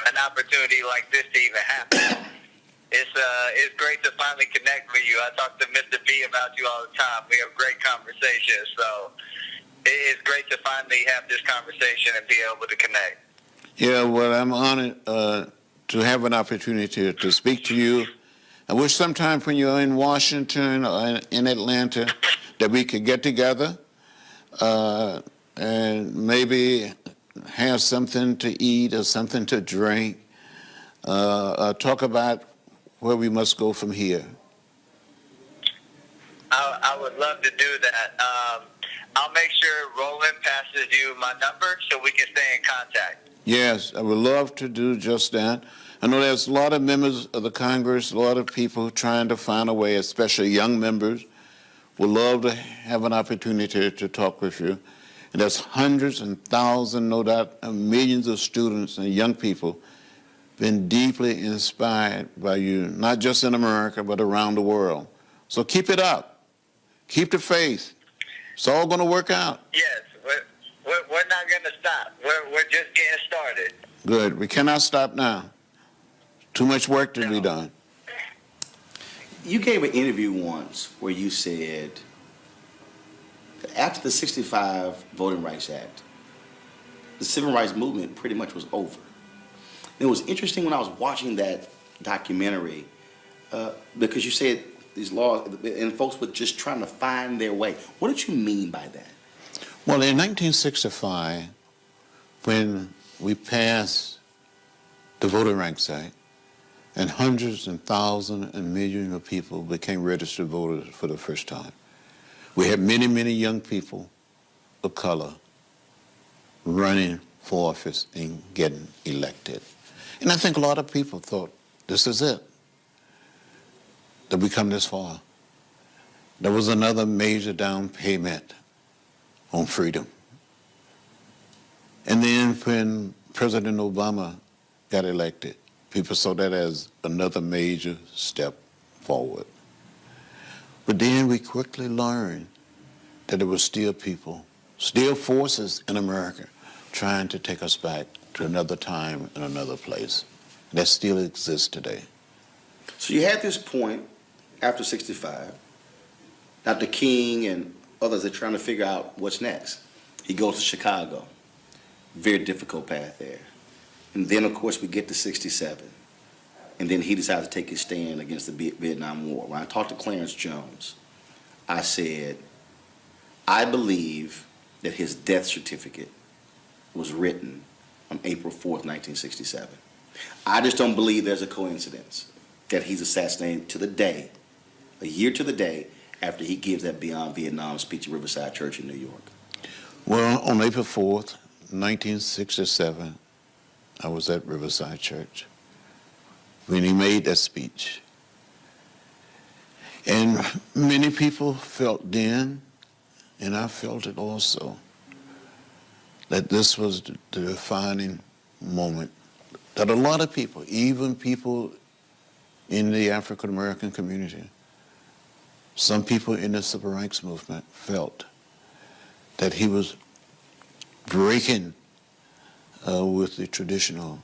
an opportunity like this to even happen. It's great to finally connect with you. I talk to Mr. B about you all the time. We have great conversations, so it's great to finally have this conversation and be able to connect.
Yeah, well, I'm honored to have an opportunity to speak to you. I wish sometime when you're in Washington or in Atlanta that we could get together and maybe have something to eat or something to drink, talk about where we must go from here.
I would love to do that. I'll make sure Roland passes you my number so we can stay in contact.
Yes, I would love to do just that. I know there's a lot of members of the Congress, a lot of people trying to find a way, especially young members, would love to have an opportunity to talk with you. And there's hundreds and thousands, no doubt, millions of students and young people been deeply inspired by you, not just in America, but around the world. So keep it up. Keep the faith. It's all going to work out.
Yes, we're not going to stop. We're just getting started.
Good. We cannot stop now. Too much work to be done.
You gave an interview once where you said after the 65 Voting Rights Act, the civil rights movement pretty much was over. And it was interesting when I was watching that documentary because you said these laws and folks were just trying to find their way. What did you mean by that?
Well, in 1965, when we passed the Voting Rights Act, and hundreds and thousands and millions of people became registered voters for the first time. We had many, many young people of color running for office and getting elected. And I think a lot of people thought, this is it, that we come this far. There was another major down payment on freedom. And then when President Obama got elected, people saw that as another major step forward. But then we quickly learned that there were still people, still forces in America trying to take us back to another time and another place. That still exists today.
So you had this point after 65. Dr. King and others are trying to figure out what's next. He goes to Chicago. Very difficult path there. And then, of course, we get to 67. And then he decides to take his stand against the Vietnam War. When I talked to Clarence Jones, I said, I believe that his death certificate was written on April 4th, 1967. I just don't believe there's a coincidence that he's assassinated to the day, a year to the day, after he gives that Beyond Vietnam speech at Riverside Church in New York.
Well, on April 4th, 1967, I was at Riverside Church when he made that speech. And many people felt then, and I felt it also, that this was the defining moment. That a lot of people, even people in the African American community, some people in the civil rights movement felt that he was breaking with the traditional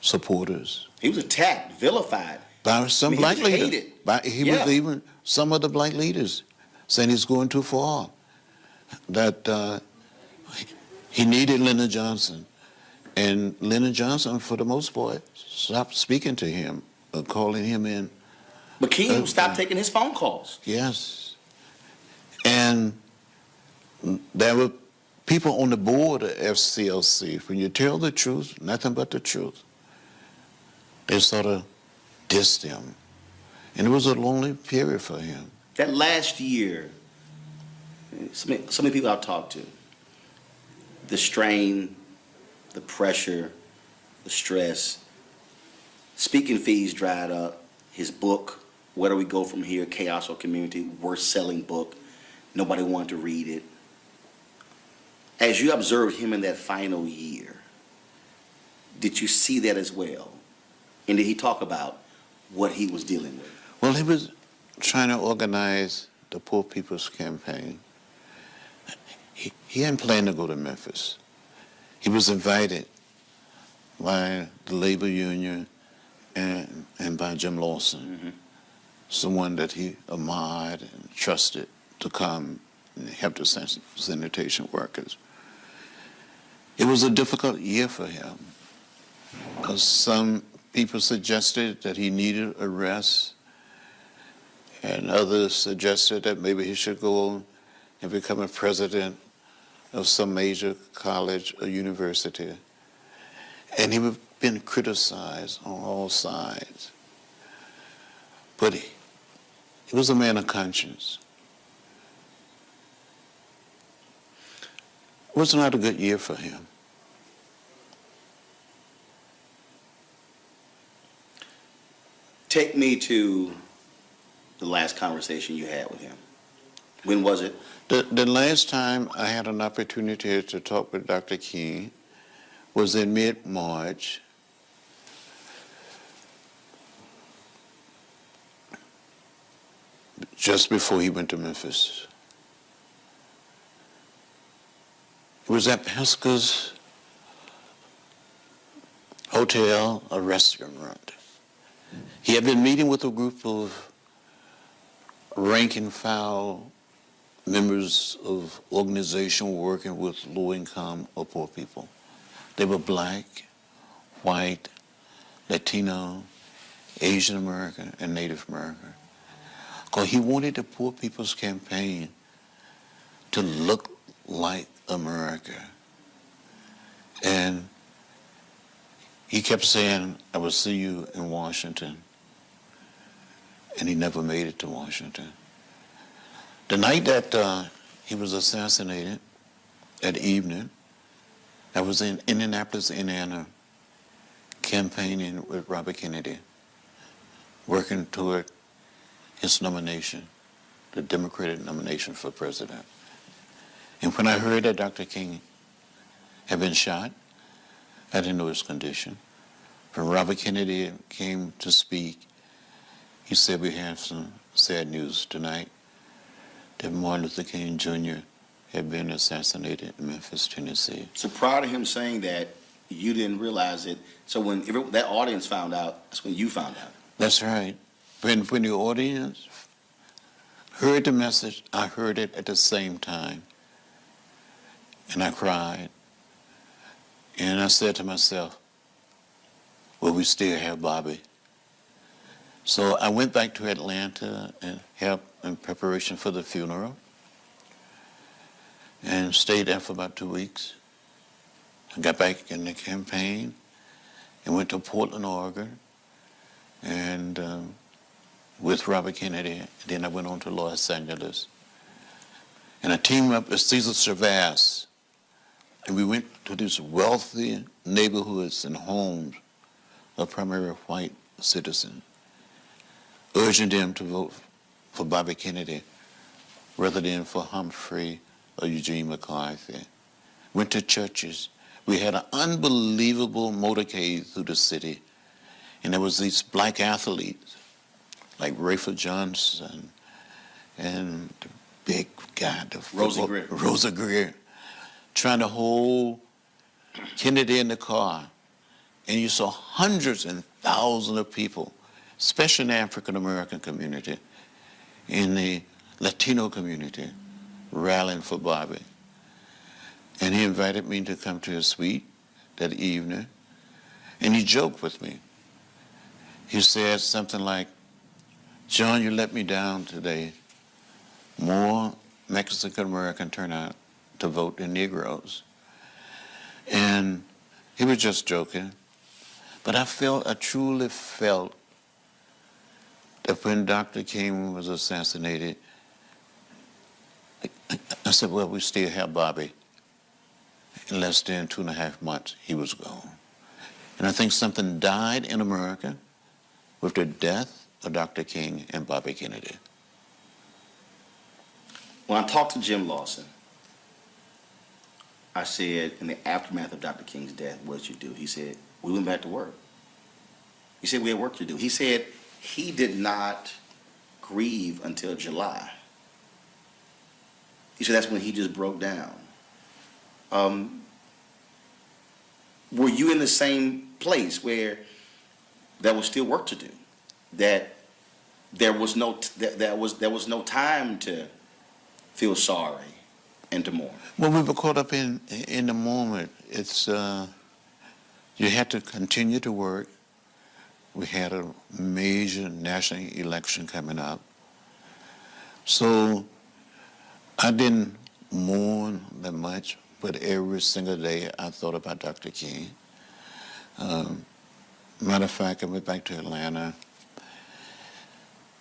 supporters.
He was attacked, vilified.
By some black leaders.
Hated.
He was even some of the black leaders saying he's going too far. That he needed Lyndon Johnson. And Lyndon Johnson, for the most part, stopped speaking to him, calling him in.
But King stopped taking his phone calls.
Yes. And there were people on the board of FCLC, when you tell the truth, nothing but the truth, they sort of dissed him. And it was a lonely period for him.
That last year, so many people I've talked to, the strain, the pressure, the stress, speaking fees dried up, his book, Where Do We Go From Here, Chaos or Community, worst-selling book. Nobody wanted to read it. As you observed him in that final year, did you see that as well? And did he talk about what he was dealing with?
Well, he was trying to organize the Poor People's Campaign. He hadn't planned to go to Memphis. He was invited by the labor union, and by Jim Lawson, someone that he admired and trusted to come and help the sanitation workers. It was a difficult year for him because some people suggested that he needed a rest, and others suggested that maybe he should go on and become a president of some major college or university. And he was been criticized on all sides. But he was a man of conscience. It was not a good year for him.
Take me to the last conversation you had with him. When was it?
The last time I had an opportunity to talk with Dr. King was in mid-March. Just before he went to Memphis. It was at Pesca's hotel, a restaurant. He had been meeting with a group of rank and file members of organization working with low-income or poor people. They were black, white, Latino, Asian American, and Native American. Because he wanted the Poor People's Campaign to look like America. And he kept saying, I will see you in Washington. And he never made it to Washington. The night that he was assassinated, that evening, I was in Indianapolis, Indiana, campaigning with Robert Kennedy, working toward his nomination, the Democratic nomination for president. And when I heard that Dr. King had been shot, I didn't know his condition. When Robert Kennedy came to speak, he said, we have some sad news tonight that Martin Luther King Jr. had been assassinated in Memphis, Tennessee.
So prior to him saying that, you didn't realize it. So when that audience found out, that's when you found out.
That's right. When the audience heard the message, I heard it at the same time. And I cried. And I said to myself, well, we still have Bobby. So I went back to Atlanta and helped in preparation for the funeral and stayed there for about 2 weeks. I got back in the campaign and went to Portland, Oregon, and with Robert Kennedy. And then I went on to Los Angeles. And I teamed up with Cesar Chavez, and we went to these wealthy neighborhoods and homes of primarily white citizens, urging them to vote for Bobby Kennedy rather than for Humphrey or Eugene McCarthy. Went to churches. We had an unbelievable motorcade through the city, and there was these black athletes like Rayford Johnson and the big guy, Rosa Greer, trying to hold Kennedy in the car. And you saw hundreds and thousands of people, especially in the African-American community, in the Latino community, rallying for Bobby. And he invited me to come to his suite that evening, and he joked with me. He said something like, John, you let me down today. More Mexican-American turn out to vote than Negroes. And he was just joking. But I truly felt that when Dr. King was assassinated, I said, well, we still have Bobby. In less than 2.5 months, he was gone. And I think something died in America with the death of Dr. King and Bobby Kennedy.
When I talked to Jim Lawson, I said, in the aftermath of Dr. King's death, what did you do? He said, we went back to work. He said, we had work to do. He said he did not grieve until July. He said that's when he just broke down. Were you in the same place where there was still work to do. That there was no time to feel sorry and to mourn.
Well, we were caught up in the moment. It's you had to continue to work. We had a major national election coming up, so I didn't mourn that much. But every single day, I thought about Dr. King. Matter of fact, I went back to Atlanta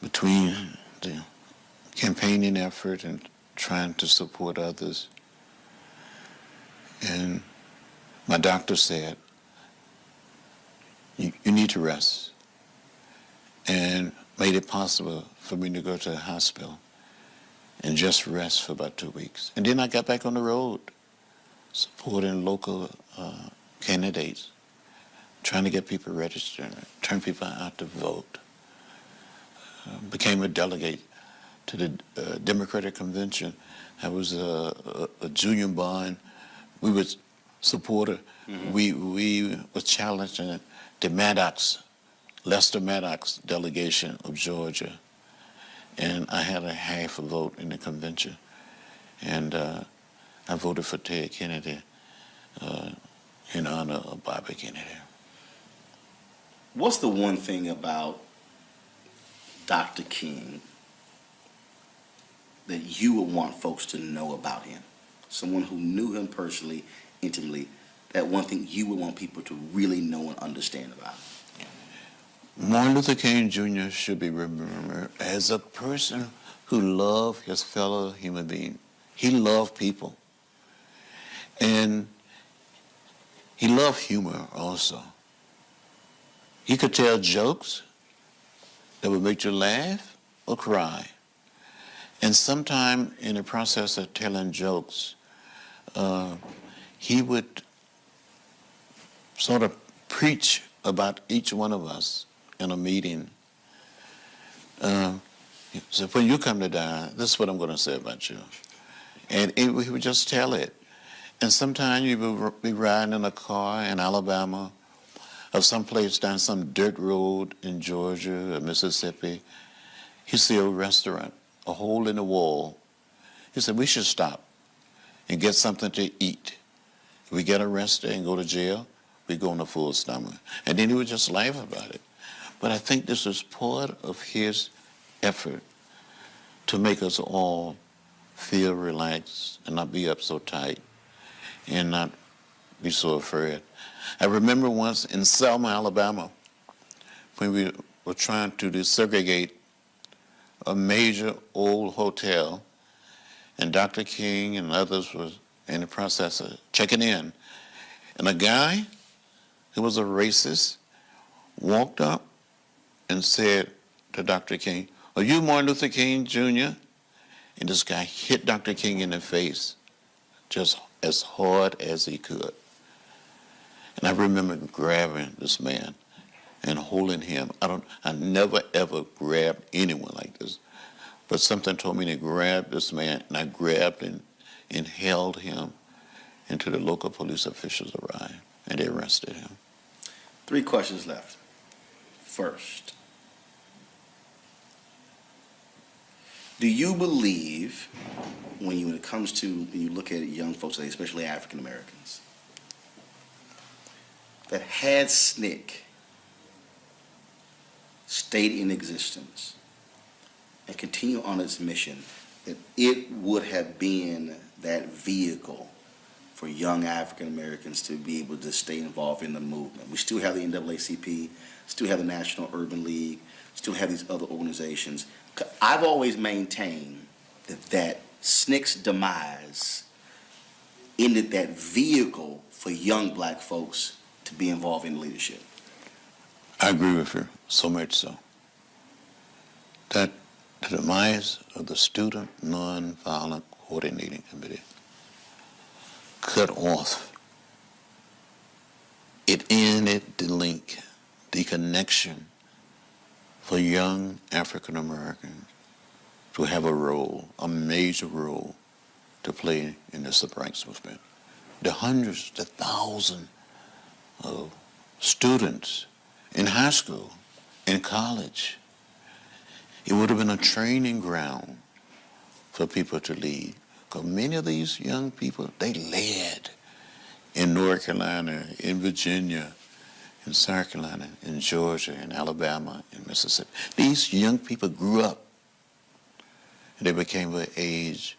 between the campaigning effort and trying to support others. And my doctor said, you need to rest. And made it possible for me to go to the hospital and just rest for about 2 weeks. And then I got back on the road, supporting local candidates, trying to get people registered, turn people out to vote. Became a delegate to the Democratic Convention. I was a junior bond. We were supporter. Mm-hmm. We were challenging the Lester Maddox delegation of Georgia. And I had a half a vote in the convention. And I voted for Ted Kennedy in honor of Bobby Kennedy.
What's the one thing about Dr. King that you would want folks to know about him? Someone who knew him personally, intimately, that one thing you would want people to really know and understand about him?
Martin Luther King Jr. should be remembered as a person who loved his fellow human being. He loved people. And he loved humor also. He could tell jokes that would make you laugh or cry. And sometime in the process of telling jokes, he would sort of preach about each one of us in a meeting. So when you come to die, this is what I'm going to say about you. And he would just tell it. And sometimes you would be riding in a car in Alabama or someplace down some dirt road in Georgia or Mississippi. He see a restaurant, a hole in the wall. He said, we should stop and get something to eat. If we get arrested and go to jail, we go on a full stomach. And then he would just laugh about it. But I think this is part of his effort to make us all feel relaxed and not be up so tight and not be so afraid. I remember once in Selma, Alabama, when we were trying to desegregate a major old hotel, and Dr. King and others was in the process of checking in. And a guy who was a racist walked up and said to Dr. King, are you Martin Luther King Jr.? And this guy hit Dr. King in the face just as hard as he could. And I remember grabbing this man and holding him. I never ever grabbed anyone like this. But something told me to grab this man, and I grabbed him and held him until the local police officials arrived, and they arrested him.
3 questions left. First, do you believe, when you look at young folks today, especially African Americans, that had SNCC stayed in existence and continue on its mission, that it would have been that vehicle for young African Americans to be able to stay involved in the movement? We still have the NAACP, still have the National Urban League, still have these other organizations. I've always maintained that SNCC's demise ended that vehicle for young black folks to be involved in leadership.
I agree with you, so much so. That the demise of the Student Nonviolent Coordinating Committee cut off. It ended the link, the connection for young African Americans to have a role, a major role to play in the civil rights movement. The hundreds, the thousands of students in high school, in college. It would have been a training ground for people to lead. Because many of these young people, they led in North Carolina, in Virginia, in South Carolina, in Georgia, in Alabama, in Mississippi. These young people grew up, and they became of age,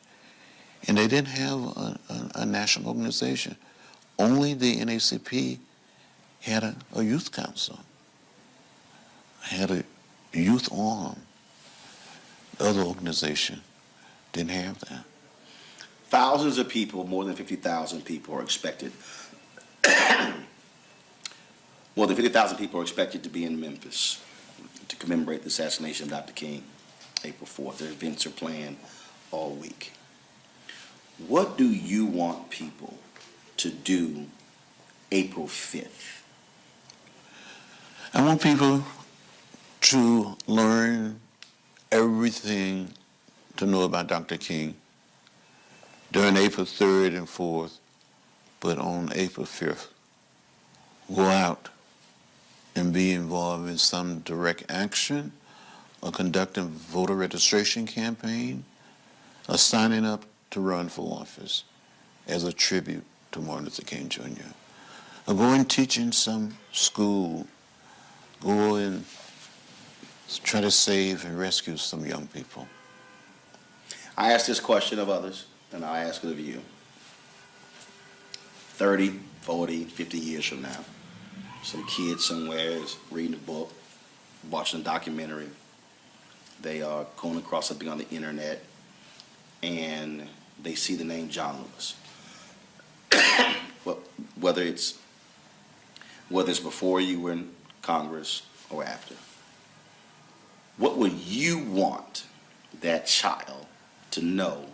and they didn't have a national organization. Only the NAACP had a youth council, had a youth arm. The other organization didn't have that.
Thousands of people, more than 50,000 people are expected. More than 50,000 people are expected to be in Memphis to commemorate the assassination of Dr. King, April 4th. Their events are planned all week. What do you want people to do April 5th?
I want people to learn everything to know about Dr. King during April 3rd and 4th, but on April 5th, go out and be involved in some direct action, or conducting voter registration campaign, or signing up to run for office as a tribute to Martin Luther King Jr. Or go and teach in some school, go and try to save and rescue some young people.
I ask this question of others, and I ask it of you. 30, 40, 50 years from now, some kid somewhere is reading a book, watching a documentary. They are going across something on the internet, and they see the name John Lewis. Well, whether it's before you were in Congress or after, what would you want that child to know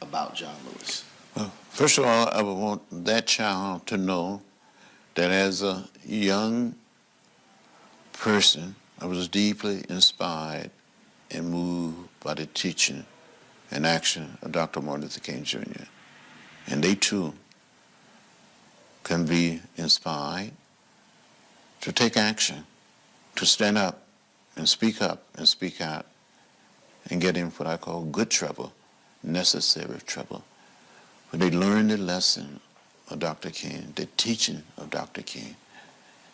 about John Lewis?
Well, first of all, I would want that child to know that as a young person, I was deeply inspired and moved by the teaching and action of Dr. Martin Luther King Jr. And they too can be inspired to take action, to stand up and speak out and get in what I call good trouble, necessary trouble. When they learn the lesson of Dr. King, the teaching of Dr. King.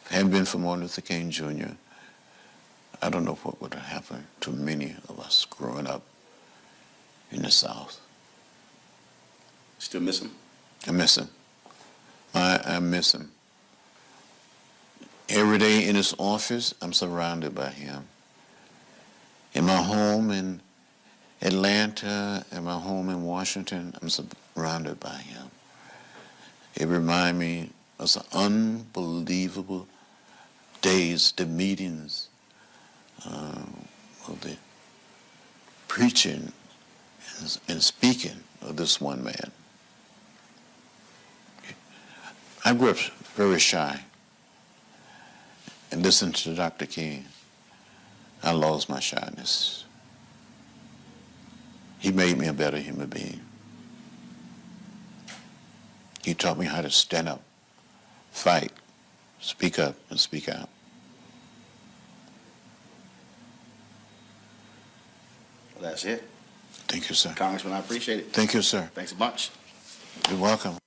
If it hadn't been for Martin Luther King Jr., I don't know what would have happened to many of us growing up in the South.
Still miss him?
I miss him. I miss him. Every day in his office, I'm surrounded by him. In my home in Atlanta, in my home in Washington, I'm surrounded by him. It reminds me of some unbelievable days, the meetings, of the preaching and speaking of this one man. I grew up very shy and listened to Dr. King. I lost my shyness. He made me a better human being. He taught me how to stand up, fight, speak up, and speak out.
Well, that's it.
Thank you, sir.
Congressman, I appreciate it.
Thank you, sir.
Thanks a bunch.
You're welcome.